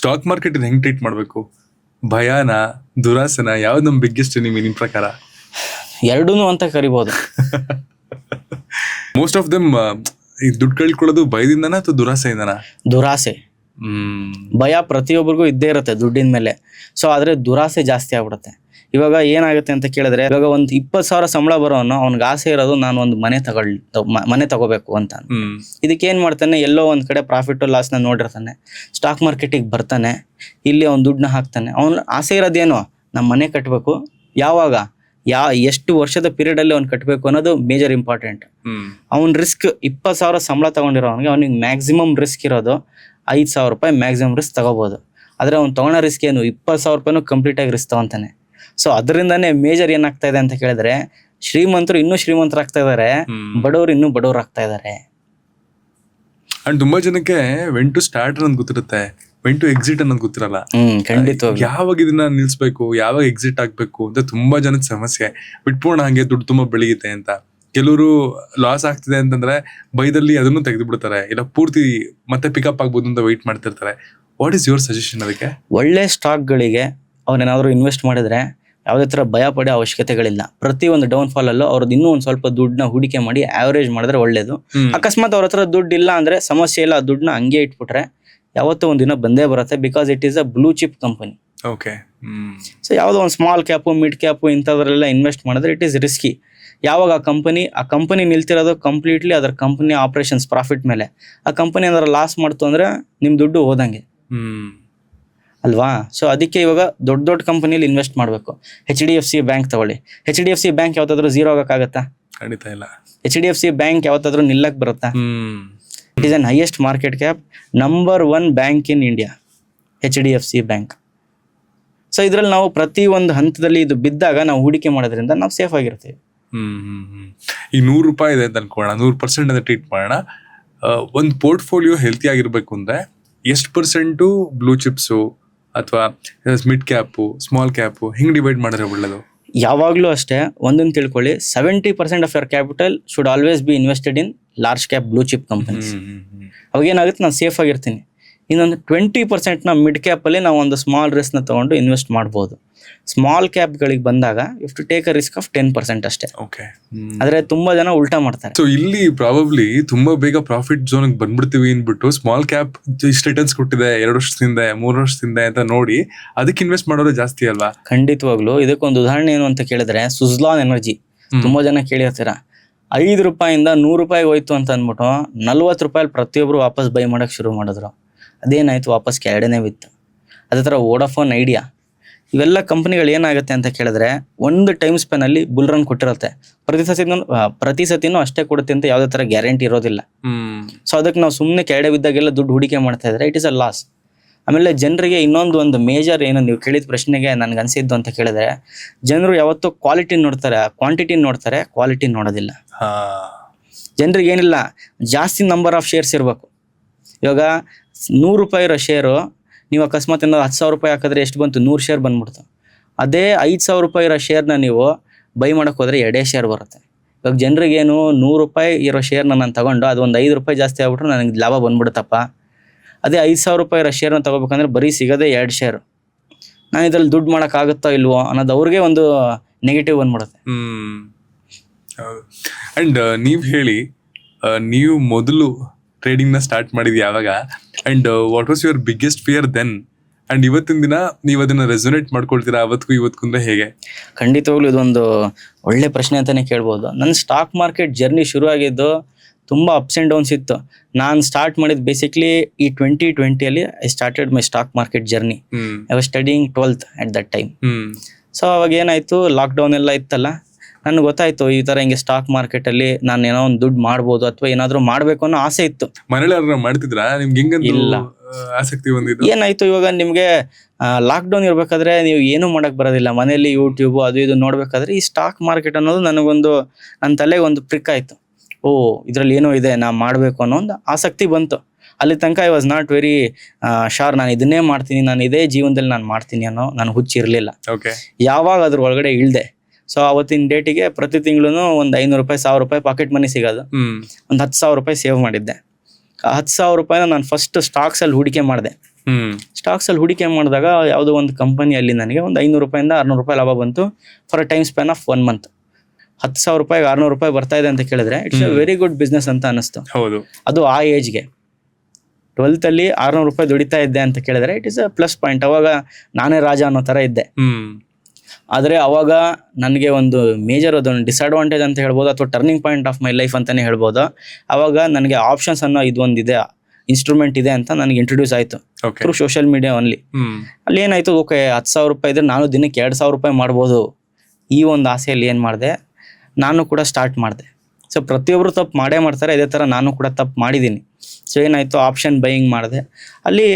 ಸ್ಟಾಕ್ ಮಾರ್ಕೆಟ್ ಹೆಂಗ್ ಟ್ರೀಟ್ ಮಾಡಬೇಕು? ಭಯಾನ, ದುರಾಸನ, ಯಾವ್ದು ನಮ್ ಬಿಗ್ಗೆಸ್ಟ್ ಎನಿಮಿ ನಿಮ್ ಪ್ರಕಾರ? ಎರಡೂನು ಅಂತ ಕರಿಬಹುದು. ಮೋಸ್ಟ್ ಆಫ್ ದೆಮ್ ಈ ದುಡ್ಡು ಕಳ್ಕೊಳ್ಳೋದು ಭಯದಿಂದನ ಅಥವಾ ದುರಾಸೆಯಿಂದನ? ದುರಾಸೆ. ಭಯ ಪ್ರತಿಯೊಬ್ಬರಿಗೂ ಇದ್ದೇ ಇರುತ್ತೆ ದುಡ್ಡಿನ ಮೇಲೆ. ಸೊ ಆದ್ರೆ ದುರಾಸೆ ಜಾಸ್ತಿ ಆಗ್ಬಿಡುತ್ತೆ. ಇವಾಗ ಏನಾಗುತ್ತೆ ಅಂತ ಕೇಳಿದ್ರೆ, ಇವಾಗ ಒಂದು 20,000 ಸಂಬಳ ಬರೋನು ಅವ್ನಿಗೆ ಆಸೆ ಇರೋದು ನಾನು ಒಂದು ಮನೆ ತಗೋಬೇಕು ಅಂತ. ಇದಕ್ಕೆ ಏನ್ ಮಾಡ್ತಾನೆ, ಎಲ್ಲೋ ಒಂದ್ ಕಡೆ ಪ್ರಾಫಿಟ್ ಲಾಸ್ ನ ನೋಡಿರ್ತಾನೆ, ಸ್ಟಾಕ್ ಮಾರ್ಕೆಟಿಗೆ ಬರ್ತಾನೆ, ಇಲ್ಲಿ ಅವ್ನ ದುಡ್ಡನ್ನ ಹಾಕ್ತಾನೆ. ಅವ್ನ ಆಸೆ ಇರೋದೇನು, ನಮ್ಮ ಮನೆ ಕಟ್ಟಬೇಕು. ಯಾವಾಗ, ಎಷ್ಟು ವರ್ಷದ ಪೀರಿಯಡ್ ಅಲ್ಲಿ ಅವ್ನು ಕಟ್ಟಬೇಕು ಅನ್ನೋದು ಮೇಜರ್ ಇಂಪಾರ್ಟೆಂಟ್. ಅವ್ನ ರಿಸ್ಕ್ 20,000 ಸಂಬಳ ತಗೊಂಡಿರೋ ಅವ್ನಿಗೆ ಮ್ಯಾಕ್ಸಿಮಮ್ ರಿಸ್ಕ್ ಇರೋದು 5,000 ರೂಪಾಯಿ ಮ್ಯಾಕ್ಸಿಮಮ್ ರಿಸ್ಕ್ ತಗೋಬಹುದು. ಆದ್ರೆ ಅವ್ನು ತಗೊಳ್ಳೋ ರಿಸ್ಕ್ ಏನು, 20,000 ರೂಪಾಯಿನೂ ಕಂಪ್ಲೀಟ್ ಆಗಿ ರಿಸ್ಕ್ ತಗೊಂತಾನೆ. ಸೊ ಅದರಿಂದಾನೇ ಮೇಜರ್ ಏನಾಗ್ತಾ ಇದೆ ಅಂತ ಕೇಳಿದ್ರೆ, ಶ್ರೀಮಂತರು ಇನ್ನೂ ಶ್ರೀಮಂತರಾಗ್ತಾ ಇದಾರೆ, ಬಡವರು ಇನ್ನೂ ಬಡವರು ಆಗ್ತಾ ಇದಾರೆ. ಅಂಡ್ ತುಂಬಾ ಜನಕ್ಕೆ ವೆನ್ ಟು ಸ್ಟಾರ್ಟ್ ಅನ್ನೋದು ಗೊತ್ತಿರುತ್ತೆ, ವೆನ್ ಟು ಎಕ್ಸಿಟ್ ಅನ್ನೋದು ಗೊತ್ತಿರಲ್ಲ. ಖಂಡಿತವಾಗಿ ಯಾವಾಗ ಇದನ್ನ ನಿಲ್ಸ್ಬೇಕು, ಯಾವಾಗ ಎಕ್ಸಿಟ್ ಆಗ್ಬೇಕು ಅಂತ ತುಂಬಾ ಜನದ ಸಮಸ್ಯೆ. ಬಿಟ್ಪೋಣ ಹಂಗೆ ದುಡ್ಡು ತುಂಬಾ ಬೆಳೆಯುತ್ತೆ ಅಂತ. ಕೆಲವರು ಲಾಸ್ ಆಗ್ತಿದೆ ಅಂತಂದ್ರೆ ಬೈದಲ್ಲಿ ಅದನ್ನು ತೆಗೆದು ಬಿಡ್ತಾರೆ, ಇಲ್ಲ ಪೂರ್ತಿ ಮತ್ತೆ ಪಿಕಪ್ ಆಗ್ಬೋದು ಅಂತ ವೆಯ್ಟ್ ಮಾಡ್ತಿರ್ತಾರೆ. ವಾಟ್ ಈಸ್ ಯುವರ್ ಸಜೆಷನ್ ಅದಕ್ಕೆ? ಒಳ್ಳೆ ಸ್ಟಾಕ್ ಗಳಿಗೆ ಅವ್ರೇನಾದ್ರು ಇನ್ವೆಸ್ಟ್ ಮಾಡಿದ್ರೆ ಯಾವುದೇ ಥರ ಭಯ ಪಡೋ ಅವಶ್ಯಕತೆಗಳಿಲ್ಲ. ಪ್ರತಿಯೊಂದು ಡೌನ್ಫಾಲ್ ಅಲ್ಲೂ ಅವ್ರದ್ದು ಇನ್ನೂ ಒಂದು ಸ್ವಲ್ಪ ದುಡ್ಡನ್ನ ಹೂಡಿಕೆ ಮಾಡಿ ಆವರೇಜ್ ಮಾಡಿದ್ರೆ ಒಳ್ಳೇದು. ಅಕಸ್ಮಾತ್ ಅವ್ರ ಹತ್ರ ದುಡ್ಡು ಇಲ್ಲ ಅಂದ್ರೆ ಸಮಸ್ಯೆ ಇಲ್ಲ, ಆ ದುಡ್ಡನ್ನ ಹಂಗೆ ಇಟ್ಬಿಟ್ರೆ ಯಾವತ್ತೋ ಒಂದು ದಿನ ಬಂದೇ ಬರುತ್ತೆ. Because it is a blue chip company. Okay. So ಯಾವುದೋ ಒಂದು ಸ್ಮಾಲ್ ಕ್ಯಾಪು ಮಿಡ್ ಕ್ಯಾಪು ಇಂಥದ್ರೆಲ್ಲ ಇನ್ವೆಸ್ಟ್ ಮಾಡಿದ್ರೆ ಇಟ್ ಈಸ್ ರಿಸ್ಕಿ. ಯಾವಾಗ ಆ ಕಂಪನಿ ನಿಲ್ತಿರೋದು ಕಂಪ್ಲೀಟ್ಲಿ ಅದರ ಕಂಪನಿ ಆಪರೇಷನ್ಸ್ ಪ್ರಾಫಿಟ್ ಮೇಲೆ. ಆ ಕಂಪನಿ ಏನಾದ್ರು ಲಾಸ್ ಮಾಡ್ತು ಅಂದ್ರೆ ನಿಮ್ಮ ದುಡ್ಡು ಹೋದಂಗೆ ಅಲ್ವಾ. ಸೊ ಅದಕ್ಕೆ ಇವಾಗ ದೊಡ್ಡ ದೊಡ್ಡ ಕಂಪನಿಯಲ್ಲಿ ಇನ್ವೆಸ್ಟ್ ಮಾಡಬೇಕು. HDFC ಬ್ಯಾಂಕ್ ತಗೊಳ್ಳಿ. HDFC ಬ್ಯಾಂಕ್ ಯಾವತ್ತಾದ್ರೂ ಝೀರೋ ಆಗಕ್ಕಾಗತ್ತಾ? ಖಂಡಿತ ಇಲ್ಲ. HDFC ಬ್ಯಾಂಕ್ ಯಾವತ್ತಾದ್ರೂ ನಿಲ್ಲಕ್ ಬರುತ್ತಾ? It is an highest market cap, number 1 bank in India, HDFC bank. So ಇದ್ರಲ್ಲಿ ನಾವು ಪ್ರತಿ ಒಂದು ಹಂತದಲ್ಲಿ ಇದು ಬಿದ್ದಾಗ ನಾವು ಹೂಡಿಕೆ ಮಾಡೋದ್ರಿಂದ ನಾವು ಸೇಫ್ ಆಗಿರ್ತೀವಿ. ಈಗ ₹100 ಇದೆ ಅಂತ ಅನ್ಕೋಣ, 100% ಅಂತ ಟ್ರೀಟ್ ಮಾಡೋಣ. ಒಂದು ಪೋರ್ಟ್ಫೋಲಿಯೋ ಹೆಲ್ತಿ ಆಗಿರ್ಬೇಕು ಅಂದ್ರೆ ಎಷ್ಟು ಪರ್ಸೆಂಟು ಬ್ಲೂ ಚಿಪ್ಸು ಅಥವಾ ಮಿಡ್ ಕ್ಯಾಪು ಸ್ಮಾಲ್ ಕ್ಯಾಪು ಹಿಂಗೆ ಡಿವೈಡ್ ಮಾಡಿದ್ರೆ ಒಳ್ಳೇದು? ಯಾವಾಗಲೂ ಅಷ್ಟೇ ಒಂದನ್ನು ತಿಳ್ಕೊಳ್ಳಿ, 70% of your capital should always be invested in large cap blue chip companies. ಅವಾಗ ಏನಾಗುತ್ತೆ, ನಾನು ಸೇಫ್ ಆಗಿರ್ತೀನಿ. ಇನ್ನೊಂದು 20% ಮಿಡ್ ಕ್ಯಾಪಲ್ಲಿ ನಾವು ಒಂದು ಸ್ಮಾಲ್ ರಿಸ್ಕ್ನ ತೊಗೊಂಡು ಇನ್ವೆಸ್ಟ್ ಮಾಡ್ಬೋದು. ಸ್ಮಾಲ್ ಕ್ಯಾಪ್ಗಳಿಗೆ ಬಂದಾಗ you to take a risk of 10% ಅಷ್ಟೇ. ಓಕೆ. ಆದರೆ ತುಂಬ ಜನ ಉಲ್ಟಾ ಮಾಡ್ತಾರೆ. ಸೊ ಇಲ್ಲಿ ಪ್ರಾಬಬ್ಲಿ ತುಂಬಾ ಬೇಗ ಪ್ರಾಫಿಟ್ ಝೋನ್ ಬಂದ್ಬಿಡ್ತೀವಿ ಅಂದ್ಬಿಟ್ಟು ಸ್ಮಾಲ್ ಕ್ಯಾಪ್ ಇಷ್ಟು ರಿಟರ್ನ್ಸ್ ಕೊಟ್ಟಿದೆ 2 ವರ್ಷದಿಂದ 3 ವರ್ಷದಿಂದ ಅಂತ ನೋಡಿ ಅದಕ್ಕೆ ಇನ್ವೆಸ್ಟ್ ಮಾಡೋದು ಜಾಸ್ತಿ ಅಲ್ವಾ? ಖಂಡಿತವಾಗ್ಲು. ಇದಕ್ಕೊಂದು ಉದಾಹರಣೆ ಏನು ಅಂತ ಕೇಳಿದ್ರೆ ಸುಜ್ಲಾನ್ ಎನರ್ಜಿ. ತುಂಬಾ ಜನ ಕೇಳಿರ್ತೀರ, ₹5 ₹100 ಹೋಯ್ತು ಅಂತ ಅಂದ್ಬಿಟ್ಟು ₹40 ಪ್ರತಿಯೊಬ್ರು ವಾಪಸ್ ಬೈ ಮಾಡಕ್ ಶುರು ಮಾಡಿದ್ರು. ಅದೇನಾಯ್ತು, ವಾಪಸ್ ಕೆಳಗಡೆನೇ ಬಿತ್ತು. ಅದೇ ಥರ ವೋಡಾಫೋನ್, ಐಡಿಯಾ, ಇವೆಲ್ಲ ಕಂಪನಿಗಳು ಏನಾಗುತ್ತೆ ಅಂತ ಕೇಳಿದ್ರೆ ಒಂದು ಟೈಮ್ ಸ್ಪೆನಲ್ಲಿ ಬುಲ್ ರನ್ ಕೊಟ್ಟಿರುತ್ತೆ. ಪ್ರತಿ ಸತಿನೂ ಅಷ್ಟೇ ಕೊಡುತ್ತೆ ಅಂತ ಯಾವುದೇ ಥರ ಗ್ಯಾರಂಟಿ ಇರೋದಿಲ್ಲ. ಸೊ ಅದಕ್ಕೆ ನಾವು ಸುಮ್ಮನೆ ಕೆಳಗಡೆ ಬಿದ್ದಾಗೆಲ್ಲ ದುಡ್ಡು ಹೂಡಿಕೆ ಮಾಡ್ತಾ ಇದ್ರೆ ಇಟ್ ಇಸ್ ಅ ಲಾಸ್. ಆಮೇಲೆ ಜನರಿಗೆ ಇನ್ನೊಂದು ಮೇಜರ್ ಏನು ನೀವು ಕೇಳಿದ ಪ್ರಶ್ನೆಗೆ ನನ್ಗೆ ಅನ್ಸಿದ್ದು ಅಂತ ಕೇಳಿದ್ರೆ, ಜನರು ಯಾವತ್ತೂ ಕ್ವಾಲಿಟಿ ನೋಡ್ತಾರೆ, ಕ್ವಾಂಟಿಟಿ ನೋಡ್ತಾರೆ, ಕ್ವಾಲಿಟಿ ನೋಡೋದಿಲ್ಲ. ಜನರಿಗೆ ಏನಿಲ್ಲ, ಜಾಸ್ತಿ ನಂಬರ್ ಆಫ್ ಶೇರ್ಸ್ ಇರಬೇಕು. ಇವಾಗ ₹100 ಇರೋ ಶೇರು ನೀವು ಅಕಸ್ಮಾತ್ ಏನಾದ್ರು ₹10,000 ಹಾಕಿದ್ರೆ ಎಷ್ಟು ಬಂತು? 100 ಶೇರ್ ಬಂದ್ಬಿಡ್ತು. ಅದೇ ₹5,000 ಇರೋ ಶೇರ್ನ ನೀವು ಬೈ ಮಾಡೋಕೆ ಹೋದರೆ 2 ಶೇರ್ ಬರುತ್ತೆ. ಇವಾಗ ಜನರಿಗೇನು ₹100 ಇರೋ ಶೇರ್ನ ನಾನು ತಗೊಂಡು ಅದು ಒಂದು ₹5 ಜಾಸ್ತಿ ಆಗ್ಬಿಟ್ರೆ ನನಗೆ ಲಾಭ ಬಂದ್ಬಿಡುತ್ತಪ್ಪ. ಅದೇ ₹5,000 ಇರೋ ಶೇರ್ನ ತಗೋಬೇಕಂದ್ರೆ ಬರೀ ಸಿಗೋದೇ 2 ಶೇರು. ನಾನು ಇದ್ರಲ್ಲಿ ದುಡ್ಡು ಮಾಡೋಕ್ಕಾಗುತ್ತೋ ಇಲ್ವೋ ಅನ್ನೋದು ಅವ್ರಿಗೆ ಒಂದು ನೆಗೆಟಿವ್ ಬಂದ್ಬಿಡುತ್ತೆ. ಅಂಡ್ ನೀವು ಹೇಳಿ, ನೀವು ಮೊದಲು ಟ್ರೇಡಿಂಗ್ ನ ಸ್ಟಾರ್ಟ್ ಮಾಡಿದ್ವಿ ಯಾವಾಗ, and what was your biggest fear then, and ಇವತ್ತಿನ ದಿನ ನೀವು ಅದನ್ನ ರೆಸೊನೇಟ್ ಮಾಡ್ಕೊಳ್ತೀರಾ ಅವತ್ತಿಗೂ ಇವತ್ತಿಗೂ ಹೇಗೆ? ಖಂಡಿತವಾಗ್ಲೂ ಇದೊಂದು ಒಳ್ಳೆ ಪ್ರಶ್ನೆ ಅಂತಾನೆ ಕೇಳ್ಬೋದು. ನನ್ನ ಸ್ಟಾಕ್ ಮಾರ್ಕೆಟ್ ಜರ್ನಿ ಶುರು ಆಗಿದ್ದು ತುಂಬ ಅಪ್ಸ್ ಆ್ಯಂಡ್ ಡೌನ್ಸ್ ಇತ್ತು. ನಾನು ಸ್ಟಾರ್ಟ್ ಮಾಡಿದ್ದು ಬೇಸಿಕ್ಲಿ ಈ 2020 I started my stock market journey. I was studying 12th at that time. So ಅವಾಗ ಏನಾಯ್ತು, ಲಾಕ್ಡೌನ್ ಎಲ್ಲ ಇತ್ತಲ್ಲ, ನನಗೆ ಗೊತ್ತಾಯ್ತು ಈ ಥರ ಹಿಂಗೆ ಸ್ಟಾಕ್ ಮಾರ್ಕೆಟಲ್ಲಿ ನಾನು ಏನೋ ಒಂದು ದುಡ್ಡು ಮಾಡ್ಬೋದು ಅಥವಾ ಏನಾದರೂ ಮಾಡಬೇಕು ಅನ್ನೋ ಆಸೆ ಇತ್ತು. ಮನೇಲಿ ಮಾಡ್ತಿದ್ರಾ? ನಿಮ್ಗೆ ಹೆಂಗ ಇಲ್ಲ ಆಸಕ್ತಿ ಬಂದಿದ್ದು? ಏನಾಯ್ತು, ಇವಾಗ ನಿಮಗೆ ಲಾಕ್ಡೌನ್ ಇರಬೇಕಾದ್ರೆ ನೀವು ಏನೂ ಮಾಡೋಕ್ಕೆ ಬರೋದಿಲ್ಲ, ಮನೆಯಲ್ಲಿ ಯೂಟ್ಯೂಬು ಅದು ಇದು ನೋಡಬೇಕಾದ್ರೆ ಈ ಸ್ಟಾಕ್ ಮಾರ್ಕೆಟ್ ಅನ್ನೋದು ನನಗೊಂದು ನನ್ನ ತಲೆಗೆ ಒಂದು ಪ್ರಿಕ್ ಆಯಿತು. ಓ, ಇದರಲ್ಲಿ ಏನೋ ಇದೆ, ನಾ ಮಾಡಬೇಕು ಅನ್ನೋ ಒಂದು ಆಸಕ್ತಿ ಬಂತು. ಅಲ್ಲಿ ತನಕ I was not very sure ನಾನು ಇದನ್ನೇ ಮಾಡ್ತೀನಿ, ನಾನು ಇದೇ ಜೀವನದಲ್ಲಿ ನಾನು ಮಾಡ್ತೀನಿ ಅನ್ನೋ ನಾನು ಹುಚ್ಚಿರಲಿಲ್ಲ. ಯಾವಾಗ ಅದ್ರ ಒಳಗಡೆ ಇಳ್ದೆ, ಸೊ ಅವತ್ತಿನ ಡೇಟಿಗೆ ಪ್ರತಿ ತಿಂಗಳು ಒಂದು ₹500 ₹1,000 ಪಾಕೆಟ್ ಮನಿ ಸಿಗೋದು. ಒಂದು ₹10,000 ಸೇವ್ ಮಾಡಿದ್ದೆ. ₹10,000 ನಾನು ಫಸ್ಟ್ ಸ್ಟಾಕ್ಸಲ್ಲಿ ಹೂಡಿಕೆ ಮಾಡಿದೆ. ಸ್ಟಾಕ್ಸಲ್ಲಿ ಹೂಡಿಕೆ ಮಾಡಿದಾಗ ಯಾವುದೋ ಒಂದು ಕಂಪನಿಯಲ್ಲಿ ನನಗೆ ಒಂದು ₹500 ₹600 ಲಾಭ ಬಂತು for a time span of 1 month. ₹10,000 ₹600 ಬರ್ತಾ ಇದೆ ಅಂತ ಕೇಳಿದ್ರೆ it's a very good business ಅಂತ ಅನಿಸ್ತು. ಅದು ಆ ಏಜ್ಗೆ 12th ಅಲ್ಲಿ ₹600 ದುಡಿತಾ ಇದ್ದೆ ಅಂತ ಕೇಳಿದ್ರೆ it is a plus point. ಅವಾಗ ನಾನೇ ರಾಜ ಅನ್ನೋ ಥರ ಇದ್ದೆ. ಆದರೆ ಅವಾಗ ನನಗೆ ಒಂದು ಮೇಜರ್ ಅದೊಂದು ಡಿಸ್ಅಡ್ವಾಂಟೇಜ್ ಅಂತ ಹೇಳ್ಬೋದು, ಅಥವಾ turning point of my life ಅಂತಲೇ ಹೇಳ್ಬೋದು. ಅವಾಗ ನನಗೆ ಆಪ್ಷನ್ಸ್ ಅನ್ನೋ ಇದೊಂದಿದೆ, ಇನ್ಸ್ಟ್ರೂಮೆಂಟ್ ಇದೆ ಅಂತ ನನಗೆ ಇಂಟ್ರೊಡ್ಯೂಸ್ ಆಯಿತು ಥ್ರೂ ಸೋಷಿಯಲ್ ಮೀಡಿಯಾ ಓನ್ಲಿ. ಅಲ್ಲಿ ಏನಾಯಿತು, ಓಕೆ ₹10,000 ಇದ್ರೆ ನಾನು ದಿನಕ್ಕೆ ₹2,000 ಮಾಡ್ಬೋದು. ಈ ಒಂದು ಆಸೆಯಲ್ಲಿ ಏನು ಮಾಡಿದೆ, ನಾನು ಕೂಡ ಸ್ಟಾರ್ಟ್ ಮಾಡಿದೆ. ಸೊ ಪ್ರತಿಯೊಬ್ಬರು ತಪ್ಪು ಮಾಡೇ ಮಾಡ್ತಾರೆ, ಇದೇ ಥರ ನಾನು ಕೂಡ ತಪ್ಪು ಮಾಡಿದ್ದೀನಿ. ಸೊ ಏನಾಯಿತು, ಆಪ್ಷನ್ ಬೈಯಿಂಗ್ ಮಾಡಿದೆ. ಅಲ್ಲಿ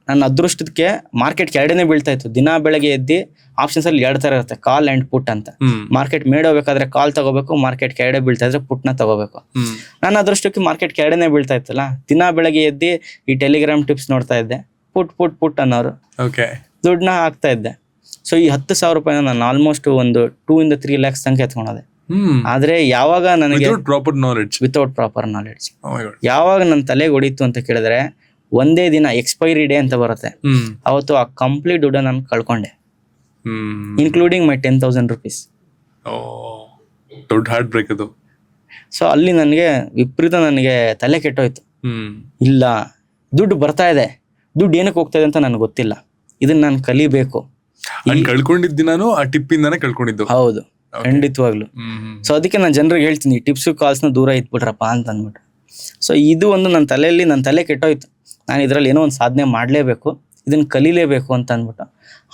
ನನ್ನ ಅದೃಷ್ಟಕ್ಕೆ ಮಾರ್ಕೆಟ್ ಕೆಳಗಡೆನೇ ಬೀಳ್ತಾ ಇತ್ತು. ದಿನ ಬೆಳಗ್ಗೆ ಎದ್ದು ಆಪ್ಷನ್ಸಲ್ಲಿ 2 ಥರ ಇರುತ್ತೆ, ಕಾಲ್ ಆ್ಯಂಡ್ ಪುಟ್ ಅಂತ. ಮಾರ್ಕೆಟ್ ಮೇಡೋಬೇಕಾದ್ರೆ ಕಾಲ್ ತಗೋಬೇಕು, ಮಾರ್ಕೆಟ್ ಕೆಳಗಡೆ ಬೀಳ್ತಾ ಇದ್ರೆ ಪುಟ್ನ ತಗೋಬೇಕು. ನನ್ನ ಅದೃಷ್ಟಕ್ಕೆ ಮಾರ್ಕೆಟ್ ಕೆಳಗಡೆನೇ ಬೀಳ್ತಾ ಇತ್ತಲ್ಲ, ದಿನ ಬೆಳಗ್ಗೆ ಎದ್ದು ಈ ಟೆಲಿಗ್ರಾಮ್ ಟಿಪ್ಸ್ ನೋಡ್ತಾ ಇದ್ದೆ, ಪುಟ್ ಅನ್ನೋರು ದುಡ್ಡನ್ನ ಹಾಕ್ತಾ ಇದ್ದೆ. ಸೊ ಈ ₹10,000 ನಾನು ಆಲ್ಮೋಸ್ಟ್ ಒಂದು 2 ಇಂದ 3 lakhs ತನಕ ಎತ್ಕೊಂಡೆ. ಆದ್ರೆ ಯಾವಾಗ ನನಗೆ ವಿತೌಟ್ ಪ್ರಾಪರ್ ನಾಲೆಡ್ಜ್ ಯಾವಾಗ ನನ್ನ ತಲೆಗೆ ಹೊಡಿತು ಅಂತ ಕೇಳಿದ್ರೆ, ಒಂದೇ ದಿನ ಎಕ್ಸ್ಪೈರಿ ಡೇ ಅಂತ ಬರುತ್ತೆ, ಅವತ್ತು ಆ ಕಂಪ್ಲೀಟ್ ದುಡ್ಡ ನಾನು ಕಳ್ಕೊಂಡೆ. Including my 10,000 rupees. ದೊಡ್ಡ ಹಾರ್ಟ್ ಬ್ರೇಕ್ ಅದು. ಸೊ ಅಲ್ಲಿ ನನಗೆ ವಿಪರೀತ ನನಗೆ ತಲೆ ಕೆಟ್ಟೋಯ್ತು. ಇಲ್ಲ, ದುಡ್ಡು ಬರ್ತಾ ಇದೆ, ದುಡ್ಡು ಏನಕ್ಕೆ ಹೋಗ್ತಾ ಇದೆ ಅಂತ ನನಗೆ ಗೊತ್ತಿಲ್ಲ, ಇದನ್ನ ನಾನು ಕಲಿಬೇಕು. ಕಳ್ಕೊಂಡಿದ್ದ ನಾನು ಆ ಟಿಪ್ ಇಂದಾನೆ ಕಳ್ಕೊಂಡಿದ್ದು. ಹೌದು, ಖಂಡಿತವಾಗ್ಲು. ಸೊ ಅದಕ್ಕೆ ನಾನು ಜನರಿಗೆ ಹೇಳ್ತೀನಿ, ಟಿಪ್ಸ್ ಕಾಲ್ಸ್ನ ದೂರ ಇಟ್ಬಿಟ್ರಪ್ಪ ಅಂತ ಅಂದ್ಬಿಟ್ಟು. ಸೊ ಇದು ಒಂದು ನನ್ನ ತಲೆಯಲ್ಲಿ, ನನ್ನ ತಲೆ ಕೆಟ್ಟೋಯ್ತು, ನಾನು ಇದರಲ್ಲಿ ಏನೋ ಒಂದು ಸಾಧನೆ ಮಾಡಲೇಬೇಕು, ಇದನ್ನು ಕಲೀಲೇಬೇಕು ಅಂತ ಅಂದ್ಬಿಟ್ಟು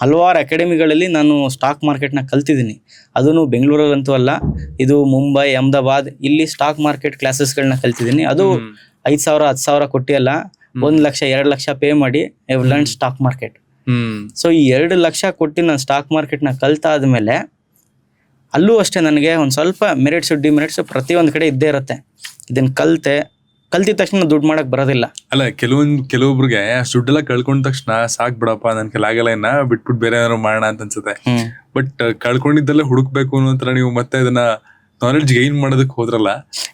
ಹಲವಾರು ಅಕಾಡೆಮಿಗಳಲ್ಲಿ ನಾನು ಸ್ಟಾಕ್ ಮಾರ್ಕೆಟ್ನ ಕಲ್ತಿದ್ದೀನಿ. ಅದೂ ಬೆಂಗಳೂರಲ್ಲಂತೂ ಅಲ್ಲ, ಇದು ಮುಂಬೈ, ಅಹಮದಾಬಾದ್, ಇಲ್ಲಿ ಸ್ಟಾಕ್ ಮಾರ್ಕೆಟ್ ಕ್ಲಾಸಸ್ಗಳನ್ನ ಕಲ್ತಿದ್ದೀನಿ. ಅದು 5,000 10,000 ಕೊಟ್ಟಿ ಅಲ್ಲ, 1 ಲಕ್ಷ 2 ಲಕ್ಷ ಪೇ ಮಾಡಿ I have learn stock market. So ಈ 2 ಲಕ್ಷ ಕೊಟ್ಟು ನಾನು ಸ್ಟಾಕ್ ಮಾರ್ಕೆಟ್ನ ಕಲ್ತಾದ್ಮೇಲೆ ಅಲ್ಲೂ ಅಷ್ಟೇ ನನಗೆ ಒಂದು ಸ್ವಲ್ಪ ಮೆರಿಟ್ಸ್ ಡಿಮೆರಿಟ್ಸ್ ಪ್ರತಿಯೊಂದು ಕಡೆ ಇದ್ದೇ ಇರುತ್ತೆ. ಇದನ್ನು ಕಲ್ತಿದ ತಕ್ಷಣ ದುಡ್ಡು ಮಾಡಕ್ ಬರೋದಿಲ್ಲ. ಅಲ್ಲ, ಕೆಲವೊಬ್ರಿಗೆ ದುಡ್ಡೆಲ್ಲ ಕಳ್ಕೊಂಡ ತಕ್ಷಣ ಸಾಕ್ ಬಿಡಪ್ಪ, ನನ್ ಕೈಲಾಗಲ್ಲ, ಇನ್ನ ಬಿಟ್ಬಿಟ್ಟು ಬೇರೆ ಏನಾದ್ರು ಮಾಡೋಣ ಅಂತ ಅನ್ಸುತ್ತೆ. ಬಟ್ ಕಳ್ಕೊಂಡಿದ್ದೆಲ್ಲ ಹುಡುಕ್ಬೇಕು ಅನ್ನೋ ನೀವು ಮತ್ತೆ ಇದನ್ನ ನಾಲೆಡ್ಜ್ ಗೈನ್ ಮಾಡೋದಕ್ಕೆ ಹೋದ್ರಲ್ಲ.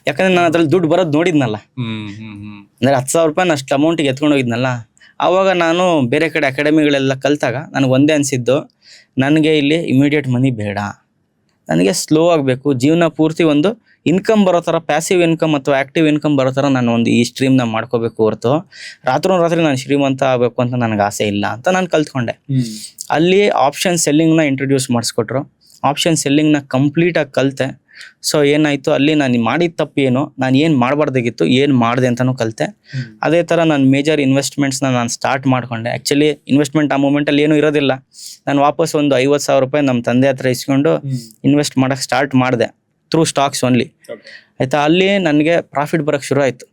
ಯಾಕಂದ್ರೆ ನಾನು ಅದ್ರಲ್ಲಿ ದುಡ್ಡು ಬರೋದು ನೋಡಿದ್ನಲ್ಲ. ಅಂದ್ರೆ 10,000 ರೂಪಾಯಿ ಅಷ್ಟು ಅಮೌಂಟಿಗೆ ಎತ್ಕೊಂಡು ಹೋಗಿದ್ನಲ್ಲ. ಆವಾಗ ನಾನು ಬೇರೆ ಕಡೆ ಅಕಾಡೆಮಿಗಳೆಲ್ಲ ಕಲ್ತಾಗ ನನಗೆ ಒಂದೇ ಅನಿಸಿದ್ದು, ನನಗೆ ಇಲ್ಲಿ ಇಮಿಡಿಯೇಟ್ ಮನಿ ಬೇಡ, ನನಗೆ ಸ್ಲೋ ಆಗಬೇಕು, ಜೀವನ ಪೂರ್ತಿ ಒಂದು ಇನ್ಕಮ್ ಬರೋ ಥರ, ಪ್ಯಾಸಿವ್ ಇನ್ಕಮ್ ಅಥವಾ ಆ್ಯಕ್ಟಿವ್ ಇನ್ಕಮ್ ಬರೋ ಥರ ನಾನು ಒಂದು ಈ ಸ್ಟ್ರೀಮ್ನ ಮಾಡ್ಕೋಬೇಕು ಹೊರತು ರಾತ್ರಿ ನಾನು ಶ್ರೀಮಂತ ಆಗಬೇಕು ಅಂತ ನನಗೆ ಆಸೆ ಇಲ್ಲ ಅಂತ ನಾನು ಕಲ್ತ್ಕೊಂಡೆ. ಅಲ್ಲಿ ಆಪ್ಷನ್ ಸೆಲ್ಲಿಂಗ್ನ ಇಂಟ್ರೊಡ್ಯೂಸ್ ಮಾಡಿಸ್ಕೊಟ್ರು. ಆಪ್ಷನ್ ಸೆಲ್ಲಿಂಗ್ನ ಕಂಪ್ಲೀಟಾಗಿ ಕಲಿತೆ. ಸೊ ಏನಾಯಿತು, ಅಲ್ಲಿ ನಾನು ಮಾಡಿದ ತಪ್ಪು ಏನು, ನಾನು ಏನು ಮಾಡಬಾರ್ದಾಗಿತ್ತು, ಏನು ಮಾಡಿದೆ ಅಂತಲೂ ಕಲಿತೆ. ಅದೇ ಥರ ನಾನು ಮೇಜರ್ ಇನ್ವೆಸ್ಟ್ಮೆಂಟ್ಸ್ನ ನಾನು ಸ್ಟಾರ್ಟ್ ಮಾಡಿಕೊಂಡೆ. ಆ್ಯಕ್ಚುಲಿ ಇನ್ವೆಸ್ಟ್ಮೆಂಟ್ ಆ ಮೂಮೆಂಟಲ್ಲಿ ಏನೂ ಇರೋದಿಲ್ಲ. ನಾನು ವಾಪಸ್ ಒಂದು 50,000 ರೂಪಾಯಿ ನಮ್ಮ ತಂದೆ ಹತ್ರ ಇಸ್ಕೊಂಡು ಇನ್ವೆಸ್ಟ್ ಮಾಡೋಕ್ಕೆ ಸ್ಟಾರ್ಟ್ ಮಾಡಿದೆ, ಥ್ರೂ ಸ್ಟಾಕ್ಸ್ ಓನ್ಲಿ. ಆಯಿತಾ, ಅಲ್ಲಿ ನನಗೆ ಪ್ರಾಫಿಟ್ ಬರೋಕ್ಕೆ ಶುರು ಆಯಿತು.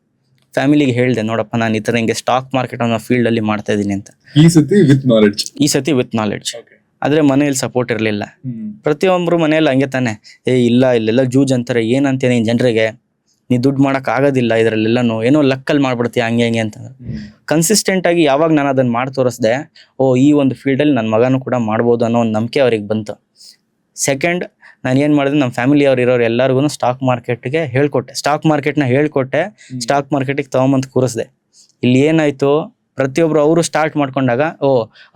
ಫ್ಯಾಮಿಲಿಗೆ ಹೇಳಿದೆ, ನೋಡಪ್ಪ ನಾನು ಈ ಥರ ಹಿಂಗೆ ಸ್ಟಾಕ್ ಮಾರ್ಕೆಟ್ ಅನ್ನೋ ಫೀಲ್ಡಲ್ಲಿ ಮಾಡ್ತಾ ಇದ್ದೀನಿ ಅಂತ. ಈ ಸತಿ ವಿತ್ ನಾಲೆಡ್ಜ್. ಆದರೆ ಮನೇಲಿ ಸಪೋರ್ಟ್ ಇರಲಿಲ್ಲ. ಪ್ರತಿಯೊಬ್ಬರು ಮನೆಯಲ್ಲಿ ಹಂಗೆ ತಾನೆ, ಇಲ್ಲೆಲ್ಲ ಜೂಜ್ ಅಂತಾರೆ, ಏನಂತೇನೆ ಜನರಿಗೆ, ನೀ ದುಡ್ಡು ಮಾಡೋಕೆ ಆಗೋದಿಲ್ಲ ಇದರಲ್ಲೆಲ್ಲನೂ, ಏನೋ ಲಕ್ಕಲ್ಲಿ ಮಾಡ್ಬಿಡ್ತೀಯ ಹಂಗೆ ಅಂತಂದ್ರೆ. ಕನ್ಸಿಸ್ಟೆಂಟಾಗಿ ಯಾವಾಗ ನಾನು ಅದನ್ನು ಮಾಡಿ ತೋರಿಸ್ದೆ, ಈ ಒಂದು ಫೀಲ್ಡಲ್ಲಿ ನನ್ನ ಮಗನೂ ಕೂಡ ಮಾಡ್ಬೋದು ಅನ್ನೋ ಒಂದು ನಂಬಿಕೆ ಅವ್ರಿಗೆ ಬಂತು. ಸೆಕೆಂಡ್, ನಾನು ಏನು ಮಾಡಿದೆ, ನಮ್ಮ ಫ್ಯಾಮಿಲಿ ಅವ್ರು ಇರೋರು ಎಲ್ಲರಿಗೂ ಸ್ಟಾಕ್ ಮಾರ್ಕೆಟ್ಗೆ ಹೇಳ್ಕೊಟ್ಟೆ, ಸ್ಟಾಕ್ ಮಾರ್ಕೆಟಿಗೆ ತೊಗೊಂಬಂದು ಕೂರಿಸ್ದೆ. ಇಲ್ಲಿ ಏನಾಯಿತು, ಪ್ರತಿಯೊಬ್ಬರು ಅವರು ಸ್ಟಾರ್ಟ್ ಮಾಡ್ಕೊಂಡಾಗ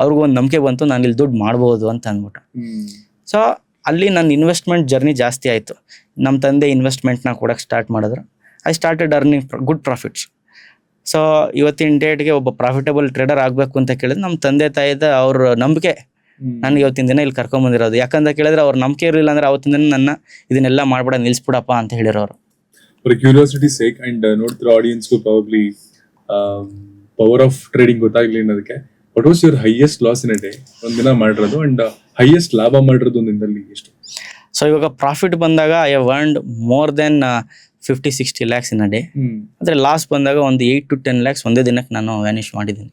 ಅವ್ರಿಗೂ ಒಂದು ನಂಬಿಕೆ ಬಂತು, ನಾನು ಇಲ್ಲಿ ದುಡ್ಡು ಮಾಡ್ಬೋದು ಅಂತ ಅಂದ್ಬಿಟ್ಟು. ಸೊ ಅಲ್ಲಿ ನನ್ನ ಇನ್ವೆಸ್ಟ್ಮೆಂಟ್ ಜರ್ನಿ ಜಾಸ್ತಿ ಆಯಿತು. ನಮ್ಮ ತಂದೆ ಇನ್ವೆಸ್ಟ್ಮೆಂಟ್ನ ಕೊಡೋಕ್ಕೆ ಸ್ಟಾರ್ಟ್ ಮಾಡಿದ್ರು. I started earning good profits. So ಇವತ್ತಿನ ಡೇಟ್ಗೆ ಒಬ್ಬ ಪ್ರಾಫಿಟಬಲ್ ಟ್ರೇಡರ್ ಆಗಬೇಕು ಅಂತ ಕೇಳಿದ್ರೆ ನಮ್ಮ ತಂದೆ ತಾಯಿದ ಅವ್ರ ನಂಬಿಕೆ ನನಗೆ ಇವತ್ತಿನ ದಿನ ಇಲ್ಲಿ ಕರ್ಕೊಂಬಂದಿರೋದು. ಯಾಕಂತ ಕೇಳಿದ್ರೆ ಅವ್ರ ನಂಬಿಕೆ ಇರಲಿಲ್ಲ ಅಂದ್ರೆ ಅವತ್ತಿನ ದಿನ ನನ್ನ ಇದನ್ನೆಲ್ಲ ಮಾಡ್ಬೇಡ, ನಿಲ್ಸ್ಬಿಡಪ್ಪ ಅಂತ ಹೇಳಿರೋರು. ಕ್ಯೂರಿಯಾಸಿಟಿ ಸೇಕ್ ಅಂಡ್ ನೋಡ್ತಿರೋ ಆಡಿಯನ್ಸ್ಗೂ ಪ್ರಾಬಬ್ಲಿ ಪವರ್ ಆಫ್ ಟ್ರೇಡಿಂಗ್ ಗೊತ್ತಾಗ್ಲಿ ಅನ್ನೋದಕ್ಕೆ, what was your highest loss in a day, ಒಂದಿನ ಮಾಡಿರೋದು, ಅಂಡ್ ಹೈಯೆಸ್ಟ್ ಲಾಭ ಮಾಡಿರೋದು ಒಂದಿನದಲ್ಲಿ ಎಷ್ಟು? ಸೊ ಇವಾಗ ಪ್ರಾಫಿಟ್ ಬಂದಾಗ I have earned more than 50-60 lakhs in a day. ಆದರೆ ಲಾಸ್ ಬಂದಾಗ ಒಂದು 8 to 10 lakhs ಒಂದೇ ದಿನಕ್ಕೆ ನಾನು ವ್ಯಾನಿಷ್ ಮಾಡಿದ್ದೀನಿ.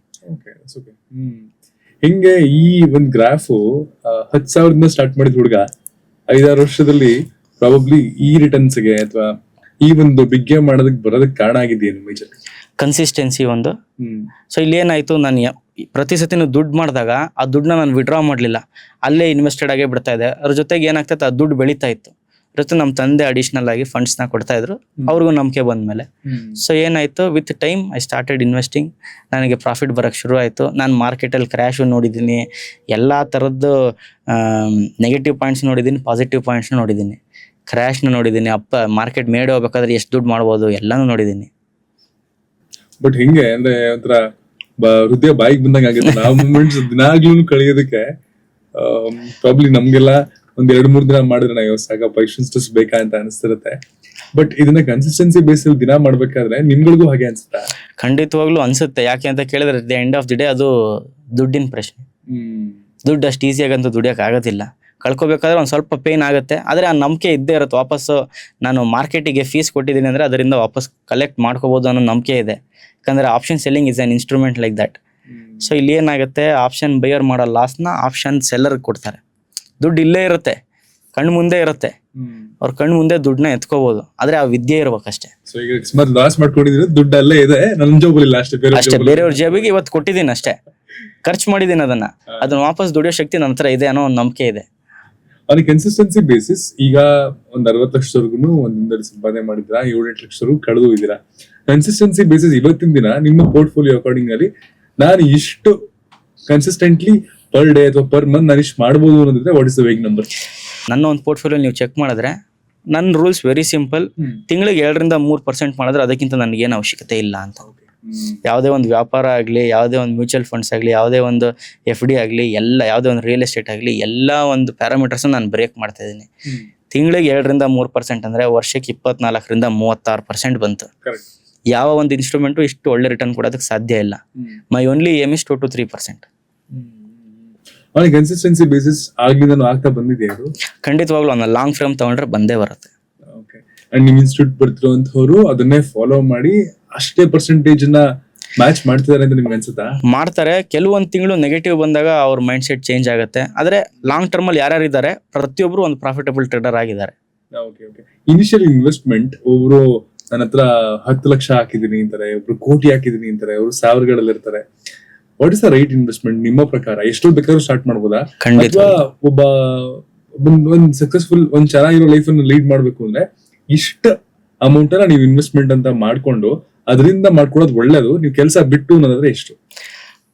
ಹಿಂಗೆ ಈ ಒಂದು ಗ್ರಾಫು 10,000 ಸ್ಟಾರ್ಟ್ ಮಾಡಿದ ಹುಡುಗ 5-6 ವರ್ಷದಲ್ಲಿ ಪ್ರಾಬಬ್ಲಿ ಈ ರಿಟರ್ನ್ಸ್ಗೆ ಅಥವಾ ಈ ಒಂದು ಬಿಗ್ ಗೇಮ್ ಮಾಡೋದಕ್ಕೆ ಬರೋದಕ್ಕೆ ಕಾರಣ ಆಗಿದೆಯೇನು? ಮೇಜರ್ ಕನ್ಸಿಸ್ಟೆನ್ಸಿ ಒಂದು. ಸೊ ಇಲ್ಲಿ ಏನಾಯ್ತು, ನಾನು ಪ್ರತಿ ಸತಿನೂ ದುಡ್ಡು ಮಾಡಿದಾಗ ಆ ದುಡ್ಡನ್ನ ನಾನು ವಿಡ್ರಾ ಮಾಡಲಿಲ್ಲ, ಅಲ್ಲೇ ಇನ್ವೆಸ್ಟೆಡ್ ಆಗೇ ಬಿಡ್ತಾ ಇದೆ. ಅದ್ರ ಜೊತೆಗೆ ಏನಾಗ್ತೈತೆ, ಆ ದುಡ್ಡು ಬೆಳೀತಾ ಇತ್ತು. ಜೊತೆ ನಮ್ಮ ತಂದೆ ಅಡಿಷನಲ್ ಆಗಿ ಫಂಡ್ಸ್ನ ಕೊಡ್ತಾ ಇದ್ರು, ಅವ್ರಿಗೂ ನಂಬಿಕೆ ಬಂದ್ಮೇಲೆ. ಸೊ ಏನಾಯ್ತು, with time I started investing. ನನಗೆ ಪ್ರಾಫಿಟ್ ಬರೋಕ್ಕೆ ಶುರು ಆಯಿತು. ನಾನು ಮಾರ್ಕೆಟಲ್ಲಿ ಕ್ರ್ಯಾಶು ನೋಡಿದ್ದೀನಿ, ಎಲ್ಲ ಥರದ್ದು ನೆಗೆಟಿವ್ ಪಾಯಿಂಟ್ಸ್ ನೋಡಿದ್ದೀನಿ, ಪಾಸಿಟಿವ್ ಪಾಯಿಂಟ್ಸ್ನ ನೋಡಿದ್ದೀನಿ, ಕ್ರ್ಯಾಶ್ನ ನೋಡಿದ್ದೀನಿ, ಮಾರ್ಕೆಟ್ ಮೇಡ್ ಹೋಗ್ಬೇಕಾದ್ರೆ ಎಷ್ಟು ದುಡ್ಡು ಮಾಡ್ಬೋದು ಎಲ್ಲನೂ ನೋಡಿದ್ದೀನಿ. ಬಟ್ ಹಿಂಗೆ ಅಂದ್ರೆ ಒಂಥರ ಹೃದಯ ಬಾಯಿಗೆ ಬಂದಂಗೆ ಆಗುತ್ತೆ. ಆ ಮೂಮೆಂಟ್ಸ್ ದಿನಾಗ್ಲೂ ಕಳೆಯೋದಕ್ಕೆ ಪ್ರಾಬ್ಲಿ ನಮ್ಗೆಲ್ಲ ಒಂದ್ 2-3 ದಿನ ಮಾಡಿದ್ರೆ ನಾವು ಸಾಕಪ್ಪ ಇನ್ಸ್ಟೆನ್ಸ್ ಬೇಕಾ ಅಂತ ಅನಿಸ್ತಿರುತ್ತೆ. ಬಟ್ ಇದನ್ನ ಕನ್ಸಿಸ್ಟೆನ್ಸಿ ಬೇಸಲ್ಲಿ ದಿನ ಮಾಡ್ಬೇಕಾದ್ರೆ ನಿಮ್ಗಳಿಗೂ ಹಾಗೆ ಅನ್ಸುತ್ತಾ? ಖಂಡಿತವಾಗ್ಲೂ ಅನ್ಸುತ್ತೆ. ಯಾಕೆ ಅಂತ ಕೇಳಿದ್ರೆ the end of the day ಅದು ದುಡ್ಡಿನ ಪ್ರಶ್ನೆ. ದುಡ್ಡು ಅಷ್ಟು ಈಸಿಯಾಗಂತೂ ದುಡಿಯೋಕೆ ಆಗೋದಿಲ್ಲ. ಕಳ್ಕೊಬೇಕಾದ್ರೆ ಒಂದು ಸ್ವಲ್ಪ ಪೇನ್ ಆಗುತ್ತೆ, ಆದರೆ ಆ ನಂಬಿಕೆ ಇದ್ದೇ ಇರುತ್ತೆ. ವಾಪಸ್ಸು ನಾನು ಮಾರ್ಕೆಟಿಗೆ ಫೀಸ್ ಕೊಟ್ಟಿದ್ದೀನಿ ಅಂದರೆ ಅದರಿಂದ ವಾಪಸ್ ಕಲೆಕ್ಟ್ ಮಾಡ್ಕೋಬೋದು ಅನ್ನೋ ನಂಬಿಕೆ ಇದೆ. ಯಾಕಂದರೆ option selling is on instrument like that. So ಇಲ್ಲಿ ಏನಾಗುತ್ತೆ, ಆಪ್ಷನ್ ಬೈಯರ್ ಮಾಡೋ ಲಾಸ್ನ ಆಪ್ಷನ್ ಸೆಲ್ಲರ್ಗೆ ಕೊಡ್ತಾರೆ. ದುಡ್ಡು ಇಲ್ಲೇ ಇರುತ್ತೆ, ಕಣ್ಣು ಮುಂದೆ ಇರುತ್ತೆ, ಅವ್ರ ಕಣ್ಣು ಮುಂದೆ ದುಡ್ಡನ್ನ ಎತ್ಕೋಬಹುದು, ಆದ್ರೆ ಆ ವಿದ್ಯೆ ಇರ್ಬೇಕಷ್ಟೇ. ಸೊ ಈಗ ಅಕಸ್ಮಾತ್ ಲಾಸ್ ಮಾಡ್ಕೊಂಡಿದ್ರೆ ದುಡ್ಡು ಅಲ್ಲೇ ಇದೆ, ನನ್ನ ಜೋಬಲ್ಲಿ ಅಷ್ಟೇ, ಬೇರೆಯವ್ರ ಜೇಬಿಗೆ ಇವತ್ತು ಕೊಟ್ಟಿದ್ದೀನಿ ಅಷ್ಟೇ, ಖರ್ಚು ಮಾಡಿದ್ದೀನಿ ಅದನ್ನ ವಾಪಸ್ ದುಡಿಯೋ ಶಕ್ತಿ ನನ್ನ ಹತ್ರ ಇದೆ ಅನ್ನೋ ಒಂದು ನಂಬಿಕೆ ಇದೆ. ಅದಕ್ಕೆ ಕನ್ಸಿಸ್ಟೆನ್ಸಿ ಬೇಸಿಸ್ ಈಗ ಒಂದು 60 ಲಕ್ಷವರೆಗೂ ಒಂದಿನದಲ್ಲಿ ಸಂಪಾದನೆ ಮಾಡಿದ್ರ, 7-8 ಲಕ್ಷ ಕಳೆದು ಇದ್ದೀರಾ. ಕನ್ಸಿಸ್ಟೆನ್ಸಿ ಬೇಸಿಸ್ ಇವತ್ತಿನ ದಿನ ನಿಮ್ಮ ಪೋರ್ಟ್ಫೋಲಿಯೋ ಅಕಾರ್ಡಿಂಗ್ ಅಲ್ಲಿ ನಾನು ಇಷ್ಟು ಕನ್ಸಿಸ್ಟೆಂಟ್ಲಿ ಪರ್ ಡೇ ಅಥವಾ ಪರ್ ಮಂತ್ ನಾನು ಇಷ್ಟು ಮಾಡ್ಬೋದು ಅನ್ನೋದಿದ್ರೆ what is the vague number? ನನ್ನ ಒಂದು ಪೋರ್ಟ್ಫೋಲಿಯೋ ನೀವು ಚೆಕ್ ಮಾಡಿದ್ರೆ ನನ್ನ ರೂಲ್ಸ್ ವೆರಿ ಸಿಂಪಲ್. ತಿಂಗಳಿಗೆ 2-3% ಮಾಡಿದ್ರೆ ಅದಕ್ಕಿಂತ ನನಗೇನು ಅವಶ್ಯಕತೆ ಇಲ್ಲ ಅಂತ. ಯಾವುದೇ ಒಂದು ವ್ಯಾಪಾರ ಆಗಲಿ, ಯಾವುದೇ ಒಂದು ಮ್ಯೂಚುವಲ್ ಫಂಡ್ಸ್ ಆಗಲಿ, ಯಾವುದೇ ಒಂದು FD ಆಗಲಿ, ಎಲ್ಲ ಯಾವುದೇ ಒಂದು ರಿಯಲ್ ಎಸ್ಟೇಟ್ ಆಗಲಿ, ಎಲ್ಲ ಒಂದು ಪ್ಯಾರಾಮೀಟರ್ಸ್ ನಾನು ಬ್ರೇಕ್ ಮಾಡ್ತಾ ಇದ್ದೀನಿ. ತಿಂಗಳಿಗೆ 2-3% ಅಂದರೆ ವರ್ಷಕ್ಕೆ 24-36% ಬಂತು. ಯಾವ ಒಂದು ಇನ್ಸ್ಟ್ರೂಮೆಂಟು ಇಷ್ಟು ಒಳ್ಳೆ ರಿಟರ್ನ್ ಕೊಡೋದಕ್ಕೆ ಸಾಧ್ಯ ಇಲ್ಲ. My only aim is 2-3%. Consistency basis ಆಗ್ಲಿಂದ ಆಗ್ತಾ ಬಂದಿದೆ ಅದು ಖಂಡಿತವಾಗ್ಲೂ ಒಂದು ಲಾಂಗ್ ಫ್ರೇಮ್ ತಗೊಂಡ್ರೆ ಬಂದೇ ಬರುತ್ತೆ. ಅಂಡ್ ನಿಮ್ ಇನ್ಸ್ಟಿಟ್ಯೂಟ್ ಬರ್ತಿರೋಂಥವ್ರು ಅದನ್ನೇ ಫಾಲೋ ಮಾಡಿ ಅಷ್ಟೇ ಪರ್ಸೆಂಟೇಜ್ ನ ಮ್ಯಾಚ್ ಮಾಡ್ತಿದ್ದಾರೆ ಅಂತ ನಿಮ್ಗೆ ಅನ್ಸುತ್ತಾ? ಮಾಡ್ತಾರೆ. ಕೆಲವೊಂದು ತಿಂಗಳು ನೆಗೆಟಿವ್ ಬಂದಾಗ ಅವ್ರ ಮೈಂಡ್ ಸೆಟ್ ಚೇಂಜ್ ಆಗುತ್ತೆ. ಆದ್ರೆ ಲಾಂಗ್ ಟರ್ಮ್ ಅಲ್ಲಿ ಯಾರ್ಯಾರು ಇದ್ದಾರೆ ಪ್ರತಿಯೊಬ್ರು ಒಂದು ಪ್ರಾಫಿಟಬಲ್ ಟ್ರೇಡರ್ ಆಗಿದ್ದಾರೆ. ಇನಿಷಿಯಲ್ ಇನ್ವೆಸ್ಟ್ಮೆಂಟ್ ಒಬ್ರು ನನ್ನ ಹತ್ರ 10 ಲಕ್ಷ ಹಾಕಿದೀನಿ ಅಂತಾರೆ, ಒಬ್ರು ಕೋಟಿ ಹಾಕಿದೀನಿ ಅಂತಾರೆ, ಅವರು ಸಾವಿರಗಳಲ್ಲಿ ಇರ್ತಾರೆ. What is the right investment ನಿಮ್ಮ ಪ್ರಕಾರ? ಎಷ್ಟು ಬೇಕಾದ್ರೂ ಸ್ಟಾರ್ಟ್ ಮಾಡ್ಬೋದಾ? ಅಥವಾ ಒಂದ್ ಸಕ್ಸಸ್ಫುಲ್ ಒಂದ್ ಚೆನ್ನಾಗಿರೋ ಲೈಫ್ ಅನ್ನು ಲೀಡ್ ಮಾಡ್ಬೇಕು ಅಂದ್ರೆ ಇಷ್ಟ ಅಮೌಂಟ್ ಅನ್ನ ನೀವು ಇನ್ವೆಸ್ಟ್ಮೆಂಟ್ ಅಂತ ಮಾಡ್ಕೊಂಡು ಅದರಿಂದ ಮಾಡ್ಕೊಳ್ಳೋದು ಒಳ್ಳೇದು. ನೀವು ಕೆಲಸ ಬಿಟ್ಟು ಅನ್ನೋದಾದ್ರೆ ಎಷ್ಟು?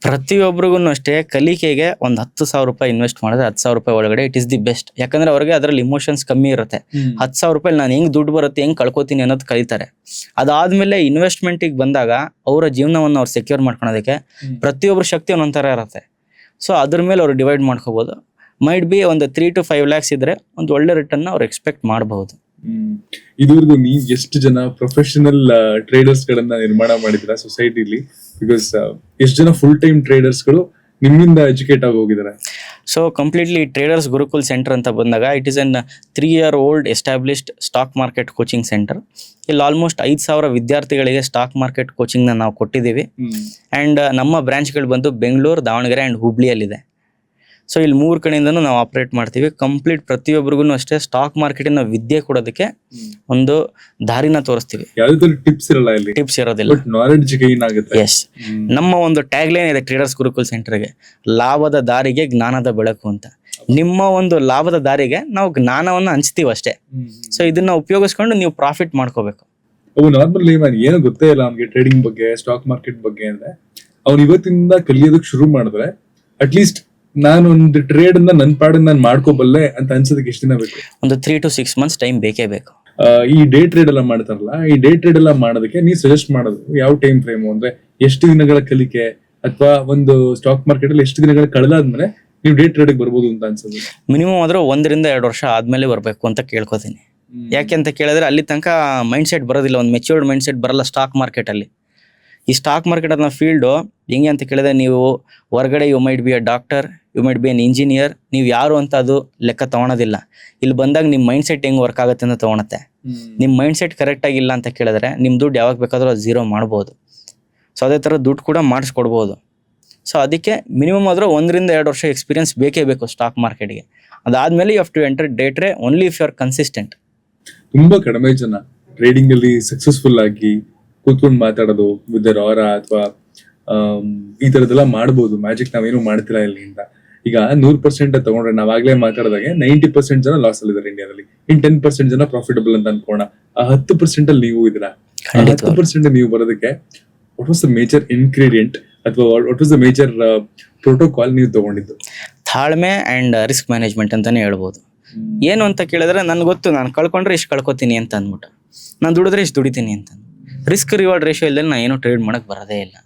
ಪ್ರತಿಯೊಬ್ಬರಿಗೂ ಅಷ್ಟೇ ಕಲಿಕೆಗೆ ಒಂದು 10,000 ರೂಪಾಯಿ ಇನ್ವೆಸ್ಟ್ ಮಾಡಿದ್ರೆ 10,000 ರೂಪಾಯಿ ಒಳಗಡೆ ಇಟ್ ಇಸ್ ದಿ ಬೆಸ್ಟ್. ಯಾಕಂದ್ರೆ ಅವ್ರಿಗೆ ಅದರಲ್ಲಿ ಇಮೋಷನ್ಸ್ ಕಮ್ಮಿ ಇರುತ್ತೆ. 10,000 ರೂಪಾಯಿ ನಾನು ಹೆಂಗ್ ದುಡ್ಡು ಬರುತ್ತೆ, ಹೆಂಗ್ ಕಳ್ಕೊತೀನಿ ಅನ್ನೋದು ಕಲಿತಾರೆ. ಅದಾದ್ಮೇಲೆ ಇನ್ವೆಸ್ಟ್ಮೆಂಟಿಗೆ ಬಂದಾಗ ಅವರ ಜೀವನವನ್ನು ಅವ್ರು ಸೆಕ್ಯೂರ್ ಮಾಡ್ಕೊಳೋದಕ್ಕೆ ಪ್ರತಿಯೊಬ್ಬರ ಶಕ್ತಿ ಒಂದೊಂಥರ ಇರುತ್ತೆ. ಸೊ ಅದ್ರ ಮೇಲೆ ಅವ್ರು ಡಿವೈಡ್ ಮಾಡ್ಕೋಬಹುದು. ಮೈಟ್ ಬಿ ಒಂದು 3 to 5 lakhs ಇದ್ರೆ ಒಂದು ಒಳ್ಳೆ ರಿಟರ್ನ್ ಅವ್ರು ಎಕ್ಸ್ಪೆಕ್ಟ್ ಮಾಡಬಹುದು. ಇದುವರೆಗೂ ನೀವು ಎಷ್ಟು ಜನ ಪ್ರೊಫೆಷನಲ್ ಟ್ರೇಡರ್ಸ್ ಗಳನ್ನ ನಿರ್ಮಾಣ ಮಾಡಿದ್ರ ಸೊಸೈಟಿಲಿ? ಬಿಕಾಸ್ ಎಷ್ಟು ಜನ ಫುಲ್ ಟೈಮ್ ಟ್ರೇಡರ್ಸ್ ಗಳು ನಿಮ್ಮಿಂದ ಎಜುಕೇಟ್ ಆಗಿ ಹೋಗಿದ್ದಾರೆ? So completely traders Gurukul centre ಅಂತ ಬಂದಾಗ it is an 3 year old established stock market coaching centre. ಇಲ್ಲಿ ಆಲ್ಮೋಸ್ಟ್ 5,000 ವಿದ್ಯಾರ್ಥಿಗಳಿಗೆ ಸ್ಟಾಕ್ ಮಾರ್ಕೆಟ್ ಕೋಚಿಂಗ್ ನ ನಾವು ಕೊಟ್ಟಿದ್ದೀವಿ. ಅಂಡ್ ನಮ್ಮ ಬ್ರಾಂಚ್ಗಳು ಬಂದು ಬೆಂಗಳೂರು, ದಾವಣಗೆರೆ ಅಂಡ್ ಹುಬ್ಳಿಯಲ್ಲಿದೆ. ಸೊ ಇಲ್ಲಿ 3 ಕಡೆಯಿಂದನೂ ನಾವು ಆಪರೇಟ್ ಮಾಡ್ತೀವಿ. ಕಂಪ್ಲೀಟ್ ಪ್ರತಿಯೊಬ್ಬರಿಗೂ ಅಷ್ಟೇ ಸ್ಟಾಕ್ ಮಾರ್ಕೆಟಿನ ವಿದ್ಯೆ ಕೊಡೋದಕ್ಕೆ ಒಂದು ದಾರಿನ ತೋರಿಸ್ತೀವಿ. ಟಿಪ್ಸ್ ಇರಲ್ಲ, ಟಿಪ್ಸ್ ಇರೋದಿಲ್ಲ, ನಾಲೆಡ್ಜ್ ಗೈನ್ ಆಗುತ್ತೆ. ಎಸ್, ನಮ್ಮ ಒಂದು ಟ್ಯಾಗ್ ಲೈನ್ ಇದೆ ಟ್ರೇಡರ್ಸ್ ಗುರುಕುಲ್ ಸೆಂಟರ್ಗೆ, ಲಾಭದ ದಾರಿಗೆ ಜ್ಞಾನದ ಬೆಳಕು ಅಂತ. ನಿಮ್ಮ ಒಂದು ಲಾಭದ ದಾರಿಗೆ ನಾವು ಜ್ಞಾನವನ್ನು ಹಂಚ್ತೀವಿ ಅಷ್ಟೇ. ಸೊ ಇದನ್ನ ಉಪಯೋಗಿಸ್ಕೊಂಡು ನೀವು ಪ್ರಾಫಿಟ್ ಮಾಡ್ಕೋಬೇಕು. ನಾರ್ಮಲ್ ಏನು ಗೊತ್ತೇ ಇಲ್ಲ ಅವ್ನಿಗೆ ಟ್ರೇಡಿಂಗ್ ಬಗ್ಗೆ, ಸ್ಟಾಕ್ ಮಾರ್ಕೆಟ್ ಬಗ್ಗೆ ಅಂದ್ರೆ ಅವ್ನು ಇವತ್ತಿಂದ ಕಲಿಯೋದಕ್ಕೆ ಶುರು ಮಾಡಿದ್ರೆ ಅಟ್ಲೀಸ್ಟ್ ನಾನು ಒಂದು ಟ್ರೇಡ್ ನನ್ನ ಪಾಡಿನ ನಾನು ಮಾಡ್ಕೋಬಲ್ಲೆ ಅಂತ ಅನ್ಸೋದಕ್ಕೆ ಎಷ್ಟು ದಿನ ಬೇಕು? ಒಂದು 3 to 6 months ಟೈಮ್ ಬೇಕೇ ಬೇಕು. ಈ ಡೇ ಟ್ರೇಡ್ ಎಲ್ಲ ಮಾಡ್ತಾರಲ್ಲ, ಈ ಡೇ ಟ್ರೇಡ್ ಎಲ್ಲ ಮಾಡೋದಕ್ಕೆ ನೀವು ಸಜೆಸ್ಟ್ ಮಾಡೋದು ಯಾವ ಟೈಮ್ ಫ್ರೇಮ್? ಅಂದ್ರೆ ಎಷ್ಟು ದಿನಗಳ ಕಲಿಕೆ, ಅಥವಾ ಒಂದು ಸ್ಟಾಕ್ ಮಾರ್ಕೆಟ್ ಅಲ್ಲಿ ಎಷ್ಟು ದಿನಗಳ ಕಳೆದಾದ್ಮೇಲೆ ನೀವು ಡೇ ಟ್ರೇಡ್ ಬರ್ಬೋದು ಅಂತ ಅನ್ಸೋದು? ಮಿನಿಮಮ್ ಆದ್ರೂ 1 to 2 ವರ್ಷ ಆದ್ಮೇಲೆ ಬರ್ಬೇಕು ಅಂತ ಕೇಳ್ಕೊತೀನಿ. ಯಾಕೆ ಅಂತ ಕೇಳಿದ್ರೆ ಅಲ್ಲಿ ತನಕ ಮೈಂಡ್ ಸೆಟ್ ಬರೋದಿಲ್ಲ, ಒಂದು ಮೆಚ್ಯೂರ್ಡ್ ಮೈಂಡ್ ಸೆಟ್ ಬರಲ್ಲ ಸ್ಟಾಕ್ ಮಾರ್ಕೆಟ್ ಅಲ್ಲಿ. ಈ ಸ್ಟಾಕ್ ಮಾರ್ಕೆಟ್ ಅನ್ನೋ ಫೀಲ್ಡು ಹೆಂಗೆ ಅಂತ ಕೇಳಿದ್ರೆ, ನೀವು ಹೊರಗಡೆ you might be a doctor, you might be an engineer, ನೀವು ಯಾರು ಅಂತ ಅದು ಲೆಕ್ಕ ತಗೊಳೋದಿಲ್ಲ. ಇಲ್ಲಿ ಬಂದಾಗ ನಿಮ್ಮ ಮೈಂಡ್ ಸೆಟ್ ಹೆಂಗ್ ವರ್ಕ್ ಆಗುತ್ತೆ ಅಂತ ತಗೊಳುತ್ತೆ. ನಿಮ್ಮ ಮೈಂಡ್ ಸೆಟ್ ಕರೆಕ್ಟ್ ಆಗಿಲ್ಲ ಅಂತ ಕೇಳಿದ್ರೆ ನಿಮ್ಮ ದುಡ್ಡು ಯಾವಾಗ ಬೇಕಾದ್ರೂ ಅದು ಝೀರೋ ಮಾಡ್ಬೋದು. ಸೊ ಅದೇ ಥರ ದುಡ್ಡು ಕೂಡ ಮಾಡಿಸ್ಕೊಡ್ಬೋದು. ಸೊ ಅದಕ್ಕೆ ಮಿನಿಮಮ್ ಆದರೂ 1 to 2 ವರ್ಷ ಎಕ್ಸ್ಪೀರಿಯನ್ಸ್ ಬೇಕೇ ಬೇಕು ಸ್ಟಾಕ್ ಮಾರ್ಕೆಟ್ಗೆ. ಅದಾದ್ಮೇಲೆ you have to enter day trade only if you are consistent. ತುಂಬಾ ಕಡಿಮೆ ಜನ ಟ್ರೇಡಿಂಗ್ ಅಲ್ಲಿ ಸಕ್ಸಸ್ಫುಲ್ ಆಗಿ ಕೂತ್ಕೊಂಡು ಮಾತಾಡೋದು ವಿತ್ ಆರ ಅಥವಾ ಈ ತರದೆಲ್ಲ ಮಾಡ್ಬೋದು. ಮ್ಯಾಜಿಕ್ ನಾವೇನು ಮಾಡ್ತಿಲ್ಲ ಇಲ್ಲಿಂದ. ಈಗ 100% ತಗೊಂಡ್ರೆ ನಾವಾಗ್ಲೇ ಮಾತಾಡಿದಾಗೆ 90% ಜನ ಲಾಸ್ ಅಲ್ಲಿ ಇದಾರೆ ಇಂಡಿಯಾದಲ್ಲಿ. ಇನ್ 10% ಜನ ಪ್ರಾಫಿಟಬಲ್ ಅಂತ ಅನ್ಕೋಣ. ಆ 10% ಅಲ್ಲಿ ನೀವು ಇದ್ದೀರಾ. 10% ನೀವು ಬರೋದಕ್ಕೆ what was the major ingredient ಅಥವಾ what was the major protocol ನೀವು ತಗೊಂಡಿದ್ದು? ತಾಳ್ಮೆ ಅಂಡ್ ರಿಸ್ಕ್ ಮ್ಯಾನೇಜ್ಮೆಂಟ್ ಅಂತಾನೆ ಹೇಳ್ಬೋದು. ಏನು ಅಂತ ಕೇಳಿದ್ರೆ ನನ್ಗೆ ಗೊತ್ತು, ನಾನು ಕಳ್ಕೊಂಡ್ರೆ ಇಷ್ಟು ಕಳ್ಕೊತೀನಿ ಅಂತ ಅಂದ್ಬಿಟ್ಟು, ನಾನು ದುಡಿದ್ರೆ ಇಷ್ಟು ದುಡಿತೀನಿ ಅಂತ. ರಿಸ್ಕ್ ರಿವಾರ್ಡ್ ರೇಷಿಯೋ ಇಲ್ಲದೆ ನಾನು ಏನೋ ಟ್ರೇಡ್ ಮಾಡಕ್ಕೆ ಬರೋದೇ ಇಲ್ಲ.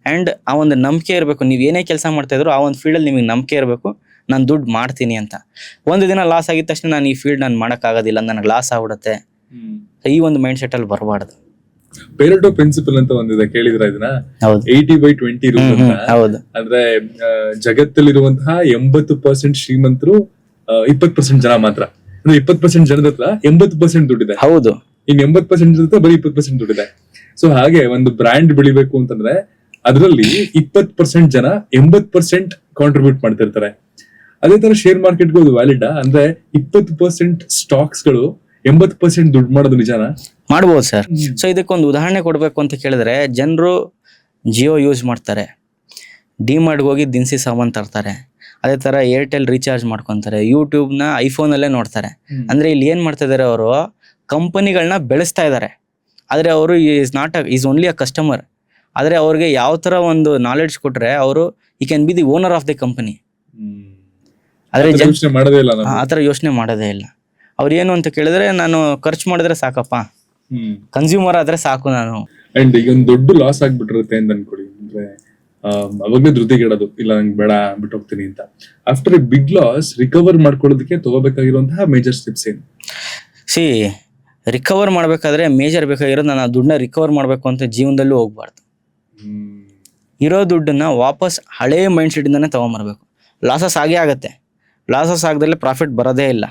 ಆ್ಯಂಡ್ ಆ ಒಂದು ನಂಬಿಕೆ ಇರಬೇಕು. ನೀವು ಏನೇ ಕೆಲಸ ಮಾಡ್ತಾ ಇದ್ರು ಆ ಒಂದು ಫೀಲ್ಡಲ್ಲಿ ನಿಮಗೆ ನಂಬಿಕೆ ಇರಬೇಕು, ನಾನು ದುಡ್ಡು ಮಾಡ್ತೀನಿ ಅಂತ. ಒಂದು ದಿನ ಲಾಸ್ ಆಗಿದ ತಕ್ಷಣ ನಾನು ಈ ಫೀಲ್ಡ್ ನಾನು ಮಾಡೋಕ್ಕಾಗೋದಿಲ್ಲ, ನನಗೆ ಲಾಸ್ ಆಗ್ಬಿಡುತ್ತೆ, ಈ ಒಂದು ಮೈಂಡ್ ಸೆಟ್ ಅಲ್ಲಿ ಬರಬಾರ್ದು. ಪೇರೆಟೋ ಪ್ರಿನ್ಸಿಪಲ್ ಅಂತ ಒಂದಿದೆ, ಕೇಳಿದ್ರ ಇದನ್ನ? 80/20 ಹೌದು. ಅಂದ್ರೆ ಜಗತ್ತಲ್ಲಿರುವಂತಹ 80% ಶ್ರೀಮಂತರು 20% ಜನ ಮಾತ್ರ. ಅಂದ್ರೆ 20% ಜನದ ಹತ್ರ 80% ದುಡ್ಡಿದೆ. ಹೌದು. ಇನ್ 80% ಜನ ಬರೀ 20% ದುಡ್ಡಿದೆ. ಸೊ ಹಾಗೆ ಒಂದು ಬ್ರ್ಯಾಂಡ್ ಬೆಳಿಬೇಕು ಅಂತಂದ್ರೆ ಅದರಲ್ಲಿ 20% ಜನ 80% ಕಾಂಟ್ರಿಬ್ಯೂಟ್ ಮಾಡ್ತಿರ್ತಾರೆ. ಅದೇ ತರ ಶೇರ್ ಮಾರ್ಕೆಟ್ಗೂ ಅದು ವ್ಯಾಲಿಡ್. ಅಂದ್ರೆ 20% ಸ್ಟಾಕ್ಸ್ ಗಳು 80% ದುಡ್ಡು ಮಾಡೋದು ನಿಜಾನ? ಮಾಡ್ಬೋದು ಸರ್. ಸೊ ಇದಕ್ಕೊಂದು ಉದಾಹರಣೆ ಕೊಡ್ಬೇಕು ಅಂತ ಕೇಳಿದ್ರೆ, ಜನರು ಜಿಯೋ ಯೂಸ್ ಮಾಡ್ತಾರೆ, ಡಿಮಾರ್ಟ್ಗೆ ಹೋಗಿ ದಿನಸಿ ಸಾಮಾನು ತರ್ತಾರೆ, ಅದೇ ತರ ಏರ್ಟೆಲ್ ರೀಚಾರ್ಜ್ ಮಾಡ್ಕೊಂತಾರೆ, ಯೂಟ್ಯೂಬ್ನ ಐಫೋನಲ್ಲೇ ನೋಡ್ತಾರೆ. ಅಂದ್ರೆ ಇಲ್ಲಿ ಏನ್ ಮಾಡ್ತಾ ಇದಾರೆ, ಅವರು ಕಂಪನಿಗಳನ್ನ ಬೆಳೆಸ್ತಾ ಇದ್ದಾರೆ. ಆದರೆ ಅವರು ಈಸ್ ಓನ್ಲಿ ಅ ಕಸ್ಟಮರ್. ಆದರೆ ಅವ್ರಿಗೆ ಯಾವ ಥರ ಒಂದು ನಾಲೆಡ್ಜ್ ಕೊಟ್ಟರೆ ಅವರು ಈ can be the owner of the company. ಆದ್ರೆ ಯೋಚನೆ ಮಾಡೋದೇ ಇಲ್ಲ ನಾವು. ಆ ಥರ ಯೋಚನೆ ಮಾಡೋದೇ ಇಲ್ಲ. ಅವ್ರು ಏನು ಅಂತ ಕೇಳಿದ್ರೆ ನಾನು ಖರ್ಚು ಮಾಡಿದ್ರೆ ಸಾಕಪ್ಪ, ಕನ್ಸ್ಯೂಮರ್ ಆದ್ರೆ ಸಾಕು ನಾನು. ಅಂಡ್ ಈಗ ಒಂದು ದೊಡ್ಡ ಲಾಸ್ ಆಗ್ಬಿಟ್ಟಿರುತ್ತೆ ಅಂತ ಅನ್ಕೊಡಿ, ಅಂದ್ರೆ ಅವಾಗಲೇ ಧೃತಿಗೆಡೋದು, ಇಲ್ಲ ನಂಗೆ ಬೇಡ ಬಿಟ್ಟು ಹೋಗ್ತೀನಿ ಅಂತ. After a big loss recover ಮಾಡ್ಕೊಳ್ಳೋದಕ್ಕೆ ತಗೋಬೇಕಾಗಿರುವಂತಹ ಮೇಜರ್ ಸ್ಟೆಪ್ಸ್ ಏನು? ಸಿ, ರಿಕವರ್ ಮಾಡ್ಬೇಕಾದ್ರೆ ಮೇಜರ್ ಬೇಕಾಗಿರೋದು ನಾನು ಆ ದುಡ್ಡನ್ನ ರಿಕವರ್ ಮಾಡಬೇಕು ಅಂತ ಜೀವನದಲ್ಲೂ ಹೋಗ್ಬಾರ್ದು. ಇರೋ ದುಡ್ಡನ್ನ ವಾಪಸ್ ಹಳೇ ಮೈಂಡ್ ಸೆಟ್ಟಿಂದಾನೆ ತೊಗೊಂಬರ್ಬೇಕು. ಲಾಸಸ್ ಆಗೇ ಆಗುತ್ತೆ. ಲಾಸಸ್ ಆಗದಲ್ಲೇ ಪ್ರಾಫಿಟ್ ಬರೋದೇ ಇಲ್ಲ.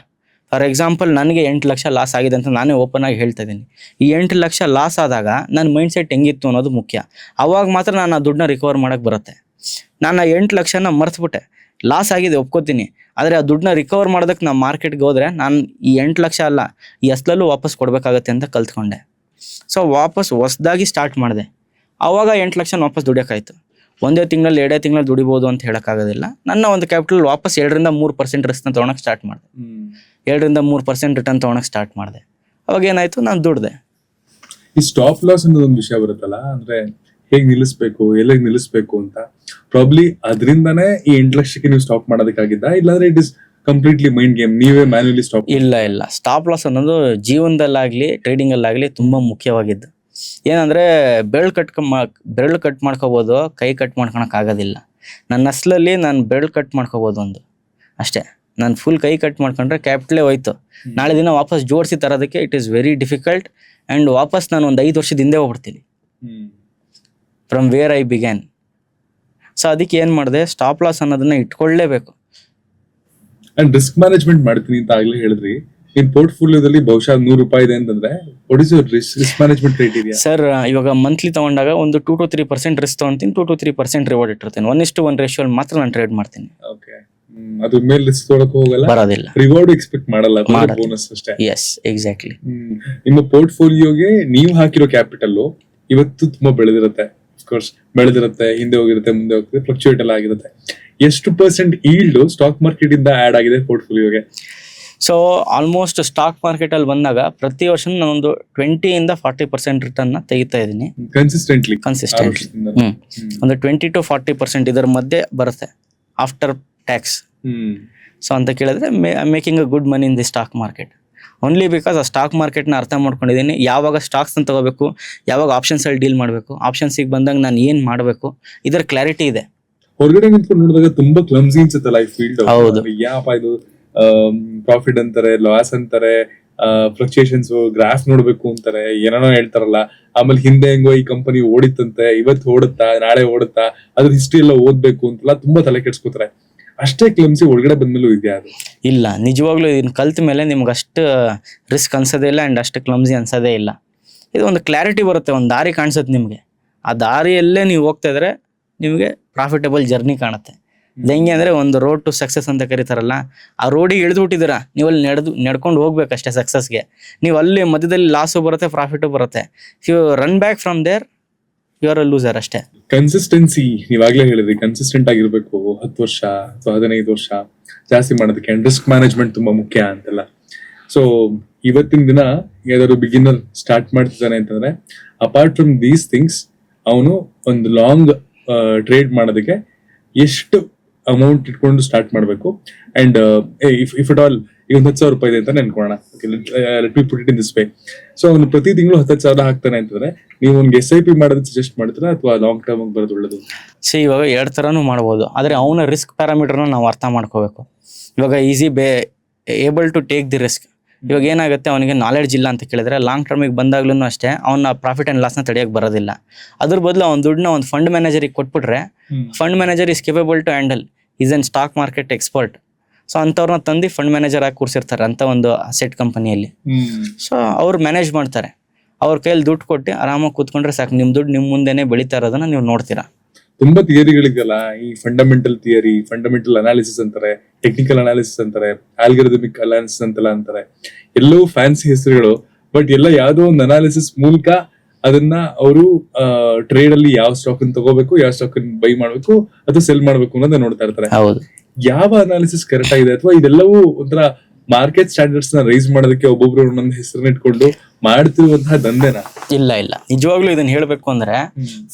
ಫಾರ್ ಎಕ್ಸಾಂಪಲ್, ನನಗೆ 8 ಲಕ್ಷ ಲಾಸ್ ಆಗಿದೆ ಅಂತ ನಾನೇ ಓಪನ್ ಆಗಿ ಹೇಳ್ತಾ ಇದ್ದೀನಿ. ಈ 8 ಲಕ್ಷ ಲಾಸ್ ಆದಾಗ ನನ್ನ ಮೈಂಡ್ ಸೆಟ್ ಹೆಂಗಿತ್ತು ಅನ್ನೋದು ಮುಖ್ಯ. ಅವಾಗ ಮಾತ್ರ ನಾನು ಆ ದುಡ್ಡನ್ನ ರಿಕವರ್ ಮಾಡೋಕ್ಕೆ ಬರುತ್ತೆ. ನಾನು ಆ 8 ಲಕ್ಷನ ಮರ್ತ್ಬಿಟ್ಟೆ, ಲಾಸ್ ಆಗಿದೆ ಒಪ್ಕೋತೀನಿ, ಆದರೆ ಆ ದುಡ್ಡನ್ನ ರಿಕವರ್ ಮಾಡೋದಕ್ಕೆ ನಾನು ಮಾರ್ಕೆಟ್ಗೆ ಹೋದರೆ ನಾನು ಈ 8 ಲಕ್ಷ ಅಲ್ಲ, ಈ ಅಸಲಲ್ಲೂ ವಾಪಸ್ ಕೊಡಬೇಕಾಗತ್ತೆ ಅಂತ ಕಲ್ತ್ಕೊಂಡೆ. ಸೊ ವಾಪಸ್ ಹೊಸ್ದಾಗಿ ಸ್ಟಾರ್ಟ್ ಮಾಡಿದೆ. ಆವಾಗ 8 ಲಕ್ಷ ವಾಪಸ್ ದುಡಿಯೋಕ್ಕಾಯ್ತು. ಒಂದೇ ತಿಂಗಳಲ್ಲಿ 2 ತಿಂಗಳಲ್ಲಿ ದುಡಿಬೋದು ಅಂತ ಹೇಳೋಕ್ಕಾಗೋದಿಲ್ಲ. ನನ್ನ ಒಂದು ಕ್ಯಾಪಿಟಲ್ ವಾಪಸ್ 2-3% ರಿಸ್ಕ್ನ ತೊಗೊಳಕ್ಕೆ ಸ್ಟಾರ್ಟ್ ಮಾಡಿದೆ. 2-3% ರಿಟರ್ನ್ ತೊಗೊಳಕ್ಕೆ ಸ್ಟಾರ್ಟ್ ಮಾಡಿದೆ. ಅವಾಗ ಏನಾಯ್ತು, ನಾನು ದುಡ್ದೆ. ಈ ಸ್ಟಾಪ್ ಲಾಸ್ ಅನ್ನೋದು ಒಂದು ವಿಷಯ ಬರುತ್ತಲ್ಲ, ಅಂದ್ರೆ ಹೇಗ್ ನಿಲ್ಲಿಸ್ಬೇಕು, ಎಲ್ಲೆಗ್ ನಿಲ್ಲಿಸ್ಬೇಕು ಅಂತ. ಪ್ರಾಬ್ಲಿ ಅದರಿಂದಾನೇ ಈ 8 ಲಕ್ಷಕ್ಕೆ ನೀವು ಸ್ಟಾಪ್ ಮಾಡೋದಕ್ಕಾಗಿದ್ದ, ಇಲ್ಲಾಂದ್ರೆ it is completely mind game, ನೀವೇ ಮ್ಯಾನ್ಯಲಿ ಸ್ಟಾಪ್? ಇಲ್ಲ, ಸ್ಟಾಪ್ ಲಾಸ್ ಅನ್ನೋದು ಜೀವನದಲ್ಲಾಗ್ಲಿ ಟ್ರೇಡಿಂಗಲ್ಲಾಗಲಿ ತುಂಬ ಮುಖ್ಯವಾಗಿದ್ದು. ಏನಂದ್ರೆ ಬೆರಳು ಕಟ್ ಮಾಡ್ಕೋಬೋದು, ಕೈ ಕಟ್ ಮಾಡ್ಕೊಳಕ್ ಆಗೋದಿಲ್ಲ. ನನ್ನ ಅಸಲಲ್ಲಿ ನಾನು ಬೆರಳು ಕಟ್ ಮಾಡ್ಕೋಬೋದು ಒಂದು ಅಷ್ಟೇ. ನಾನು ಫುಲ್ ಕೈ ಕಟ್ ಮಾಡ್ಕೊಂಡ್ರೆ ಕ್ಯಾಪಿಟಲೇ ಹೋಯ್ತು. ನಾಳೆ ದಿನ ವಾಪಸ್ ಜೋಡಿಸಿ ತರೋದಕ್ಕೆ it is very difficult. And ವಾಪಸ್ ನಾನು ಒಂದು 5 ವರ್ಷದ ಹಿಂದೆ ಹೋಗ್ಬಿಡ್ತೀನಿ from where I began. So ಅದಕ್ಕೆ ಏನು ಮಾಡಿದೆ, ಸ್ಟಾಪ್ ಲಾಸ್ ಅನ್ನೋದನ್ನ ಇಟ್ಕೊಳ್ಳೇಬೇಕು. ಅಂಡ್ ರಿಸ್ಕ್ ಮ್ಯಾನೇಜ್ಮೆಂಟ್ ಮಾಡ್ತೀನಿ ಅಂತ ಆಗ್ಲೇ ಹೇಳಿದ್ರಿ. ನಿಮ್ ಪೋರ್ಟ್ಫೋಲಿಯೋದಲ್ಲಿ ಬಹುಶಃ 100 ರೂಪಾಯಿ ಇದೆ ಅಂತಂದ್ರೆ what is your risk management criteria? Sir, ಇವಾಗ ಮಂತ್ಲಿ ತಗೊಂಡಾಗ ಒಂದು 2-3% ರಿಸ್ಕ್ ತಗೊಂತೀನಿ, 2-3% ರಿವಾರ್ಡ್ ಇಟ್ಟಿರ್ತೀನಿ. 1:1 ರೇಷಿಯೋ ಮಾತ್ರ ನಾನು ಟ್ರೇಡ್ ಮಾಡ್ತೀನಿ. ಓಕೆ, ಅದ್ರ ಮೇಲೆ ರಿಸ್ಕ್ ತೊಗೊಳಕ್ಕೆ ಹೋಗಲ್ಲ, ಬರೋದಿಲ್ಲ, ರಿವಾರ್ಡ್ ಎಕ್ಸ್ಪೆಕ್ಟ್ ಮಾಡಲ್ಲ, ಬೋನಸ್ ಅಷ್ಟೇ. Yes, exactly. ನಿಮ್ಮ ಪೋರ್ಟ್ಫೋಲಿಯೋಗೆ ನೀವು ಹಾಕಿರೋ ಕ್ಯಾಪಿಟಲ್ ಇವತ್ತು ತುಂಬಾ ಬೆಳೆದಿರುತ್ತೆ, ಅಫ್ಕೋರ್ಸ್ ಬೆಳೆದಿರುತ್ತೆ, ಹಿಂದೆ ಹೋಗಿರುತ್ತೆ, ಮುಂದೆ ಹೋಗುತ್ತೆ, ಫ್ಲಕ್ಚುಯೇಟ್ ಎಲ್ಲ ಆಗಿರುತ್ತೆ. ಎಷ್ಟು % ಈಲ್ಡ್ ಸ್ಟಾಕ್ ಮಾರ್ಕೆಟ್ ಇಂದ ಆಡ್ ಆಗಿದೆ ಪೋರ್ಟ್ಫೋಲಿಯೋಗೆ? ಸೊ ಆಲ್ಮೋಸ್ಟ್ ಸ್ಟಾಕ್ ಮಾರ್ಕೆಟ್ ಅಲ್ಲಿ ಬಂದಾಗ ಪ್ರತಿ ವರ್ಷ ನಾನೊಂದು 20-40% ರಿಟರ್ನ್ ತೆಗಿತಾ ಇದ್ದೀನಿ ಕನ್ಸಿಸ್ಟೆಂಟ್ಲಿ. ಒಂದು 20-40% ಇದರ ಮಧ್ಯೆ ಬರುತ್ತೆ ಆಫ್ಟರ್ ಟ್ಯಾಕ್ಸ್. ಸೊ ಅಂತ ಕೇಳಿದ್ರೆ making a good money in the stock market only because ಆ ಸ್ಟಾಕ್ ಮಾರ್ಕೆಟ್ನ ಅರ್ಥ ಮಾಡ್ಕೊಂಡಿದ್ದೀನಿ. ಯಾವಾಗ ಸ್ಟಾಕ್ಸ್ನ ತಗೋಬೇಕು, ಯಾವಾಗ ಆಪ್ಷನ್ಸಲ್ಲಿ ಡೀಲ್ ಮಾಡಬೇಕು, ಆಪ್ಷನ್ಸಿಗೆ ಬಂದಾಗ ನಾನು ಏನು ಮಾಡಬೇಕು, ಇದರ ಕ್ಲಾರಿಟಿ ಇದೆ. ಹೊರಗಡೆ ನಿಂತ್ಕೊಂಡು ನೋಡಿದಾಗ ತುಂಬಾ ಕ್ಲಮ್ಸಿ ಅನ್ಸುತ್ತಲ್ಲ ಈ ಫೀಲ್ಡ್. ಹೌದು, ಯಾಪ ಇದು ಪ್ರಾಫಿಟ್ ಅಂತಾರೆ, ಲಾಸ್ ಅಂತಾರೆ, ಫ್ಲಕ್ಚುಯೇಷನ್ಸ್ ಗ್ರಾಫ್ ನೋಡ್ಬೇಕು ಅಂತಾರೆ, ಏನೇನೋ ಹೇಳ್ತಾರಲ್ಲ. ಆಮೇಲೆ ಹಿಂದೆ ಹೆಂಗೋ ಈ ಕಂಪನಿ ಓಡಿತ್ತಂತೆ, ಇವತ್ತು ಓಡುತ್ತಾ, ನಾಳೆ ಓಡುತ್ತಾ, ಅದ್ರ ಹಿಸ್ಟ್ರಿ ಎಲ್ಲ ಓದ್ಬೇಕು ಅಂತೆಲ್ಲ ತುಂಬಾ ತಲೆ ಕೆಡ್ಸ್ಕೊತಾರೆ. ಅಷ್ಟೇ ಕ್ಲಮ್ಸಿ ಒಳಗಡೆ ಬಂದ್ಮೇಲೂ ಇದೆಯಾ? ಅದು ಇಲ್ಲ, ನಿಜವಾಗ್ಲೂ ಇದನ್ನ ಕಲ್ತ ಮೇಲೆ ನಿಮ್ಗೆ ಅಷ್ಟು ರಿಸ್ಕ್ ಅನ್ಸೋದೇ ಇಲ್ಲ ಆ್ಯಂಡ್ ಅಷ್ಟು ಕ್ಲಮ್ಸಿ ಅನ್ಸೋದೇ ಇಲ್ಲ. ಇದು ಒಂದು ಕ್ಲಾರಿಟಿ ಬರುತ್ತೆ, ಒಂದು ದಾರಿ ಕಾಣಿಸುತ್ತೆ ನಿಮಗೆ. ಆ ದಾರಿಯಲ್ಲೇ ನೀವು ಹೋಗ್ತಾ ಇದ್ರೆ ನಿಮಗೆ ಪ್ರಾಫಿಟಬಲ್ ಜರ್ನಿ ಕಾಣುತ್ತೆ. ಇದು ಹೆಂಗೆ ಅಂದರೆ ಒಂದು ರೋಡ್ ಟು ಸಕ್ಸಸ್ ಅಂತ ಕರೀತಾರಲ್ಲ, ಆ ರೋಡಿಗೆ ಇಳಿದ್ಬಿಟ್ಟಿದ್ದೀರಾ, ನೀವು ಅಲ್ಲಿ ನಡ್ಕೊಂಡು ಹೋಗ್ಬೇಕಷ್ಟೇ ಸಕ್ಸಸ್ಗೆ. ನೀವು ಅಲ್ಲಿ ಮಧ್ಯದಲ್ಲಿ ಲಾಸು ಬರುತ್ತೆ, ಪ್ರಾಫಿಟು ಬರುತ್ತೆ. You run back from there, you are a loser ಅಷ್ಟೇ. ಕನ್ಸಿಸ್ಟೆನ್ಸಿ ನೀವಾಗ್ಲೇ ಹೇಳಿದ್ರಿ, ಕನ್ಸಿಸ್ಟೆಂಟ್ ಆಗಿರ್ಬೇಕು. 10 ವರ್ಷ ಅಥವಾ 15 ವರ್ಷ ಜಾಸ್ತಿ ಮಾಡೋದಕ್ಕೆ. ಅಂಡ್ ರಿಸ್ಕ್ ಮ್ಯಾನೇಜ್ಮೆಂಟ್ ತುಂಬಾ ಮುಖ್ಯ ಅಂತೆಲ್ಲ. ಸೊ ಇವತ್ತಿನ ದಿನ ಯಾವ್ದಾದ್ರು ಬಿಗಿನರ್ ಸ್ಟಾರ್ಟ್ ಮಾಡ್ತಿದ್ದಾನೆ ಅಂತಂದ್ರೆ, ಅಪಾರ್ಟ್ ಫ್ರಮ್ ದೀಸ್ ಥಿಂಗ್ಸ್, ಅವನು ಒಂದು ಲಾಂಗ್ ಟ್ರೇಡ್ ಮಾಡೋದಕ್ಕೆ ಎಷ್ಟು ಅಮೌಂಟ್ ಇಟ್ಕೊಂಡು ಸ್ಟಾರ್ಟ್ ಮಾಡಬೇಕು? ಅಂಡ್ ಇಫ್ ಇಟ್ ಆಲ್ ಈಗ 10,000 ರೂಪಾಯಿ ಇದೆ ಅಂತ ನೆನ್ಕೊಳ್ಳೋಣ, let me put it in this way. So ಅವನು ಪ್ರತಿ ತಿಂಗಳು 10,000 ಹಾಕ್ತಾನೆ ಅಂತಂದ್ರೆ ನೀವು ಅವ್ನಿಗೆ SIP ಮಾಡೋದಕ್ಕೆ ಸಜೆಸ್ಟ್ ಮಾಡ್ತೀರಾ ಅಥವಾ ಲಾಂಗ್ ಟರ್ಮ್ ಬರೋದು ಒಳ್ಳೇದು? ಇವಾಗ 2 ಥರನೂ ಮಾಡ್ಬೋದು, ಆದರೆ ಅವನ ರಿಸ್ಕ್ ಪ್ಯಾರಾಮೀಟರ್ನ ನಾವು ಅರ್ಥ ಮಾಡ್ಕೋಬೇಕು. ಇವಾಗ able to take the risk. ಇವಾಗ ಏನಾಗುತ್ತೆ, ಅವನಿಗೆ ನಾಲೆಡ್ಜ್ ಇಲ್ಲ ಅಂತ ಕೇಳಿದ್ರೆ ಲಾಂಗ್ ಟರ್ಮಿಗೆ ಬಂದಾಗ್ಲೂ ಅಷ್ಟೇ ಅವನ ಪ್ರಾಫಿಟ್ ಆ್ಯಂಡ್ ಲಾಸ್ನ ತಡೆಯೋಕೆ ಬರೋದಿಲ್ಲ. ಅದ್ರ ಬದಲು ಅವ್ನ ದುಡ್ಡನ್ನ ಒಂದು ಫಂಡ್ ಮ್ಯಾನೇಜರಿಗೆ ಕೊಟ್ಬಿಟ್ರೆ, fund manager is capable to handle, is an stock market expert. So ಅಂಥವ್ರನ್ನ ತಂದು ಫಂಡ್ ಮ್ಯಾನೇಜರ್ ಆಗಿ ಕೂರಿಸಿರ್ತಾರೆ ಅಂತ ಒಂದು ಅಸೆಟ್ ಕಂಪನಿಯಲ್ಲಿ. ಸೊ ಅವ್ರು ಮ್ಯಾನೇಜ್ ಮಾಡ್ತಾರೆ. ಅವ್ರ ಕೈಯಲ್ಲಿ ದುಡ್ಡು ಕೊಟ್ಟು ಆರಾಮಾಗಿ ಕೂತ್ಕೊಂಡ್ರೆ ಸಾಕು, ನಿಮ್ಮ ದುಡ್ಡು ನಿಮ್ಮ ಮುಂದೆನೇ ಬೆಳೀತಾ ಇರೋದನ್ನ ನೀವು ನೋಡ್ತೀರಾ. ತುಂಬಾ ಥಿಯರಿಗಳಿದೆಯಲ್ಲ, ಈ ಫಂಡಮೆಂಟಲ್ ಥಿಯರಿ, ಫಂಡಮೆಂಟಲ್ ಅನಾಲಿಸಿಸ್ ಅಂತಾರೆ, ಟೆಕ್ನಿಕಲ್ ಅನಾಲಿಸಿಸ್ ಅಂತಾರೆ, ಆಲ್ಗರಿದಮಿಕ್ ಅನಾಲಿಸಿಸ್ ಅಂತೆಲ್ಲ ಅಂತಾರೆ. ಎಲ್ಲವೂ ಫ್ಯಾನ್ಸಿ ಹೆಸರುಗಳು, ಬಟ್ ಎಲ್ಲ ಯಾವ್ದೋ ಒಂದು ಅನಾಲಿಸಿಸ್ ಮೂಲಕ ಅದನ್ನ ಅವರು ಟ್ರೇಡ್ ಅಲ್ಲಿ ಯಾವ ಸ್ಟಾಕ್ ಅನ್ನು ತಗೋಬೇಕು, ಯಾವ ಸ್ಟಾಕ್ ಅನ್ನು ಬೈ ಮಾಡ್ಬೇಕು ಅಥವಾ ಸೆಲ್ ಮಾಡ್ಬೇಕು ಅನ್ನೋದನ್ನ ನೋಡ್ತಾ ಇರ್ತಾರೆ. ಯಾವ ಅನಾಲಿಸಿಸ್ ಕರೆಕ್ಟ್ ಆಗಿದೆ ಅಥವಾ ಇದೆಲ್ಲವೂ ಒಂಥರ ಮಾರ್ಕೆಟ್ ಸ್ಟ್ಯಾಂಡರ್ಡ್ಸ್ ನ ರೈಸ್ ಮಾಡೋದಕ್ಕೆ ಒಬ್ಬೊಬ್ರು ಒಂದೊಂದು ಹೆಸರನ್ನ ಇಟ್ಕೊಂಡು ಮಾಡ್ತಿರುವಂತಹ ದಂಧೆನ? ಇಲ್ಲ ನಿಜವಾಗ್ಲೂ ಇದನ್ನ ಹೇಳ್ಬೇಕು ಅಂದ್ರೆ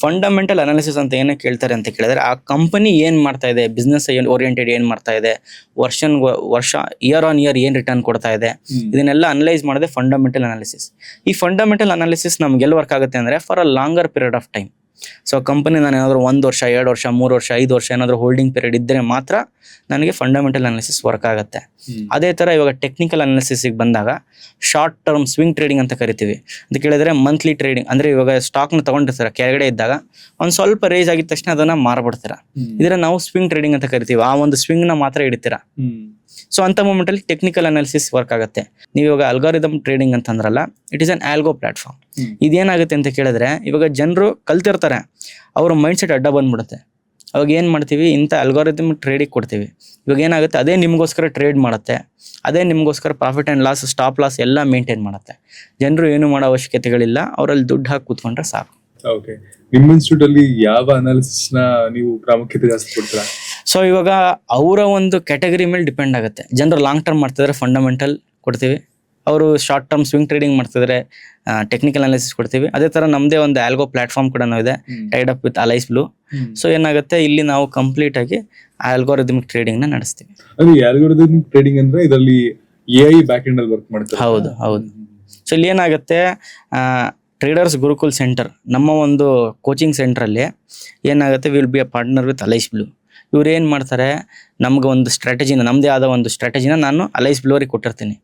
ಫಂಡಮೆಂಟಲ್ ಅನಾಲಿಸಿಸ್ ಅಂತ ಏನೇ ಕೇಳ್ತಾರೆ ಅಂತ ಕೇಳಿದ್ರೆ ಆ ಕಂಪನಿ ಏನ್ ಮಾಡ್ತಾ ಇದೆ, ಬಿಸ್ನೆಸ್ ಓರಿಯೆಂಟೆಡ್ ಏನ್ ಮಾಡ್ತಾ ಇದೆ, ವರ್ಷ ಇಯರ್ ಆನ್ ಇಯರ್ ಏನ್ ರಿಟರ್ನ್ ಕೊಡ್ತಾ ಇದೆ, ಇದನ್ನೆಲ್ಲ ಅನಲೈಸ್ ಮಾಡಿದೆ ಫಂಡಮೆಂಟಲ್ ಅನಾಲಿಸಿಸ್. ಈ ಫಂಡಮೆಂಟಲ್ ಅನಾಲಿಸಿಸ್ ನಮ್ಗೆ ಎಲ್ಲಿ ವರ್ಕ್ ಆಗುತ್ತೆ ಅಂದ್ರೆ for a longer period of time. So company ನಾನು ಏನಾದ್ರು 1 ವರ್ಷ 2 ವರ್ಷ 3 ವರ್ಷ 5 ವರ್ಷ ಏನಾದ್ರು ಹೋಲ್ಡಿಂಗ್ ಪೀರಿಯಡ್ ಇದ್ದರೆ ಮಾತ್ರ ನನಗೆ ಫಂಡಮೆಂಟಲ್ ಅನಾಲಿಸಿಸ್ ವರ್ಕ್ ಆಗುತ್ತೆ. ಅದೇ ಥರ ಇವಾಗ ಟೆಕ್ನಿಕಲ್ ಅನಾಲಿಸಿಸ್ಗೆ ಬಂದಾಗ ಶಾರ್ಟ್ ಟರ್ಮ್ ಸ್ವಿಂಗ್ ಟ್ರೇಡಿಂಗ್ ಅಂತ ಕರಿತೀವಿ. ಅಂತ ಕೇಳಿದ್ರೆ ಮಂತ್ಲಿ ಟ್ರೇಡಿಂಗ್ ಅಂದ್ರೆ ಇವಾಗ ಸ್ಟಾಕ್ನ ತಗೊಂಡಿರ್ತಾರೆ, ಕೆಳಗಡೆ ಇದ್ದಾಗ ಒಂದು ಸ್ವಲ್ಪ ರೇಸ್ ಆಗಿದ ತಕ್ಷಣ ಅದನ್ನ ಮಾರ್ಬಿಡ್ತೀರಾ. ಇದರ ನಾವು ಸ್ವಿಂಗ್ ಟ್ರೇಡಿಂಗ್ ಅಂತ ಕರಿತೀವಿ. ಆ ಒಂದು ಸ್ವಿಂಗ್ ನ ಮಾತ್ರ ಹಿಡಿತೀರಾ. ಸೊ ಅಂತ ಮೂಮೆಂಟ್ ಅಲ್ಲಿ ಟೆಕ್ನಿಕಲ್ ಅನಾಲಿಸಿಸ್ ವರ್ಕ್ ಆಗುತ್ತೆ. ನೀವು ಇವಾಗ ಅಲ್ಗಾರಿದಮ್ ಟ್ರೇಡಿಂಗ್ ಅಂತ ಅಂದ್ರಲ್ಲ, it is an algo platform. ಇದೇನಾಗುತ್ತೆ ಅಂತ ಕೇಳಿದ್ರೆ ಇವಾಗ ಜನರು ಕಲ್ತಿರ್ತಾರೆ, ಅವ್ರ ಮೈಂಡ್ ಸೆಟ್ ಅಡ್ಡ ಬಂದ್ಬಿಡುತ್ತೆ. ಅವಾಗ ಏನ್ ಮಾಡ್ತೀವಿ, ಇಂಥ ಅಲ್ಗಾರಿದಮ್ ಟ್ರೇಡಿಂಗ್ ಕೊಡ್ತೀವಿ. ಇವಾಗ ಏನಾಗುತ್ತೆ, ಅದೇ ನಿಮ್ಗೋಸ್ಕರ ಟ್ರೇಡ್ ಮಾಡುತ್ತೆ, ಅದೇ ನಿಮ್ಗೋಸ್ಕರ profit and loss, stop loss ಎಲ್ಲ ಮೇಂಟೈನ್ ಮಾಡುತ್ತೆ. ಜನರು ಏನು ಮಾಡೋ ಅವಶ್ಯಕತೆಗಳಿಲ್ಲ, ಅವರಲ್ಲಿ ದುಡ್ಡು ಹಾಕಿ ಕೂತ್ಕೊಂಡ್ರೆ ಸಾಕು. ಓಕೆ, ನಿಮ್ಮ ಇನ್ಸ್ಟಿಟ್ಯೂಟ್ ಅಲ್ಲಿ ಯಾವ ಅನಾಲಿಸಿಸ್ ನ ನೀವು ಪ್ರಾಮುಖ್ಯತೆ ಜಾಸ್ತಿ ಕೊಡ್ತೀರಾ? ಸೊ ಇವಾಗ ಅವರ ಒಂದು ಕ್ಯಾಟಗರಿ ಮೇಲೆ ಡಿಪೆಂಡ್ ಆಗುತ್ತೆ. ಜನರು ಲಾಂಗ್ ಟರ್ಮ್ ಮಾಡ್ತಿದ್ರೆ ಫಂಡಮೆಂಟಲ್ ಕೊಡ್ತೀವಿ, ಅವರು ಶಾರ್ಟ್ ಟರ್ಮ್ ಸ್ವಿಂಗ್ ಟ್ರೇಡಿಂಗ್ ಮಾಡ್ತಿದ್ರೆ ಟೆಕ್ನಿಕಲ್ ಅನಾಲಿಸಿಸ್ ಕೊಡ್ತೀವಿ. ಅದೇ ತರ ನಮ್ದೇ ಒಂದು ಆಲ್ಗೋ ಪ್ಲಾಟ್ಫಾರ್ಮ್ ಕೂಡ ಇದೆ, Tide up with alloys blue. So ಏನಾಗುತ್ತೆ, ಇಲ್ಲಿ ನಾವು ಕಂಪ್ಲೀಟ್ ಆಗಿ ಆಲ್ಗೋರಿದಮಿಕ್ ಟ್ರೇಡಿಂಗ್ ನ ನಡೆಸ್ತೀವಿ. ಆಲ್ಗೋರಿದಮಿಕ್ ಟ್ರೇಡಿಂಗ್ ಅಂದ್ರೆ ಇದರಲ್ಲಿ AI ಬ್ಯಾಕ್ ಎಂಡ್ ಅಲ್ಲಿ ವರ್ಕ್ ಮಾಡ್ತಾರೆ. ಹೌದು. ಸೊ ಇಲ್ಲಿ ಏನಾಗುತ್ತೆ, ಟ್ರೇಡರ್ಸ್ ಗುರುಕುಲ್ ಸೆಂಟರ್ ನಮ್ಮ ಒಂದು ಕೋಚಿಂಗ್ ಸೆಂಟ್ರಲ್ಲಿ ಏನಾಗುತ್ತೆ, will be a partner with alloys blue. ಇವ್ರು ಏನು ಮಾಡ್ತಾರೆ, ನಮ್ಗೆ ಒಂದು ಸ್ಟ್ರಾಟಜಿನ, ನಮ್ಮದೇ ಆದ ಒಂದು ಸ್ಟ್ರಾಟಜಿನ ನಾನು ಅಲೈಸ್ ಬ್ಲೂ ಅವ್ರಿಗೆ ಕೊಟ್ಟಿರ್ತೀನಿ.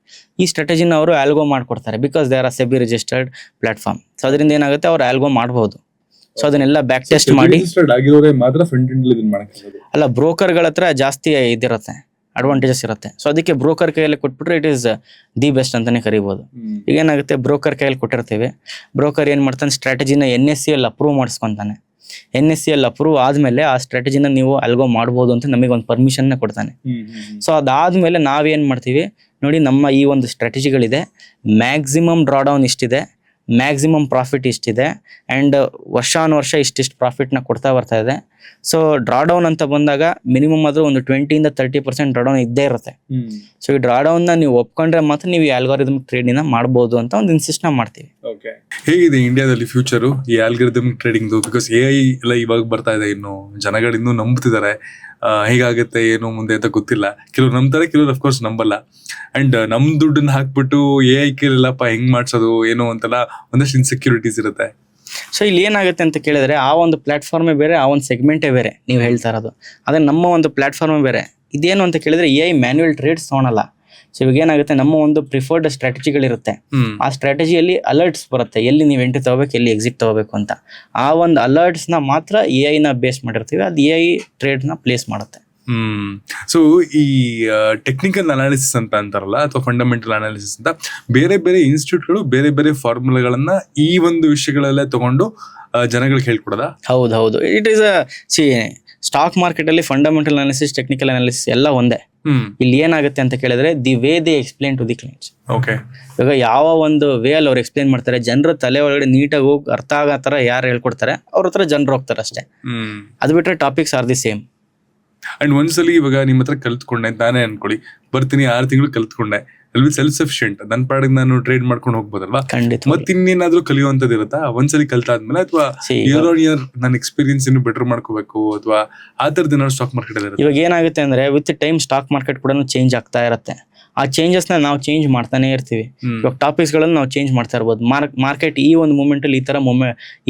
ಈ ಸ್ಟ್ರಾಟಜಿನ ಅವರು ಆಲ್ಗೋ ಮಾಡಿಕೊಡ್ತಾರೆ, because they are a SEBI registered platform. So ಅದರಿಂದ ಏನಾಗುತ್ತೆ, ಅವ್ರು ಆಲ್ಗೋ ಮಾಡ್ಬೋದು. ಸೊ ಅದನ್ನೆಲ್ಲ ಬ್ಯಾಕ್ ಟೆಸ್ಟ್ ಮಾಡಿ ಅಲ್ಲ, ಬ್ರೋಕರ್ಗಳ ಹತ್ರ ಜಾಸ್ತಿ ಇದಿರುತ್ತೆ, ಅಡ್ವಾಂಟೇಜಸ್ ಇರುತ್ತೆ. ಸೊ ಅದಕ್ಕೆ ಬ್ರೋಕರ್ ಕೈಯಲ್ಲಿ ಕೊಟ್ಬಿಟ್ರೆ ಇಟ್ ಈಸ್ ದಿ ಬೆಸ್ಟ್ ಅಂತಾನೆ ಕರಿಬೋದು. ಈಗ ಏನಾಗುತ್ತೆ, ಬ್ರೋಕರ್ ಕೈಯಲ್ಲಿ ಕೊಟ್ಟಿರ್ತೀವಿ, ಬ್ರೋಕರ್ ಏನು ಮಾಡ್ತಾನೆ, ಸ್ಟ್ರಾಟಜಿನ NSE ಅಲ್ಲಿ ಅಪ್ರೂವ್ ಮಾಡಿಸ್ಕೊತಾನೆ. NSE ಅಲ್ಲಿ ಅಪ್ರೂವ್ ಆದ್ಮೇಲೆ ಆ ಸ್ಟ್ರಾಟಜಿನ ನೀವು ಅಲ್ಗೋ ಮಾಡ್ಬೋದು ಅಂತ ನಮಗೆ ಒಂದು ಪರ್ಮಿಷನ್ ಕೊಡ್ತಾನೆ. ಸೊ ಅದಾದ್ಮೇಲೆ ನಾವೇನ್ ಮಾಡ್ತೀವಿ ನೋಡಿ, ನಮ್ಮ ಈ ಒಂದು ಸ್ಟ್ರಾಟಜಿಗಳಿದೆ, ಮ್ಯಾಕ್ಸಿಮಮ್ ಡ್ರಾಡೌನ್ ಇಷ್ಟಿದೆ, ಮ್ಯಾಕ್ಸಿಮಮ್ ಪ್ರಾಫಿಟ್ ಇಷ್ಟಿದೆ, ಆ್ಯಂಡ್ ವರ್ಷಾನುವರ್ಷ ಇಷ್ಟಿಷ್ಟು ಪ್ರಾಫಿಟ್ನ ಕೊಡ್ತಾ ಬರ್ತಾ ಇದೆ. ಸೊ ಡ್ರಾಡೌನ್ ಅಂತ ಬಂದಾಗ ಮಿನಿಮಮ್ ಆದ್ರೂ ಒಂದು 20-30% ಡ್ರಾಡೌನ್ ಇದ್ದೇ ಇರುತ್ತೆ. ಸೊ ಈ ಡ್ರಾಡೌನ್ ನ ನೀವು ಒಪ್ಕೊಂಡ್ರೆ ಮಾತ್ರ ನೀವು ಆಲ್ಗಾರಿದಮ್ ಟ್ರೇಡಿಂಗ್ ಮಾಡ್ಬೋದು ಅಂತ ಒಂದು ಇನ್ಸಿಸ್ಟ್ ಮಾಡ್ತೀವಿ. ಹೇಗಿದೆ ಇಂಡಿಯಾದಲ್ಲಿ ಫ್ಯೂಚರು ಈ ಆಲ್ಗಾರಿದಮಿಕ್ ಟ್ರೇಡಿಂಗ್? ಬಿಕಾಸ್ AI ಎಲ್ಲ ಇವಾಗ ಬರ್ತಾ ಇದೆ, ಇನ್ನು ಜನಗಳು ಇನ್ನೂ ನಂಬ್ತಿದ್ದಾರೆ. ಹೇಗಾಗುತ್ತೆ ಏನು ಮುಂದೆ ಅಂತ ಗೊತ್ತಿಲ್ಲ. ಕೆಲವ್ರು ನಂಬ್ತಾರೆ, ಕೆಲವ್ರು ಅಫ್ಕೋರ್ಸ್ ನಂಬಲ್ಲ. ಅಂಡ್ ನಮ್ ದುಡ್ಡನ್ನ ಹಾಕ್ಬಿಟ್ಟು AI ಕೇಳಿಲ್ಲಪ್ಪ ಹೆಂಗ್ ಮಾಡ್ಸೋದು ಏನೋ ಅಂತೆಲ್ಲ ಒಂದಷ್ಟು ಇನ್ಸೆಕ್ಯೂರಿಟೀಸ್ ಇರುತ್ತೆ. ಸೊ ಇಲ್ಲಿ ಏನಾಗುತ್ತೆ ಅಂತ ಕೇಳಿದ್ರೆ, ಆ ಒಂದು ಪ್ಲಾಟ್ಫಾರ್ಮೇ ಬೇರೆ, ಆ ಒಂದು ಸೆಗ್ಮೆಂಟೇ ಬೇರೆ ನೀವು ಹೇಳ್ತಾ ಇರೋದು. ಅದೇ ನಮ್ಮ ಒಂದು ಪ್ಲಾಟ್ಫಾರ್ಮೇ ಬೇರೆ. ಇದೇನು ಅಂತ ಕೇಳಿದ್ರೆ AI ಮ್ಯಾನ್ಯುವಲ್ ಟ್ರೇಡ್ಸ್ ತೊಗೊಳಲ್ಲ. ಸೊ ಇವಾಗ ಏನಾಗುತ್ತೆ, ನಮ್ಮ ಒಂದು ಪ್ರಿಫರ್ಡ್ ಸ್ಟ್ರಾಟಜಿಗಳಿರುತ್ತೆ, ಆ ಸ್ಟ್ರಾಟಜಿಯಲ್ಲಿ ಅಲರ್ಟ್ಸ್ ಬರುತ್ತೆ, ಎಲ್ಲಿ ನೀವು ಎಂಟ್ರಿ ತಗೋಬೇಕು, ಎಲ್ಲಿ ಎಕ್ಸಿಟ್ ತಗೋಬೇಕು ಅಂತ. ಆ ಒಂದು ಅಲರ್ಟ್ಸ್ ನ ಮಾತ್ರ AI ನ ಬೇಸ್ ಮಾಡಿರ್ತೀವಿ, ಅದು AI ಟ್ರೇಡ್ ನ ಪ್ಲೇಸ್ ಮಾಡುತ್ತೆ. ಸೊ ಈ ಟೆಕ್ನಿಕಲ್ ಅನಾಲಿಸಿಸ್ ಅಂತ ಅಂತಾರಲ್ಲ, ಅಥವಾ ಫಂಡಮೆಂಟಲ್ ಅನಾಲಿಸಿಸ್ ಅಂತ, ಬೇರೆ ಬೇರೆ ಇನ್ಸ್ಟಿಟ್ಯೂಟ್ಗಳು ಬೇರೆ ಬೇರೆ ಫಾರ್ಮುಲಾಗಳನ್ನ ಈ ಒಂದು ವಿಷಯಗಳಲ್ಲೇ ತಗೊಂಡು ಜನಗಳಿಗೆ ಹೇಳ್ಕೊಡೋದಾ? ಹೌದು. ಇಟ್ ಈಸ್ ಸ್ಟಾಕ್ ಮಾರ್ಕೆಟ್ ಅಲ್ಲಿ ಫಂಡಮೆಂಟಲ್ ಅನಾಲಿಸಿಸ್, ಟೆಕ್ನಿಕಲ್ ಅನಾಲಿಸಿಸ್ ಎಲ್ಲ ಒಂದೇ. ಇಲ್ಲಿ ಏನಾಗುತ್ತೆ ಅಂತ ಕೇಳಿದ್ರೆ, the way they explain to the clients. ಇವಾಗ ಯಾವ ಒಂದು ವೇ ಅಲ್ಲಿ ಅವ್ರು ಎಕ್ಸ್ಪ್ಲೇನ್ ಮಾಡ್ತಾರೆ, ಜನರ ತಲೆ ಒಳಗಡೆ ನೀಟಾಗಿ ಹೋಗಿ ಅರ್ಥ ಆಗೋ ತರ ಯಾರು ಹೇಳ್ಕೊಡ್ತಾರೆ ಅವ್ರ ಹತ್ರ ಜನರು ಹೋಗ್ತಾರೆ ಅಷ್ಟೇ. ಅದು ಬಿಟ್ರೆ topics are the same. And ಒಂದ್ಸಲಿ ಇವಾಗ ನಿಮ್ಮ ಹತ್ರ ಕಲ್ತ್ಕೊಂಡೆ ತಾನೇ ಅನ್ಕೊಳ್ಳಿ, ಬರ್ತೀನಿ 6 ತಿಂಗಳು ಕಲ್ತ್ಕೊಂಡೆ, ಅಲ್ಲಿ ಸೆಲ್ಫ್ ಸಫಿಶಿಯಂಟ್, ನನ್ನ ಪಾಡಿಗೆ ನಾನು ಟ್ರೇಡ್ ಮಾಡ್ಕೊಂಡು ಹೋಗ್ಬೋದಲ್ವಾ? ಮತ್ತೆ ಇನ್ನೇನಾದ್ರೂ ಕಲಿಯುವಂತದ್ದು ಇರುತ್ತಾ ಒಂದ್ಸಲಿ ಕಲ್ತಾದ್ಮೇಲೆ, ಅಥವಾ ಇಯರ್ ಆನ್ ಇಯರ್ ನನ್ನ ಎಕ್ಸ್ಪೀರಿಯನ್ಸ್ ಇನ್ನು ಬೆಟರ್ ಮಾಡ್ಕೋಬೇಕು, ಅಥವಾ ಆ ತರದ್ ಏನಾದ್ರು ಸ್ಟಾಕ್ ಮಾರ್ಕೆಟ್ ಅಲ್ಲಿ? ಇವಾಗ ಏನಾಗುತ್ತೆ ಅಂದ್ರೆ, ವಿತ್ ಟೈಮ್ ಸ್ಟಾಕ್ ಮಾರ್ಕೆಟ್ ಕೂಡ ಚೇಂಜ್ ಆಗ್ತಾ ಇರುತ್ತೆ. ಆ ಚೇಂಜಸ್ ನ ನಾವು ಚೇಂಜ್ ಮಾಡ್ತಾನೆ ಇರ್ತೀವಿ. ಇವಾಗ ಟಾಪಿಕ್ಸ್ ಗಳನ್ನು ನಾವು ಚೇಂಜ್ ಮಾಡ್ತಾ ಇರ್ಬೋದು. ಮಾರ್ಕೆಟ್ ಈ ಒಂದು ಮೂಮೆಂಟ್ ಅಲ್ಲಿ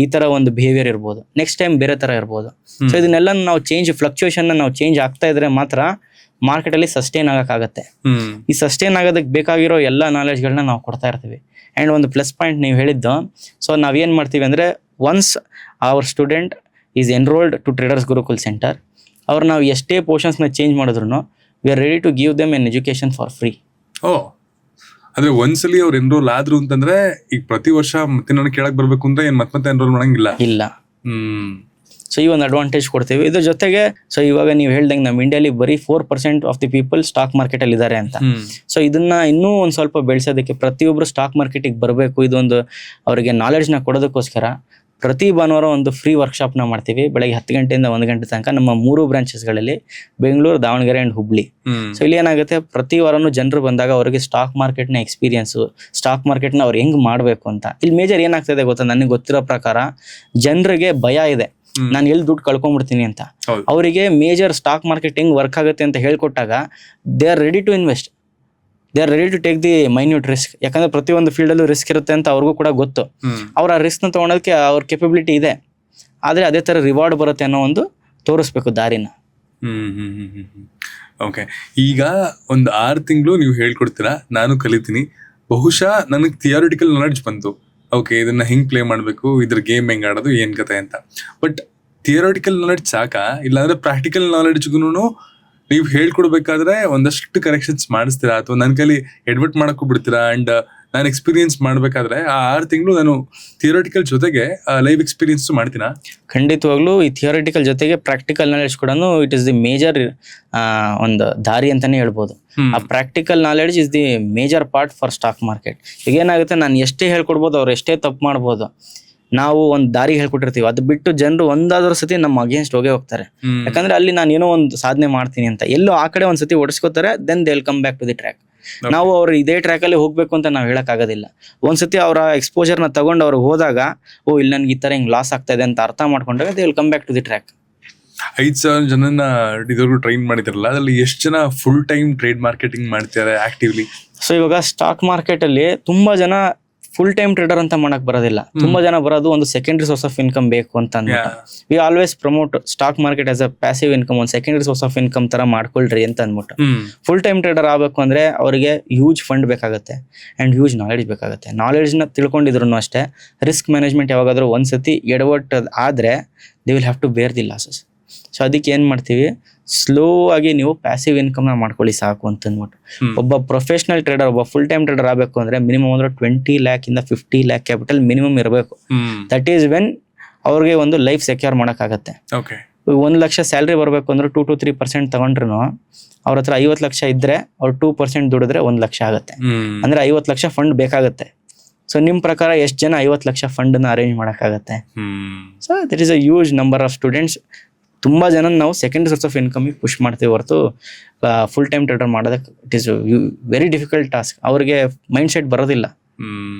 ಈ ತರ ಒಂದು ಬಿಹೇವಿಯರ್ ಇರ್ಬೋದು, ನೆಕ್ಸ್ಟ್ ಟೈಮ್ ಬೇರೆ ತರ ಇರ್ಬೋದು. ಸೊ ಇದನ್ನೆಲ್ಲ ನಾವು ಫ್ಲಕ್ಚುಯೇಷನ್ ನಾವು ಚೇಂಜ್ ಆಗ್ತಾ ಇದ್ರೆ ಮಾತ್ರ ಮಾರ್ಕೆಟ್ ಅಲ್ಲಿ ಸಸ್ಟೈನ್ ಆಗಕ್ಕಾಗತ್ತೆ. ಈ ಸಸ್ಟೈನ್ ಆಗೋದಕ್ಕೆ ಬೇಕಾಗಿರೋ ಎಲ್ಲ ನಾಲೆಡ್ಜ್ಗಳನ್ನ ನಾವು ಕೊಡ್ತಾ ಇರ್ತೀವಿ. ಅಂಡ್ ಒಂದು ಪ್ಲಸ್ ಪಾಯಿಂಟ್ ನೀವು ಹೇಳಿದ್ದು, ಸೊ ನಾವೇನ್ ಮಾಡ್ತೀವಿ ಅಂದ್ರೆ, once our student is enrolled to traders Gurukul centre, ಅವ್ರು ನಾವು ಎಷ್ಟೇ ಪೋರ್ಷನ್ಸ್ ನ ಚೇಂಜ್ ಮಾಡಿದ್ರು we are ready to give them an education for free. ಅಂದ್ರೆ ಒಂದ್ಸಲಿ ಅವ್ರು ಎನ್ರೋಲ್ ಆದ್ರು ಅಂತಂದ್ರೆ, ಈಗ ಪ್ರತಿ ವರ್ಷ ಮತ್ತೆ ನಾನು ಕೇಳಕ್ ಬರ್ಬೇಕು ಅಂದ್ರೆ ಏನ್ ಮತ್ತೆ ಎನ್ರೋಲ್ ಮಾಡಂಗಿಲ್ಲ? ಇಲ್ಲ. ಸೊ ಈ ಒಂದು ಅಡ್ವಾಂಟೇಜ್ ಕೊಡ್ತೀವಿ. ಇದ್ರ ಜೊತೆಗೆ, ಸೊ ಇವಾಗ ನೀವು ಹೇಳ್ದಂಗೆ ನಮ್ಮ ಇಂಡಿಯಾಲಿ ಬರೀ 4% of the people stock market ಅಲ್ಲಿ ಇದ್ದಾರೆ ಅಂತ. ಸೊ ಇದನ್ನ ಇನ್ನೂ ಒಂದ್ ಸ್ವಲ್ಪ ಬೆಳೆಸೋದಕ್ಕೆ, ಪ್ರತಿಯೊಬ್ರು ಸ್ಟಾಕ್ ಮಾರ್ಕೆಟಿಗೆ ಬರಬೇಕು, ಇದೊಂದು ಅವರಿಗೆ ನಾಲೆಡ್ಜ್ ನ ಕೊಡೋದಕ್ಕೋಸ್ಕರ ಪ್ರತಿ ಭಾನುವಾರ ಒಂದು ಫ್ರೀ ವರ್ಕ್ಶಾಪ್ನ ಮಾಡ್ತೀವಿ. ಬೆಳಗ್ಗೆ 10 ಗಂಟೆಯಿಂದ 1 ಗಂಟೆ ತನಕ ನಮ್ಮ 3 ಬ್ರಾಂಚಸ್ಗಳಲ್ಲಿ, ಬೆಂಗಳೂರು, ದಾವಣಗೆರೆ ಆ್ಯಂಡ್ ಹುಬ್ಳಿ. ಸೊ ಇಲ್ಲಿ ಏನಾಗುತ್ತೆ, ಪ್ರತಿ ವಾರನೂ ಜನರು ಬಂದಾಗ ಅವರಿಗೆ ಸ್ಟಾಕ್ ಮಾರ್ಕೆಟ್ನ ಎಕ್ಸ್ಪೀರಿಯನ್ಸು, ಸ್ಟಾಕ್ ಮಾರ್ಕೆಟ್ನ ಅವ್ರು ಹೆಂಗೆ ಮಾಡಬೇಕು ಅಂತ. ಇಲ್ಲಿ ಮೇಜರ್ ಏನಾಗ್ತದೆ ಗೊತ್ತಾ, ನನಗೆ ಗೊತ್ತಿರೋ ಪ್ರಕಾರ ಜನರಿಗೆ ಭಯ ಇದೆ, ನಾನು ಎಲ್ಲಿ ದುಡ್ಡು ಕಳ್ಕೊಂಡ್ಬಿಡ್ತೀನಿ ಅಂತ. ಅವರಿಗೆ ಮೇಜರ್ ಸ್ಟಾಕ್ ಮಾರ್ಕೆಟ್ ಹೆಂಗೆ ವರ್ಕ್ ಆಗುತ್ತೆ ಅಂತ ಹೇಳ್ಕೊಟ್ಟಾಗ they are ready to invest, they are ready to take the minute risk. ಯಾಕಂದ್ರೆ ಪ್ರತಿಯೊಂದು ಫೀಲ್ಡಲ್ಲೂ ರಿಸ್ಕ್ ಇರುತ್ತೆ ಅಂತ ಅವ್ರಿಗೂ ಕೂಡ ಗೊತ್ತು. ಅವ್ರ ಆ ರಿಸ್ಕ್ನ ತೊಗೊಳೋದಕ್ಕೆ ಅವ್ರ ಕೆಪಬಿಲಿಟಿ ಇದೆ, ಆದರೆ ಅದೇ ಥರ ರಿವಾರ್ಡ್ ಬರುತ್ತೆ ಅನ್ನೋ ಒಂದು ತೋರಿಸ್ಬೇಕು ದಾರಿನ. ಓಕೆ, ಈಗ ಒಂದು 6 ತಿಂಗಳು ನೀವು ಹೇಳ್ಕೊಡ್ತೀರಾ, ನಾನು ಕಲಿತೀನಿ. ಬಹುಶಃ ನನಗೆ ಥಿಯರಿಟಿಕಲ್ ನಾಲೆಡ್ಜ್ ಬಂತು, ಓಕೆ ಇದನ್ನ ಹೆಂಗ್ ಪ್ಲೇ ಮಾಡಬೇಕು, ಇದ್ರ ಗೇಮ್ ಹೆಂಗ್ ಆಡೋದು, ಏನ್ ಕತೆ ಅಂತ. ಬಟ್ ಥಿಯರಿಟಿಕಲ್ ನಾಲೆಡ್ಜ್ ಸಾಕಾ, ಇಲ್ಲಾಂದ್ರೆ ಪ್ರಾಕ್ಟಿಕಲ್ ನಾಲೆಡ್ಜ್ಗೂ ನೀವು ಹೇಳ್ಕೊಡ್ಬೇಕಾದ್ರೆ ಒಂದಷ್ಟು ಕರೆಕ್ಷನ್ಸ್ ಮಾಡಿಸ್ತೀರಾ, ಅಥವಾ ನನ್ನ ಕೈಲಿ ಎಡ್ವರ್ಟ್ ಮಾಡಕ್ಕೂ ಬಿಡ್ತೀರಾ? ಅಂಡ್ ನಾನು ಎಕ್ಸ್ಪೀರಿಯನ್ಸ್ ಮಾಡಬೇಕಾದ್ರೆ ಆ 6 ತಿಂಗಳು ನಾನು ಥಿಯರಿಟಿಕಲ್ ಜೊತೆಗೆ ಲೈವ್ ಎಕ್ಸ್ಪೀರಿಯನ್ಸ್ ಮಾಡ್ತೀನಾ? ಖಂಡಿತವಾಗ್ಲೂ ಈ ಥಿಯರಿಟಿಕಲ್ ಜೊತೆಗೆ ಪ್ರಾಕ್ಟಿಕಲ್ ನಾಲೆಡ್ಜ್ ಕೂಡ ಇಟ್ ಇಸ್ ದಿ ಮೇಜರ್ ಒಂದು ದಾರಿ ಅಂತಾನೆ ಹೇಳ್ಬೋದು. ಆ practical knowledge is the major part for stock market. ಈಗ ಏನಾಗುತ್ತೆ, ನಾನು ಎಷ್ಟೇ ಹೇಳ್ಕೊಡ್ಬೋದು, ಅವ್ರು ಎಷ್ಟೇ ತಪ್ಪು ಮಾಡ್ಬೋದು, ನಾವು ಒಂದು ದಾರಿ ಹೇಳ್ಕೊಟ್ಟಿರ್ತೀವಿ, ಅದು ಬಿಟ್ಟು ಜನರು ಒಂದಾದ್ರೂ ಸತಿ ನಮ್ಮ ಅಗೇನ್ಸ್ಟ್ ಹೋಗೇ ಹೋಗ್ತಾರೆ. ಯಾಕಂದ್ರೆ ಅಲ್ಲಿ ನಾನು ಏನೋ ಒಂದು ಸಾಧನೆ ಮಾಡ್ತೀನಿ ಅಂತ ಎಲ್ಲೋ ಆ ಕಡೆ ಒಂದ್ಸತಿ ಓಡಿಸ್ಕೋತಾರೆ, then they will come back to the track. ನಾವು ಅವ್ರು ಇದೇ ಟ್ರ್ಯಾಕಲ್ಲಿ ಹೋಗ್ಬೇಕು ಅಂತ ನಾವು ಹೇಳಕ್ಕಾಗೋದಿಲ್ಲ. ಒಂದ್ಸತಿ ಅವರ ಎಕ್ಸ್ಪೋಜರ್ನ ತಗೊಂಡು ಅವ್ರಿಗೆ ಹೋದಾಗ, ಓ ಇಲ್ಲಿ ನನ್ಗೆ ಈ ಥರ ಹಿಂಗೆ ಲಾಸ್ ಆಗ್ತಾ ಇದೆ ಅಂತ ಅರ್ಥ ಮಾಡ್ಕೊಂಡಾಗ they will come back to the track. 5,000 ಜನನ ಇದುವರೆಗೂ ಟ್ರೈನ್ ಮಾಡಿದಾರಲ್ಲ, ಅದ್ರಲ್ಲಿ ಎಷ್ಟು ಜನ ಫುಲ್ ಟೈಮ್ ಟ್ರೇಡ್ ಮಾರ್ಕೆಟಿಂಗ್ ಮಾಡ್ತಾರೆ ಆಕ್ಟಿವ್ಲಿ? ಸೊ ಇವಾಗ ಸ್ಟಾಕ್ ಮಾರ್ಕೆಟ್ ಅಲ್ಲಿ ತುಂಬಾ ಜನ ಫುಲ್ ಟೈಮ್ ಟ್ರೇಡರ್ ಅಂತ ಮಾಡಕ್ ಬರೋದಿಲ್ಲ. ತುಂಬಾ ಜನ ಬರೋದು ಒಂದು ಸೆಕೆಂಡರಿ ಸೋರ್ಸ್ ಆಫ್ ಇನ್ಕಮ್ ಬೇಕು ಅಂತ ಅಂದ್ಬಿಟ್ಟು. We always promote stock market as a passive income, ಒಂದು ಸೆಕೆಂಡರಿ ಸೋರ್ಸ್ ಆಫ್ ಇನ್ಕಮ್ ತರ ಮಾಡ್ಕೊಳ್ರಿ ಅಂತ ಅಂದ್ಬಿಟ್ಟು. ಫುಲ್ ಟೈಮ್ ಟ್ರೇಡರ್ ಆಗಬೇಕು ಅಂದ್ರೆ ಅವರಿಗೆ ಹ್ಯೂಜ್ ಫಂಡ್ ಬೇಕಾಗುತ್ತೆ ಅಂಡ್ ಹ್ಯೂಜ್ ನಾಲೆಡ್ಜ್ ಬೇಕಾಗುತ್ತೆ. ನಾಲೆಡ್ಜ್ನ ತಿಳ್ಕೊಂಡಿದ್ರು ಅಷ್ಟೇ, ರಿಸ್ಕ್ ಮ್ಯಾನೇಜ್ಮೆಂಟ್ ಯಾವಾಗಾದ್ರೂ ಒಂದ್ಸತಿ ಎಡವಟ್ಟು ಆದ್ರೆ they will have to bear the losses. So ಅದಕ್ಕೆ ಏನ್ ಮಾಡ್ತೀವಿ, ಸ್ಲೋ ಆಗಿ ನೀವು ಪ್ಯಾಸಿವ್ ಇನ್ಕಮ್ ನ ಮಾಡ್ಕೊಳ್ಳಿ ಸಾಕು ಅಂತ ಅಂದ್ಬಿಟ್ಟು. ಒಬ್ಬ ಪ್ರೊಫೆಷನಲ್ ಟ್ರೇಡರ್, ಒಬ್ಬ ಫುಲ್ ಟೈಮ್ ಟ್ರೇಡರ್ ಆಗಬೇಕು ಅಂದ್ರೆ ಮಿನಿಮಮ್ ಅಂದ್ರೆ 20 lakh ಇಂದ 50 lakh ಕ್ಯಾಪಿಟಲ್ ಮಿನಿಮಮ್ ಇರಬೇಕು. ದಟ್ ಈಸ್ ವೆನ್ ಅವ್ರಿಗೆ ಒಂದು ಲೈಫ್ ಸೆಕ್ಯೂರ್ ಮಾಡಕ್ಕಾಗತ್ತೆ. 1 ಲಕ್ಷ ಸ್ಯಾಲ್ರಿ ಬರಬೇಕು ಅಂದ್ರೆ 2 to 3% ತಗೊಂಡ್ರು ಅವ್ರ ಹತ್ರ 50 ಲಕ್ಷ ಇದ್ರೆ ಅವ್ರು 2% ದುಡಿದ್ರೆ 1 ಲಕ್ಷ ಆಗುತ್ತೆ. ಅಂದ್ರೆ 50 ಲಕ್ಷ ಫಂಡ್ ಬೇಕಾಗತ್ತೆ. ಸೊ ನಿಮ್ ಪ್ರಕಾರ ಎಷ್ಟು ಜನ 50 ಲಕ್ಷ ಫಂಡ್ ನ ಅರೇಂಜ್ ಮಾಡಕ್ಕಾಗತ್ತೆ? So that is a huge number of students. ತುಂಬಾ ಜನ ನಾವು second source of income push ಮಾಡ್ತೀವಿ ಹೊರತು ಫುಲ್ ಟೈಮ್ ಟ್ರೇಡರ್ ಮಾಡೋದಕ್ಕೆ it is very difficult task. ಅವ್ರಿಗೆ ಮೈಂಡ್ ಸೆಟ್ ಬರೋದಿಲ್ಲ.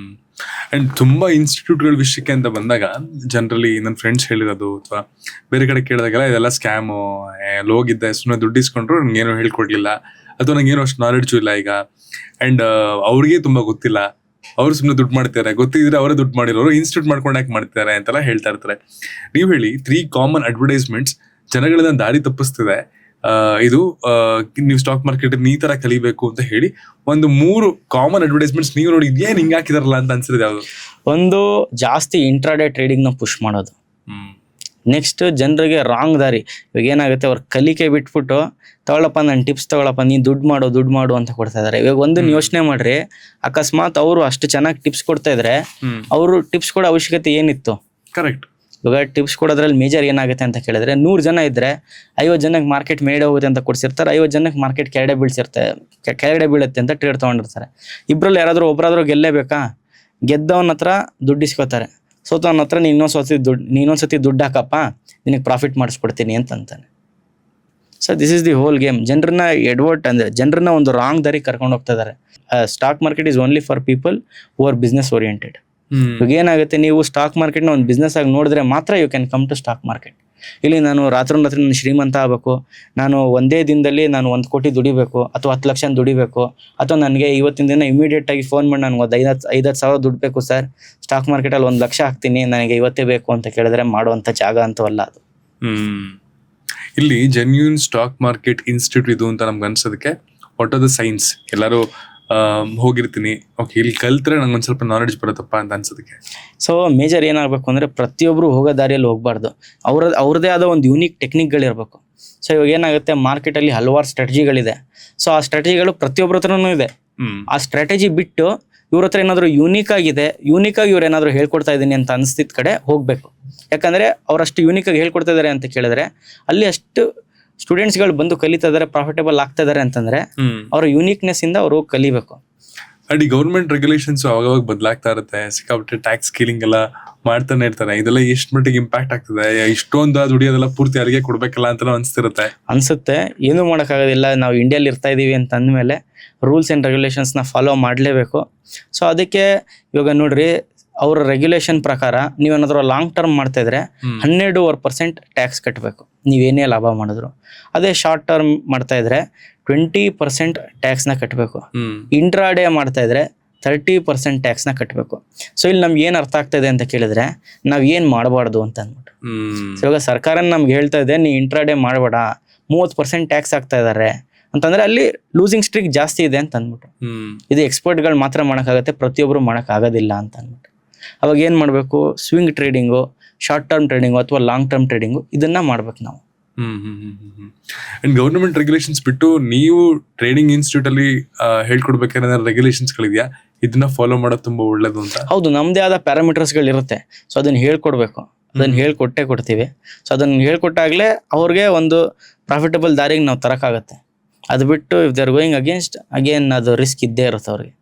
ಅಂಡ್ ತುಂಬಾ ಇನ್ಸ್ಟಿಟ್ಯೂಟ್ಗಳ ವಿಷಯಕ್ಕೆ ಅಂತ ಬಂದಾಗ ಜನರಲಿ ನನ್ನ ಫ್ರೆಂಡ್ಸ್ ಹೇಳಿರೋದು ಅಥವಾ ಬೇರೆ ಕಡೆ ಕೇಳಿದಾಗೆಲ್ಲ ಇದೆಲ್ಲ ಸ್ಕ್ಯಾಮು, ಲೋಗಿದ್ದೆ ಸುಮ್ಮನೆ ದುಡ್ಡು ಇಸ್ಕೊಂಡ್ರು ನಂಗೇನು ಹೇಳ್ಕೊಡ್ಲಿಲ್ಲ, ಅಥವಾ ನಂಗೇನು ಅಷ್ಟು ನಾಲೆಡ್ಜು ಇಲ್ಲ ಈಗ. ಅಂಡ್ ಅವ್ರಿಗೆ ತುಂಬಾ ಗೊತ್ತಿಲ್ಲ, ಅವ್ರು ಸುಮ್ಮನೆ ದುಡ್ಡು ಮಾಡ್ತಾರೆ, ಗೊತ್ತಿದ್ರೆ ಅವರೇ ದುಡ್ಡು ಮಾಡಿರೋರು ಇನ್ಸ್ಟಿಟ್ಯೂಟ್ ಮಾಡ್ಕೊಂಡು ಯಾಕೆ ಮಾಡ್ತಾರೆ ಅಂತೆಲ್ಲ ಹೇಳ್ತಾ ಇರ್ತಾರೆ. ನೀವು ಹೇಳಿ 3 ಕಾಮನ್ ಅಡ್ವರ್ಟೈಸ್ಮೆಂಟ್ಸ್ ಜನಗಳನ್ನ ದಾರಿ ತಪ್ಪಿಸ್ತಿದೆ, ಇದು ನೀವು ಸ್ಟಾಕ್ ಮಾರ್ಕೆಟ್ ಈ ತರ ಕಲಿಬೇಕು ಅಂತ ಹೇಳಿ ಒಂದು 3 ಕಾಮನ್ ಅಡ್ವರ್ಟೈಸ್ಮೆಂಟ್ಸ್ ನೀವು ನೋಡಿ ಏನ್ ಹಿಂಗ್ ಹಾಕಿದಾರಲ್ಲ ಅಂತ ಅನ್ಸಿರೋದು ಯಾವುದು? ಒಂದು, ಜಾಸ್ತಿ ಇಂಟ್ರಾಡೇ ಟ್ರೇಡಿಂಗ್ ನ ಪುಷ್ ಮಾಡೋದು. ನೆಕ್ಸ್ಟ್, ಜನರಿಗೆ ರಾಂಗ್ ದಾರಿ. ಇವಾಗ ಏನಾಗುತ್ತೆ, ಅವ್ರ ಕಲಿಕೆ ಬಿಟ್ಬಿಟ್ಟು ತಗೊಳಪ್ಪ ನನ್ನ ಟಿಪ್ಸ್ ತಗೊಳಪ್ಪ, ನೀನ್ ದುಡ್ಡು ಮಾಡು ಅಂತ ಕೊಡ್ತಾ ಇದಾರೆ. ಇವಾಗ ಒಂದನ್ನ ಯೋಚನೆ ಮಾಡ್ರಿ, ಅಕಸ್ಮಾತ್ ಅವರು ಅಷ್ಟು ಚೆನ್ನಾಗಿ ಟಿಪ್ಸ್ ಕೊಡ್ತಾ ಇದ್ರೆ ಅವರು ಟಿಪ್ಸ್ ಕೊಡೋ ಅವಶ್ಯಕತೆ ಏನಿತ್ತು? ಕರೆಕ್ಟ್. ಇವಾಗ ಟಿಪ್ಸ್ ಕೊಡೋದ್ರಲ್ಲಿ ಮೇಜರ್ ಏನಾಗುತ್ತೆ ಅಂತ ಕೇಳಿದ್ರೆ, 100 ಜನ ಇದ್ರೆ 50 ಜನಕ್ಕೆ ಮಾರ್ಕೆಟ್ ಮೇಲೆ ಹೋಗುತ್ತೆ ಅಂತ ಕೊಡ್ಸಿರ್ತಾರೆ, 50 ಜನಕ್ಕೆ ಮಾರ್ಕೆಟ್ ಕೆಳಗಡೆ ಬೀಳುತ್ತೆ ಅಂತ ಟ್ರೇಡ್ ತಗೊಂಡಿರ್ತಾರೆ. ಇಬ್ರಲ್ಲಿ ಯಾರಾದ್ರೂ ಒಬ್ಬರಾದ್ರೂ ಗೆಲ್ಲೇಬೇಕಾ? ಗೆದ್ದವನ ಹತ್ರ ದುಡ್ಡು ಇಸ್ಕೋತಾರೆ, ಸೋತವನ ಹತ್ರ ನೀನೊಂದ್ಸತಿ ದುಡ್ಡು ಹಾಕಪ್ಪ, ನಿನಗೆ ಪ್ರಾಫಿಟ್ ಮಾಡಿಸ್ಕೊಡ್ತೀನಿ ಅಂತಾನೆ. So this is the whole game. ಜನರನ್ನ ಜನರನ್ನ ಒಂದು ರಾಂಗ್ ದಾರಿ ಕರ್ಕೊಂಡು ಹೋಗ್ತಾ ಇದಾರೆ. Stock market is only for people who are business oriented. ಇವಾಗ ಏನಾಗುತ್ತೆ, ನೀವು ಸ್ಟಾಕ್ ಮಾರ್ಕೆಟ್ನ ಒಂದು ಬಿಸ್ನೆಸ್ ಆಗಿ ನೋಡಿದ್ರೆ ಮಾತ್ರ you can come to stock market. ಇಲ್ಲಿ ನಾನು ರಾತ್ರಿ ನಾನು ಶ್ರೀಮಂತ ಆಗಬೇಕು, ನಾನು ಒಂದೇ ದಿನದಲ್ಲಿ ನಾನು 1 ಕೋಟಿ ದುಡಿಬೇಕು ಅಥವಾ 10 ಲಕ್ಷ ದುಡಿಬೇಕು, ಅಥವಾ ನನಗೆ ಇವತ್ತಿನ ದಿನ ಇಮಿಡಿಯೇಟ್ ಆಗಿ ಫೋನ್ ಮಾಡಿ ನನಗೆ 5-10 ಸಾವಿರ ದುಡ್ಡು ಬೇಕು ಸರ್, ಸ್ಟಾಕ್ ಮಾರ್ಕೆಟಲ್ಲಿ 1 ಲಕ್ಷ ಹಾಕ್ತೀನಿ, ನನಗೆ ಇವತ್ತೇ ಬೇಕು ಅಂತ ಕೇಳಿದ್ರೆ ಮಾಡುವಂಥ ಜಾಗ ಅಂತೂ ಅಲ್ಲ ಅದು. ಇಲ್ಲಿ ಜೆನ್ಯೂನ್ ಸ್ಟಾಕ್ ಮಾರ್ಕೆಟ್ ಇನ್ಸ್ಟಿಟ್ಯೂಟ್ ಇದು ಅಂತ ನಮ್ಗೆ ಅನ್ಸೋದಕ್ಕೆ ವಾಟ್ ಆರ್ ದ ಸೈನ್ಸ್? ಎಲ್ಲರೂ ಹೋಗಿರ್ತೀನಿ, ಓಕೆ ಇಲ್ಲಿ ಕಲ್ತ್ರೆ ನಂಗೆ ಒಂದು ಸ್ವಲ್ಪ ನಾಲೆಡ್ಜ್ ಬರುತ್ತಪ್ಪ ಅಂತ ಅನ್ಸೋದಕ್ಕೆ. ಸೊ ಮೇಜರ್ ಏನಾಗಬೇಕು ಅಂದರೆ, ಪ್ರತಿಯೊಬ್ಬರು ಹೋಗೋ ದಾರಿಯಲ್ಲಿ ಹೋಗಬಾರ್ದು, ಅವ್ರದ್ದೇ ಆದ ಒಂದು ಯೂನಿಕ್ ಟೆಕ್ನಿಕ್ಗಳಿರಬೇಕು. ಸೊ ಇವಾಗ ಏನಾಗುತ್ತೆ, ಮಾರ್ಕೆಟಲ್ಲಿ ಹಲವಾರು ಸ್ಟ್ರಾಟಜಿಗಳಿದೆ. ಸೊ ಆ ಸ್ಟ್ರಾಟಜಿಗಳು ಪ್ರತಿಯೊಬ್ಬರ ಹತ್ರನೂ ಇದೆ. ಆ ಸ್ಟ್ರಾಟಜಿ ಬಿಟ್ಟು ಇವ್ರ ಹತ್ರ ಏನಾದರೂ ಯೂನಿಕ್ ಆಗಿ ಇವ್ರು ಏನಾದರೂ ಹೇಳ್ಕೊಡ್ತಾ ಇದ್ದೀನಿ ಅಂತ ಅನಿಸ್ತಿದ್ದ ಕಡೆ ಹೋಗಬೇಕು. ಯಾಕಂದರೆ ಅವರಷ್ಟು ಯೂನಿಕ್ ಆಗಿ ಹೇಳ್ಕೊಡ್ತಾ ಇದ್ದಾರೆ ಅಂತ ಕೇಳಿದ್ರೆ ಅಲ್ಲಿ ಅಷ್ಟು ಸ್ಟೂಡೆಂಟ್ಸ್ಗಳು ಬಂದು ಕಲಿತಾ ಇದಾರೆ, ಪ್ರಾಫಿಟೇಬಲ್ ಆಗ್ತಾ ಇದಾರೆ ಅಂತಂದ್ರೆ ಅವರ ಯೂನಿಕ್ನೆಸ್ ಇಂದ ಅವರು ಕಲಿಬೇಕು. ಅಂಡ್ ಈ ಗೌರ್ಮೆಂಟ್ ರೆಗ್ಯುಲೇಷನ್ಸ್ ಅವಾಗ ಬದಲಾಗ್ತಾ ಇರುತ್ತೆ, ಸಿಕ್ಕಾಪಟ್ಟೆ ಟ್ಯಾಕ್ಸ್ ಸ್ಕೇಲಿಂಗ್ ಎಲ್ಲ ಮಾಡ್ತಾನೆ ಇರ್ತಾರೆ. ಇದೆಲ್ಲ ಎಷ್ಟು ಮಟ್ಟಿಗೆ ಇಂಪ್ಯಾಕ್ಟ್ ಆಗ್ತದೆ? ಇಷ್ಟೊಂದು ದುಡಿಯೋದೆಲ್ಲ ಪೂರ್ತಿ ಯಾರಿಗೆ ಕೊಡ್ಬೇಕಲ್ಲ ಅಂತ ಅನ್ಸುತ್ತೆ. ಏನೂ ಮಾಡೋಕ್ಕಾಗೋದಿಲ್ಲ. ನಾವು ಇಂಡಿಯಲ್ಲಿ ಇರ್ತಾ ಇದೀವಿ ಅಂತ ಅಂದಮೇಲೆ ರೂಲ್ಸ್ ಆ್ಯಂಡ್ ರೆಗ್ಯುಲೇಷನ್ಸ್ನ ಫಾಲೋ ಮಾಡಲೇಬೇಕು. ಸೊ ಅದಕ್ಕೆ ಇವಾಗ ನೋಡ್ರಿ, ಅವರ ರೆಗ್ಯುಲೇಷನ್ ಪ್ರಕಾರ ನೀವೇನಾದರೂ ಲಾಂಗ್ ಟರ್ಮ್ ಮಾಡ್ತಾ ಇದ್ರೆ 12% ಟ್ಯಾಕ್ಸ್ ಕಟ್ಟಬೇಕು ನೀವೇನೇ ಲಾಭ ಮಾಡಿದ್ರು. ಅದೇ ಶಾರ್ಟ್ ಟರ್ಮ್ ಮಾಡ್ತಾ ಇದ್ರೆ 20% ಟ್ಯಾಕ್ಸ್ನ ಕಟ್ಟಬೇಕು. ಇಂಟ್ರಾಡೇ ಮಾಡ್ತಾ ಇದ್ರೆ 30% ಟ್ಯಾಕ್ಸ್ನ ಕಟ್ಟಬೇಕು. ಸೊ ಇಲ್ಲಿ ನಮ್ಗೆ ಏನು ಅರ್ಥ ಆಗ್ತಾ ಇದೆ ಅಂತ ಕೇಳಿದ್ರೆ, ನಾವು ಏನು ಮಾಡಬಾರ್ದು ಅಂತ ಅಂದ್ಬಿಟ್ಟು. ಸೊ ಇವಾಗ ಸರ್ಕಾರ ನಮ್ಗೆ ಹೇಳ್ತಾ ಇದೆ, ನೀ ಇಂಟ್ರಾಡೇ ಮಾಡಬೇಡ, 30% ಟ್ಯಾಕ್ಸ್ ಆಗ್ತಾ ಇದ್ದಾರೆ ಅಂತಂದ್ರೆ ಅಲ್ಲಿ ಲೂಸಿಂಗ್ ಸ್ಟ್ರೀಕ್ ಜಾಸ್ತಿ ಇದೆ ಅಂತ ಅಂದ್ಬಿಟ್ಟು. ಇದು ಎಕ್ಸ್ಪರ್ಟ್ಗಳು ಮಾತ್ರ ಮಾಡೋಕ್ಕಾಗತ್ತೆ, ಪ್ರತಿಯೊಬ್ಬರು ಮಾಡೋಕ್ಕಾಗೋದಿಲ್ಲ ಅಂತ ಅಂದ್ಬಿಟ್ಟು. ಅವಾಗ ಏನು ಮಾಡಬೇಕು? Swing trading, short term trading ಅಥವಾ ಲಾಂಗ್ ಟರ್ಮ್ ಟ್ರೇಡಿಂಗು ಇದನ್ನ ಮಾಡ್ಬೇಕು ನಾವು. ಅಂಡ್ ಗವರ್ನಮೆಂಟ್ ರೆಗ್ಯುಲೇಷನ್ಸ್ ಬಿಟ್ಟು ನೀವು ಟ್ರೇಡಿಂಗ್ ಇನ್ಸ್ಟಿಟ್ಯೂಟ್ ಅಲ್ಲಿ ಹೇಳ್ಕೊಡ್ಬೇಕಾದ್ರೆ ರೆಗ್ಯುಲೇಷನ್ಸ್ ಗಳಿದೆಯಾ, ಇದನ್ನ ಫಾಲೋ ಮಾಡೋದು ತುಂಬಾ ಒಳ್ಳೇದು ಅಂತ? ಹೌದು, ನಮ್ದೇ ಆದ ಪ್ಯಾರಾಮೀಟರ್ಸ್ಗಳು ಇರುತ್ತೆ. ಸೊ ಅದನ್ನ ಹೇಳ್ಕೊಡ್ಬೇಕು, ಅದನ್ನ ಹೇಳ್ಕೊಟ್ಟೇ ಕೊಡ್ತೀವಿ. ಸೊ ಅದನ್ನ ಹೇಳ್ಕೊಟ್ಟಾಗ್ಲೇ ಅವ್ರಿಗೆ ಒಂದು ಪ್ರಾಫಿಟಬಲ್ ದಾರಿಗೆ ನಾವು ತರಕಾಗತ್ತೆ. ಅದು ಬಿಟ್ಟು if they are going again ಅದು ರಿಸ್ಕ್ ಇದ್ದೇ ಇರುತ್ತೆ ಅವ್ರಿಗೆ.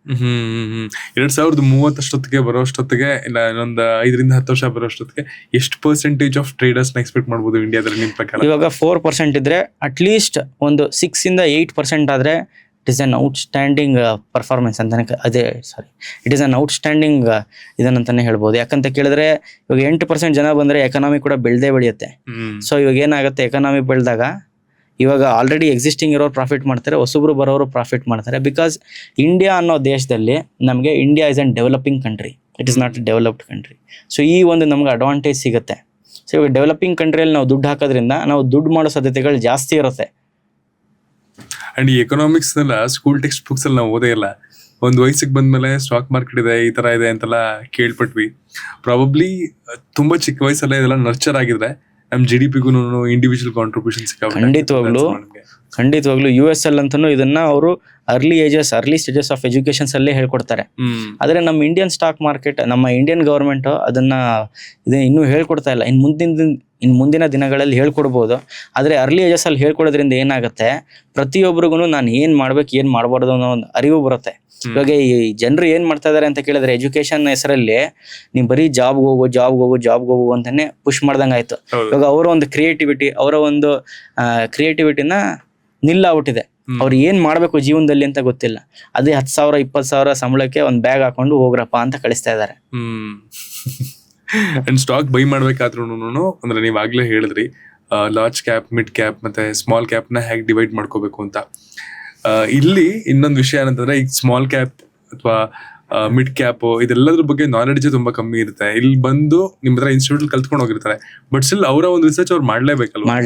2030 ಬರೋಷ್ಟೊತ್ತಿಗೆ, ಇಲ್ಲ ಇನ್ನೊಂದು 5 ರಿಂದ 10 ವರ್ಷ ಬರೋಷ್ಟೊತ್ತಿಗೆ ಎಷ್ಟು ಪರ್ಸೆಂಟೇಜ್ ಆಫ್ ಟ್ರೇಡರ್ಸ್ ಎಕ್ಸ್ಪೆಕ್ಟ್ ಮಾಡ್ಬೋದು ಇಂಡಿಯಾದಲ್ಲಿ ನಿಮ್ಮ ಪ್ರಕಾರ? ಇವಾಗ 4% ಇದ್ರೆ ಅಟ್ಲೀಸ್ಟ್ ಒಂದು 6 ಇಂದ 8% ಆದ್ರೆ it is an outstanding performance ಅಂತಾನೆ, ಇಟ್ ಇಸ್ ಅನ್ ಔಟ್ಸ್ಟ್ಯಾಂಡಿಂಗ್ ಇದನ್ನಂತಾನೆ ಹೇಳ್ಬೋದು. ಯಾಕಂತ ಕೇಳಿದ್ರೆ ಇವಾಗ 8% ಜನ ಬಂದ್ರೆ ಎಕನಾಮಿ ಕೂಡ ಬೆಳೆಯುತ್ತೆ. ಸೊ ಇವಾಗ ಏನಾಗುತ್ತೆ, ಎಕನಾಮಿ ಬೆಳೆದಾಗ ಇವಾಗ ಆಲ್ರೆಡಿ ಎಕ್ಸಿಸ್ಟಿಂಗ್ ಇರೋರು ಪ್ರಾಫಿಟ್ ಮಾಡ್ತಾರೆ, ಹೊಸಬ್ರು ಬರೋರು ಪ್ರಾಫಿಟ್ ಮಾಡ್ತಾರೆ. ಬಿಕಾಸ್ ಇಂಡಿಯಾ ಅನ್ನೋ ದೇಶದಲ್ಲಿ ನಮಗೆ India is an developing country, it is not A developed country. So ಈ ಒಂದು ನಮ್ಗೆ ಅಡ್ವಾಂಟೇಜ್ ಸಿಗುತ್ತೆ. ಸೊ ಇವಾಗ ಡೆವಲಪಿಂಗ್ ಕಂಟ್ರಿಯಲ್ಲಿ ನಾವು ದುಡ್ಡು ಹಾಕೋದ್ರಿಂದ ನಾವು ದುಡ್ಡು ಮಾಡೋ ಸಾಧ್ಯತೆಗಳು ಜಾಸ್ತಿ ಇರುತ್ತೆ. ಅಂಡ್ ಈ ಎಕನಾಮಿಕ್ಸ್ ಸ್ಕೂಲ್ ಟೆಕ್ಸ್ಟ್ ಬುಕ್ಸ್ ಅಲ್ಲಿ ನಾವು ಓದೇ ಇಲ್ಲ. ಒಂದು ವಯಸ್ಸಿಗೆ ಬಂದ್ಮೇಲೆ ಸ್ಟಾಕ್ ಮಾರ್ಕೆಟ್ ಇದೆ, ಈ ತರ ಇದೆ ಅಂತೆಲ್ಲ ಕೇಳ್ಪಟ್ವಿ. ಪ್ರಾಬಬ್ಲಿ ತುಂಬಾ ಚಿಕ್ಕ ವಯಸ್ಸಲ್ಲೇ ಇದೆಲ್ಲ ನರ್ಚರ್ ಆಗಿದ್ರೆ ನಮ್ GDP ಇಂಡಿವಿಜುವಲ್ ಕಾಂಟ್ರಿಬ್ಯೂಷನ್ ಖಂಡಿತವಾಗ್ಲು US ಅಲ್ಲಿ ಅಂತಾನು ಇದನ್ನ ಅವರು ಅರ್ಲಿ ಸ್ಟೇಜಸ್ ಆಫ್ ಎಜುಕೇಶನ್ಸ್ ಅಲ್ಲೇ ಹೇಳ್ಕೊಡ್ತಾರೆ. ಆದ್ರೆ ನಮ್ಮ ಇಂಡಿಯನ್ ಸ್ಟಾಕ್ ಮಾರ್ಕೆಟ್, ನಮ್ಮ ಇಂಡಿಯನ್ ಗವರ್ಮೆಂಟ್ ಅದನ್ನ ಇನ್ನೂ ಹೇಳ್ಕೊಡ್ತಾ ಇಲ್ಲ. ಇನ್ನು ಮುಂದಿನ ದಿನಗಳಲ್ಲಿ ಹೇಳ್ಕೊಡ್ಬೋದು. ಆದ್ರೆ ಅರ್ಲಿ ಏಜಸ್ ಅಲ್ಲಿ ಹೇಳ್ಕೊಡೋದ್ರಿಂದ ಏನಾಗುತ್ತೆ, ಪ್ರತಿಯೊಬ್ಬರಿಗೂ ನಾನು ಏನ್ ಮಾಡ್ಬೇಕು ಏನ್ ಮಾಡ್ಬಾರ್ದು ಅನ್ನೋ ಒಂದು ಅರಿವು ಬರುತ್ತೆ. ಇವಾಗ ಈ ಜನರು ಏನ್ ಮಾಡ್ತಾ ಇದಾರೆ ಅಂತ ಕೇಳಿದ್ರೆ, ಎಜುಕೇಶನ್ ಹೆಸರಲ್ಲಿ ನೀವು ಬರೀ ಜಾಬ್ ಹೋಗು ಅಂತಾನೆ ಪುಷ್ ಮಾಡ್ದಂಗ ಆಯ್ತು. ಇವಾಗ ಅವರ ಒಂದು ಕ್ರಿಯೇಟಿವಿಟಿನ ನಿಲ್ಲಾಗ್ಬಿಟ್ಟಿದೆ. ಅವ್ರು ಏನ್ ಮಾಡ್ಬೇಕು ಜೀವನದಲ್ಲಿ ಅಂತ ಗೊತ್ತಿಲ್ಲ. ಅದೇ 10,000 20,000 ಸಂಬಳಕ್ಕೆ ಒಂದು ಬ್ಯಾಗ್ ಹಾಕೊಂಡು ಹೋಗ್ರಪ್ಪ ಅಂತ ಕಳಿಸ್ತಾ ಇದಾರೆ. ಅಂಡ್ ಸ್ಟಾಕ್ ಬೈ ಮಾಡ್ಬೇಕಾದ್ರೂ ಅಂದ್ರೆ ನೀವ್ ಆಗ್ಲೇ ಹೇಳಿದ್ರಿ ಲಾರ್ಜ್ ಕ್ಯಾಪ್, ಮಿಡ್ ಕ್ಯಾಪ್ ಮತ್ತೆ ಸ್ಮಾಲ್ ಕ್ಯಾಪ್ ನ ಹೇಗೆ ಡಿವೈಡ್ ಮಾಡ್ಕೋಬೇಕು ಅಂತ. ಇಲ್ಲಿ ಇನ್ನೊಂದು ವಿಷಯ ಏನಂತಂದ್ರೆ, ಈಗ ಸ್ಮಾಲ್ ಕ್ಯಾಪ್ ಅಥವಾ ಮಿಡ್ ಕ್ಯಾಪ್ ಇದೆಲ್ಲದ್ರ ಬಗ್ಗೆ ನಾಲೆಡ್ಜ್ ತುಂಬಾ ಕಮ್ಮಿ ಇರುತ್ತೆ. ಇಲ್ಲಿ ಬಂದು ನಿಮ್ ಹತ್ರ ಇನ್ಸ್ಟಿಟ್ಯೂಟ್ ಕಲ್ತ್ಕೊಂಡು ಹೋಗಿರ್ತಾರೆ, ಬಟ್ ಸ್ಟಿಲ್ ಅವರ ಒಂದು ರಿಸರ್ಚ್ ಅವ್ರು ಮಾಡ್ಲೇಬೇಕಲ್ವಾ?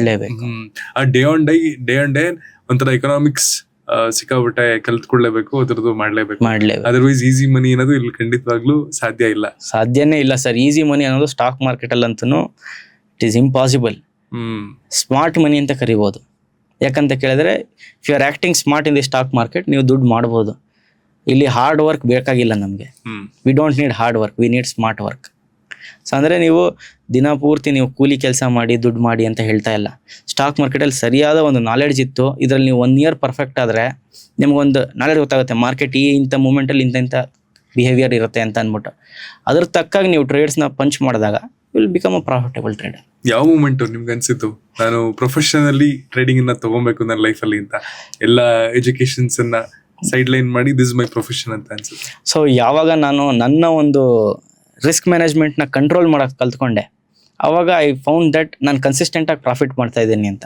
ಆ ಡೇ ಆನ್ ಡೇ ಒಂಥರ ಎಕನಾಮಿಕ್ಸ್ ಸಿಕ್ಕಾಬಿಟ್ಟೆ ಕಲ್ತ್ಕೊಳ್ಳೇಬೇಕು, ಅದ್ರದ್ದು ಮಾಡ್ಲೇಬೇಕು. ಅದರ್ವೈಸ್ ಈಸಿ ಮನಿ ಅನ್ನೋದು ಇಲ್ಲಿ ಖಂಡಿತವಾಗ್ಲೂ ಸಾಧ್ಯನೇ ಇಲ್ಲ ಸರ್. ಈಸಿ ಮನಿ ಅನ್ನೋದು ಸ್ಟಾಕ್ ಮಾರ್ಕೆಟ್ ಅಲ್ಲಿ ಅಂತೂ it is impossible. Smart money ಅಂತ ಕರಿಬಹುದು. ಯಾಕಂತ ಕೇಳಿದ್ರೆ, if you are acting smart in the stock market, ನೀವು ದುಡ್ಡು ಮಾಡ್ಬೋದು. ಇಲ್ಲಿ ಹಾರ್ಡ್ ವರ್ಕ್ ಬೇಕಾಗಿಲ್ಲ ನಮಗೆ. We don't need hard work, we need smart work. So ಅಂದರೆ ನೀವು ದಿನ ಪೂರ್ತಿ ನೀವು ಕೂಲಿ ಕೆಲಸ ಮಾಡಿ ದುಡ್ಡು ಮಾಡಿ ಅಂತ ಹೇಳ್ತಾ ಇಲ್ಲ. ಸ್ಟಾಕ್ ಮಾರ್ಕೆಟಲ್ಲಿ ಸರಿಯಾದ ಒಂದು ನಾಲೆಡ್ಜ್ ಇತ್ತು, ಇದರಲ್ಲಿ ನೀವು 1 year ಪರ್ಫೆಕ್ಟ್ ಆದರೆ ನಿಮಗೊಂದು ನಾಲೆಡ್ಜ್ ಗೊತ್ತಾಗುತ್ತೆ. ಮಾರ್ಕೆಟ್ ಇಂಥ ಮೂಮೆಂಟಲ್ಲಿ ಇಂಥ ಬಿಹೇವಿಯರ್ ಇರುತ್ತೆ ಅಂತ ಅಂದ್ಬಿಟ್ಟು ಅದ್ರ ತಕ್ಕಾಗಿ ನೀವು ಟ್ರೇಡ್ಸ್ನ ಪಂಚ್ ಮಾಡಿದಾಗ will become a profitable trader. ಯಾವ ಮೂಮೆಂಟು ನಿಮ್ಗೆ ಅನ್ಸಿತ್ತು ನಾನು ಪ್ರೊಫೆಷನಲಿ ಟ್ರೇಡಿಂಗ್ ಅನ್ನ ತಗೋಬೇಕು ನನ್ನ ಲೈಫಲ್ಲಿ ಅಂತ? ಎಲ್ಲ ಎಜುಕೇಶನ್ಸ್ ಅನ್ನ ಸೈಡ್ ಲೈನ್ ಮಾಡಿ ದಿಸ್ ಮೈ ಪ್ರೊಫೆಷನ್ ಅಂತ ಅನ್ಸುತ್ತೆ. ಸೊ ಯಾವಾಗ ನಾನು ನನ್ನ ಒಂದು ರಿಸ್ಕ್ ಮ್ಯಾನೇಜ್ಮೆಂಟ್ನ ಕಂಟ್ರೋಲ್ ಮಾಡೋಕೆ ಕಲ್ತ್ಕೊಂಡೆ, ಆವಾಗ ಐ ಫೌಂಡ್ ದಟ್ ನಾನು ಕನ್ಸಿಸ್ಟೆಂಟಾಗಿ ಪ್ರಾಫಿಟ್ ಮಾಡ್ತಾ ಇದ್ದೀನಿ ಅಂತ.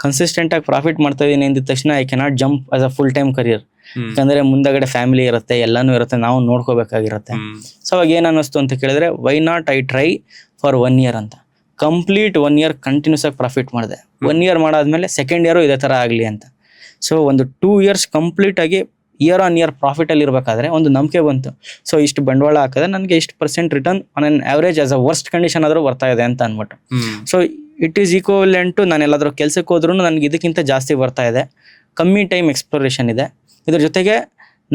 ಕನ್ಸಿಸ್ಟೆಂಟಾಗಿ ಪ್ರಾಫಿಟ್ ಮಾಡ್ತಾ ಇದ್ದೀನಿ ಅಂದಿದ ತಕ್ಷಣ I cannot jump as a full time career. ಯಾಕಂದರೆ ಮುಂದಗಡೆ ಫ್ಯಾಮಿಲಿ ಇರುತ್ತೆ, ಎಲ್ಲನೂ ಇರುತ್ತೆ, ನಾವು ನೋಡ್ಕೋಬೇಕಾಗಿರುತ್ತೆ. ಸೊ ಅವಾಗ ಏನು ಅನ್ನಿಸ್ತು ಅಂತ ಕೇಳಿದ್ರೆ, why not I try for 1 year ಅಂತ. ಕಂಪ್ಲೀಟ್ 1 year ಕಂಟಿನ್ಯೂಸ್ ಆಗಿ ಪ್ರಾಫಿಟ್ ಮಾಡಿದೆ. 1 year ಮಾಡಾದ್ಮೇಲೆ ಸೆಕೆಂಡ್ ಇಯರು ಇದೇ ಥರ ಆಗಲಿ ಅಂತ. ಸೊ ಒಂದು 2 years ಕಂಪ್ಲೀಟ್ ಆಗಿ ಇಯರ್ ಆನ್ ಇಯರ್ ಪ್ರಾಫಿಟಲ್ಲಿ ಇರಬೇಕಾದ್ರೆ ಒಂದು ನಂಬಿಕೆ ಬಂತು. ಸೊ ಇಷ್ಟು ಬಂಡವಾಳ ಹಾಕಿದ್ರೆ ನನಗೆ ಇಷ್ಟು % return on on average as a worst condition ಆದರೂ ಬರ್ತಾ ಇದೆ ಅಂತ ಅಂದ್ಬಿಟ್ಟು. So it is equivalent to ನಾನು ಎಲ್ಲಾದರೂ ಕೆಲಸಕ್ಕೆ ಹೋದ್ರೂ ನನಗೆ ಇದಕ್ಕಿಂತ ಜಾಸ್ತಿ ಬರ್ತಾ ಇದೆ. ಕಮ್ಮಿ ಟೈಮ್ ಎಕ್ಸ್ಪ್ಲೋರೇಷನ್ ಇದೆ. ಇದ್ರ ಜೊತೆಗೆ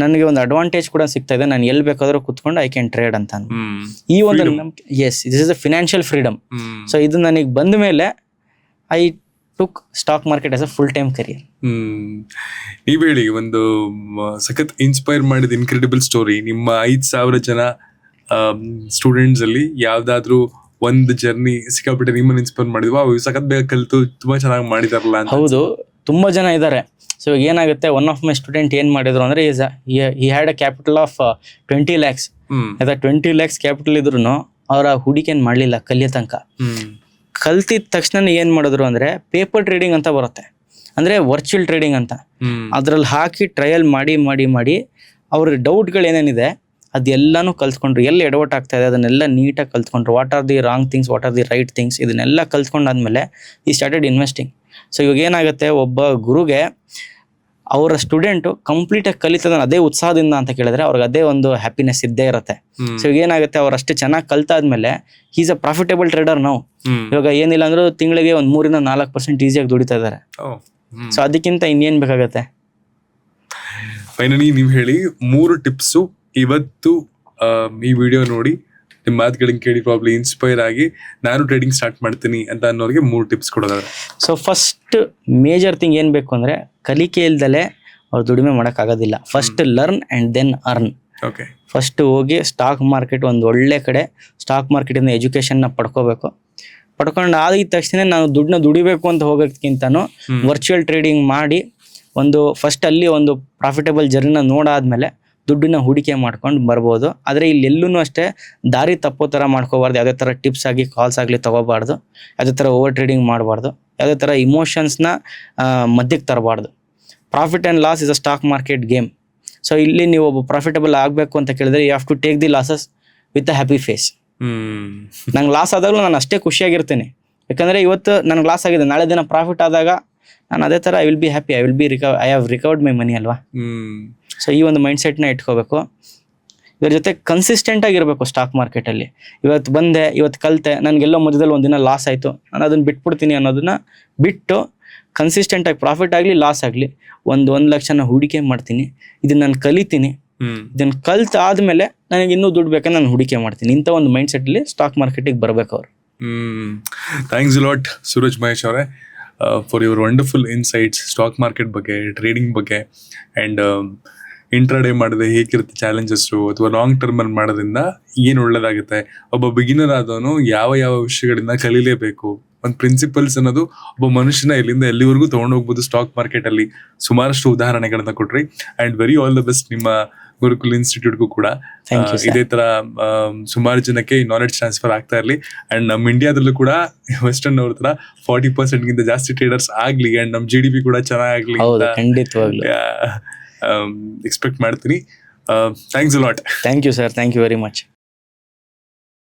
ನನಗೆ ಒಂದು ಅಡ್ವಾಂಟೇಜ್ ಕೂಡ ಸಿಗ್ತಾ ಇದೆ. ನಾನು ಎಲ್ಲಿ ಬೇಕಾದರೂ ಕುತ್ಕೊಂಡು ಐ ಕ್ಯಾನ್ ಟ್ರೇಡ್ ಅಂತ. ಈ ಒಂದು ನಂಬಿಕೆ, yes, this is a financial freedom. So ಇದು ನನಗೆ ಬಂದ ಮೇಲೆ I took stock market as a full time career. ನೀವ್ ಹೇಳಿ ಒಂದು ಸಖತ್ ಇನ್ಸ್ಪೈರ್ ಮಾಡಿದ ಇನ್ಕ್ರೆಡಿಬಲ್ ಸ್ಟೋರಿ. ನಿಮ್ಮ 5,000 ಜನ ಸ್ಟೂಡೆಂಟ್ಸ್ ಅಲ್ಲಿ ಯಾವ್ದಾದ್ರು ಒಂದು ಜರ್ನಿ ಸಿಕ್ಕಾಪಟ್ಟೆ ನಿಮ್ಮನ್ನ ಇನ್ಸ್ಪೈರ್ ಮಾಡಿದ್ವಾ? ಸಖತ್ ಬೇಗ ಕಲಿತು ತುಂಬಾ ಚೆನ್ನಾಗಿ ಮಾಡಿದಾರಲ್ಲ ಅಂತ. ಹೌದು, ತುಂಬಾ ಜನ ಇದ್ದಾರೆ. ಸೊ ಇವಾಗ ಏನಾಗುತ್ತೆ, ಒನ್ ಆಫ್ ಮೈ ಸ್ಟೂಡೆಂಟ್ ಏನ್ ಮಾಡಿದ್ರು ಅಂದ್ರೆ he had a capital of 20 lakhs. 20 lakhs capital ಇದ್ರು ಅವ್ರ ಹೂಡಿಕೆನ್ ಮಾಡ್ಲಿಲ್ಲ ಕಲಿಯೋ ತನಕ. ಕಲ್ತಿದ ತಕ್ಷಣ ಏನ್ ಮಾಡಿದ್ರು ಅಂದ್ರೆ ಪೇಪರ್ ಟ್ರೇಡಿಂಗ್ ಅಂತ ಬರುತ್ತೆ, ಅಂದ್ರೆ ವರ್ಚುವಲ್ ಟ್ರೇಡಿಂಗ್ ಅಂತ. ಅದ್ರಲ್ಲಿ ಹಾಕಿ ಟ್ರಯಲ್ ಮಾಡಿ ಮಾಡಿ ಮಾಡಿ ಅವ್ರ ಡೌಟ್ಗಳು ಏನೇನಿದೆ ಅದೆಲ್ಲಾನು ಕಲ್ತ್ಕೊಂಡ್ರು. ಎಲ್ಲಿ ಎಡವಟ್ ಆಗ್ತಾ ಇದೆ ಅದನ್ನೆಲ್ಲ ನೀಟಾಗಿ ಕಲ್ತ್ಕೊಂಡ್ರು. What are the wrong things, what are the right things, ಇದನ್ನೆಲ್ಲ ಕಲ್ತ್ಕೊಂಡಾದ್ಮೇಲೆ ಈ ಸ್ಟಾರ್ಟೆಡ್ ಇನ್ವೆಸ್ಟಿಂಗ್. ಸೊ ಇವಾಗ ಏನಾಗುತ್ತೆ, ಒಬ್ಬ ಗುರುಗೆ ಅವರ ಸ್ಟೂಡೆಂಟು ಕಂಪ್ಲೀಟಾಗಿ ಕಲಿತದ ಅದೇ ಉತ್ಸಾಹದಿಂದ ಅಂತ ಕೇಳಿದ್ರೆ ಅವ್ರಿಗೆ ಅದೇ ಒಂದು ಹ್ಯಾಪಿನೆಸ್ ಇದ್ದೇ ಇರುತ್ತೆ. ಸೊ ಇವಾಗ ಏನಾಗುತ್ತೆ, ಅವ್ರು ಅಷ್ಟು ಚೆನ್ನಾಗಿ ಕಲ್ತಾದ್ಮೇಲೆ ಈಸ್ ಅ ಪ್ರಾಫಿಟೇಬಲ್ ಟ್ರೇಡರ್ ನಾವು. ಇವಾಗ ಏನಿಲ್ಲ ಅಂದ್ರೂ ತಿಂಗಳಿಗೆ ಒಂದು 3-4% ಈಸಿಯಾಗಿ ದುಡಿತಾ ಇದ್ದಾರೆ. ಸೊ ಅದಕ್ಕಿಂತ ಇನ್ನೇನ್ ಬೇಕಾಗತ್ತೆ. ಫೈನಲಿ ನೀವು ಹೇಳಿ 3 ಟಿಪ್ಸು ಇವತ್ತು ಈ ವಿಡಿಯೋ ನೋಡಿ ನಿಮ್ಮ ಮಾತುಗಳನ್ನ ಕೇಳಿ ಪ್ರಾಬ್ಲಿ ಇನ್ಸ್ಪೈರ್ ಆಗಿ ನಾನು ಟ್ರೇಡಿಂಗ್ ಸ್ಟಾರ್ಟ್ ಮಾಡ್ತೀನಿ ಅಂತ ಅನ್ನೋರಿಗೆ 3 ಟಿಪ್ಸ್ ಕೊಡೋದಾದ್ರೆ. ಸೊ ಫಸ್ಟ್ ಮೇಜರ್ ಥಿಂಗ್ ಏನ್ ಬೇಕು ಅಂದ್ರೆ, ಕಲಿಕೆ ಇಲ್ದಲೆ ಅವ್ರು ದುಡಿಮೆ ಮಾಡೋಕ್ಕಾಗೋದಿಲ್ಲ. First learn and then earn. Okay, first ಹೋಗಿ ಸ್ಟಾಕ್ ಮಾರ್ಕೆಟ್ ಒಂದು ಒಳ್ಳೆ ಕಡೆ, ಸ್ಟಾಕ್ ಮಾರ್ಕೆಟಿಂದ ಎಜುಕೇಶನ್ನ ಪಡ್ಕೋಬೇಕು. ಪಡ್ಕೊಂಡು ಆಗಿದ ತಕ್ಷಣ ನಾನು ದುಡ್ಡನ್ನ ದುಡಿಬೇಕು ಅಂತ ಹೋಗೋದಕ್ಕಿಂತನೂ ವರ್ಚುವಲ್ ಟ್ರೇಡಿಂಗ್ ಮಾಡಿ ಒಂದು ಫಸ್ಟ್ ಅಲ್ಲಿ ಒಂದು ಪ್ರಾಫಿಟಬಲ್ ಜರ್ನಿನ ನೋಡಾದ್ಮೇಲೆ ದುಡ್ಡನ್ನ ಹೂಡಿಕೆ ಮಾಡ್ಕೊಂಡು ಬರ್ಬೋದು. ಆದರೆ ಇಲ್ಲಿ ಎಲ್ಲೂ ಅಷ್ಟೇ ದಾರಿ ತಪ್ಪೋ ಥರ ಮಾಡ್ಕೋಬಾರ್ದು. ಯಾವುದೇ ಥರ ಟಿಪ್ಸ್ ಆಗಿ ಕಾಲ್ಸ್ ಆಗಲಿ ತೊಗೋಬಾರ್ದು. ಯಾವುದೇ ಥರ ಓವರ್ ಟ್ರೇಡಿಂಗ್ ಮಾಡಬಾರ್ದು. ಯಾವುದೇ ಥರ ಇಮೋಷನ್ಸ್ನ ಮಧ್ಯಕ್ಕೆ ತರಬಾರ್ದು. Profit and loss is a stock market game. So ಇಲ್ಲಿ ನೀವು ಒಬ್ಬ ಪ್ರಾಫಿಟಬಲ್ ಆಗಬೇಕು ಅಂತ ಕೇಳಿದ್ರೆ you have to take the losses with a happy face. ನಂಗೆ ಲಾಸ್ ಆದಾಗಲೂ ನಾನು ಅಷ್ಟೇ ಖುಷಿಯಾಗಿರ್ತೀನಿ. ಯಾಕಂದರೆ ಇವತ್ತು ನನಗೆ ಲಾಸ್ ಆಗಿದೆ, ನಾಳೆ ದಿನ ಪ್ರಾಫಿಟ್ ಆದಾಗ ನಾನು ಅದೇ ಥರ I will be happy, I have recovered my money ಅಲ್ವಾ. ಸೊ ಈ ಒಂದು ಮೈಂಡ್ ಸೆಟ್ನ ಇಟ್ಕೋಬೇಕು. ಇದ್ರ ಜೊತೆ ಕನ್ಸಿಸ್ಟೆಂಟ್ ಆಗಿರಬೇಕು ಸ್ಟಾಕ್ ಮಾರ್ಕೆಟಲ್ಲಿ. ಇವತ್ತು ಬಂದೆ, ಇವತ್ತು ಕಲಿತೆ, ನನಗೆಲ್ಲೋ ಮಧ್ಯದಲ್ಲಿ ಒಂದಿನ ಲಾಸ್ ಆಯಿತು, ನಾನು ಅದನ್ನು ಬಿಟ್ಬಿಡ್ತೀನಿ ಅನ್ನೋದನ್ನ ಬಿಟ್ಟು ಕನ್ಸಿಸ್ಟೆಂಟಾಗಿ ಪ್ರಾಫಿಟ್ ಆಗಲಿ ಲಾಸ್ ಆಗಲಿ 1 ಲಕ್ಷನ ಹೂಡಿಕೆ ಮಾಡ್ತೀನಿ, ಇದನ್ನು ನಾನು ಕಲಿತೀನಿ, ಇದನ್ನು ಕಲ್ತಾದ್ಮೇಲೆ ನನಗೆ ಇನ್ನೂ ದುಡ್ಡು ಬೇಕಂದ್ರೆ ನಾನು ಹೂಡಿಕೆ ಮಾಡ್ತೀನಿ. ಇಂಥ ಒಂದು ಮೈಂಡ್ ಸೆಟ್ಟಲ್ಲಿ ಸ್ಟಾಕ್ ಮಾರ್ಕೆಟಿಗೆ ಬರಬೇಕು ಅವರು. ಥ್ಯಾಂಕ್ಸ್ ಲಾಟ್ ಸೂರಜ್ ಮಹೇಶ್ ಅವರೇ for your wonderful insights stock market ಬಗ್ಗೆ, ಟ್ರೇಡಿಂಗ್ ಬಗ್ಗೆ, ಆ್ಯಂಡ್ ಇಂಟ್ರಾಡೇ ಮಾಡಿದ್ರೆ ಹೇಗಿರುತ್ತೆ ಚಾಲೆಂಜಸ್ಸು, ಅಥವಾ ಲಾಂಗ್ ಟರ್ಮಲ್ಲಿ ಮಾಡೋದ್ರಿಂದ ಏನು ಒಳ್ಳೇದಾಗುತ್ತೆ, ಒಬ್ಬ ಬಿಗಿನರ್ ಆದವನು ಯಾವ ಯಾವ ವಿಷಯಗಳಿಂದ ಕಲೀಲೇಬೇಕು, ಒಂದು ಪ್ರಿನ್ಸಿಪಲ್ಸ್ ಅನ್ನೋದು ಒಬ್ಬ ಮನುಷ್ಯನ ಇಲ್ಲಿಂದ ಎಲ್ಲಿವರೆಗೂ ತೊಗೊಂಡೋಗ್ಬೋದು ಸ್ಟಾಕ್ ಮಾರ್ಕೆಟಲ್ಲಿ ಸುಮಾರಷ್ಟು ಉದಾಹರಣೆಗಳನ್ನ ಕೊಟ್ರಿ. And very all the best ನಿಮ್ಮ ಗುರುಕುಲ್ ಇನ್ಸ್ಟಿಟ್ಯೂಟ್ಗೂ ಕೂಡ ಇದೇ ತರ ಸುಮಾರು ಜನಕ್ಕೆ ನಾಲೆಡ್ಜ್ ಟ್ರಾನ್ಸ್ಫರ್ ಆಗ್ತಾ ಇರಲಿ. ಅಂಡ್ ನಮ್ಮ ಇಂಡಿಯಾದಲ್ಲೂ ಕೂಡ ವೆಸ್ಟರ್ನ್ ಅವ್ರ ತರ 40%ಗಿಂತ ಜಾಸ್ತಿ ಟ್ರೇಡರ್ಸ್ ಆಗ್ಲಿ, ಅಂಡ್ ನಮ್ಮ GDP ಕೂಡ ಚೆನ್ನಾಗ್ಲಿ ಎಕ್ಸ್ಪೆಕ್ಟ್ ಮಾಡ್ತೀನಿ. Thanks a lot. Thank you sir, thank you very much.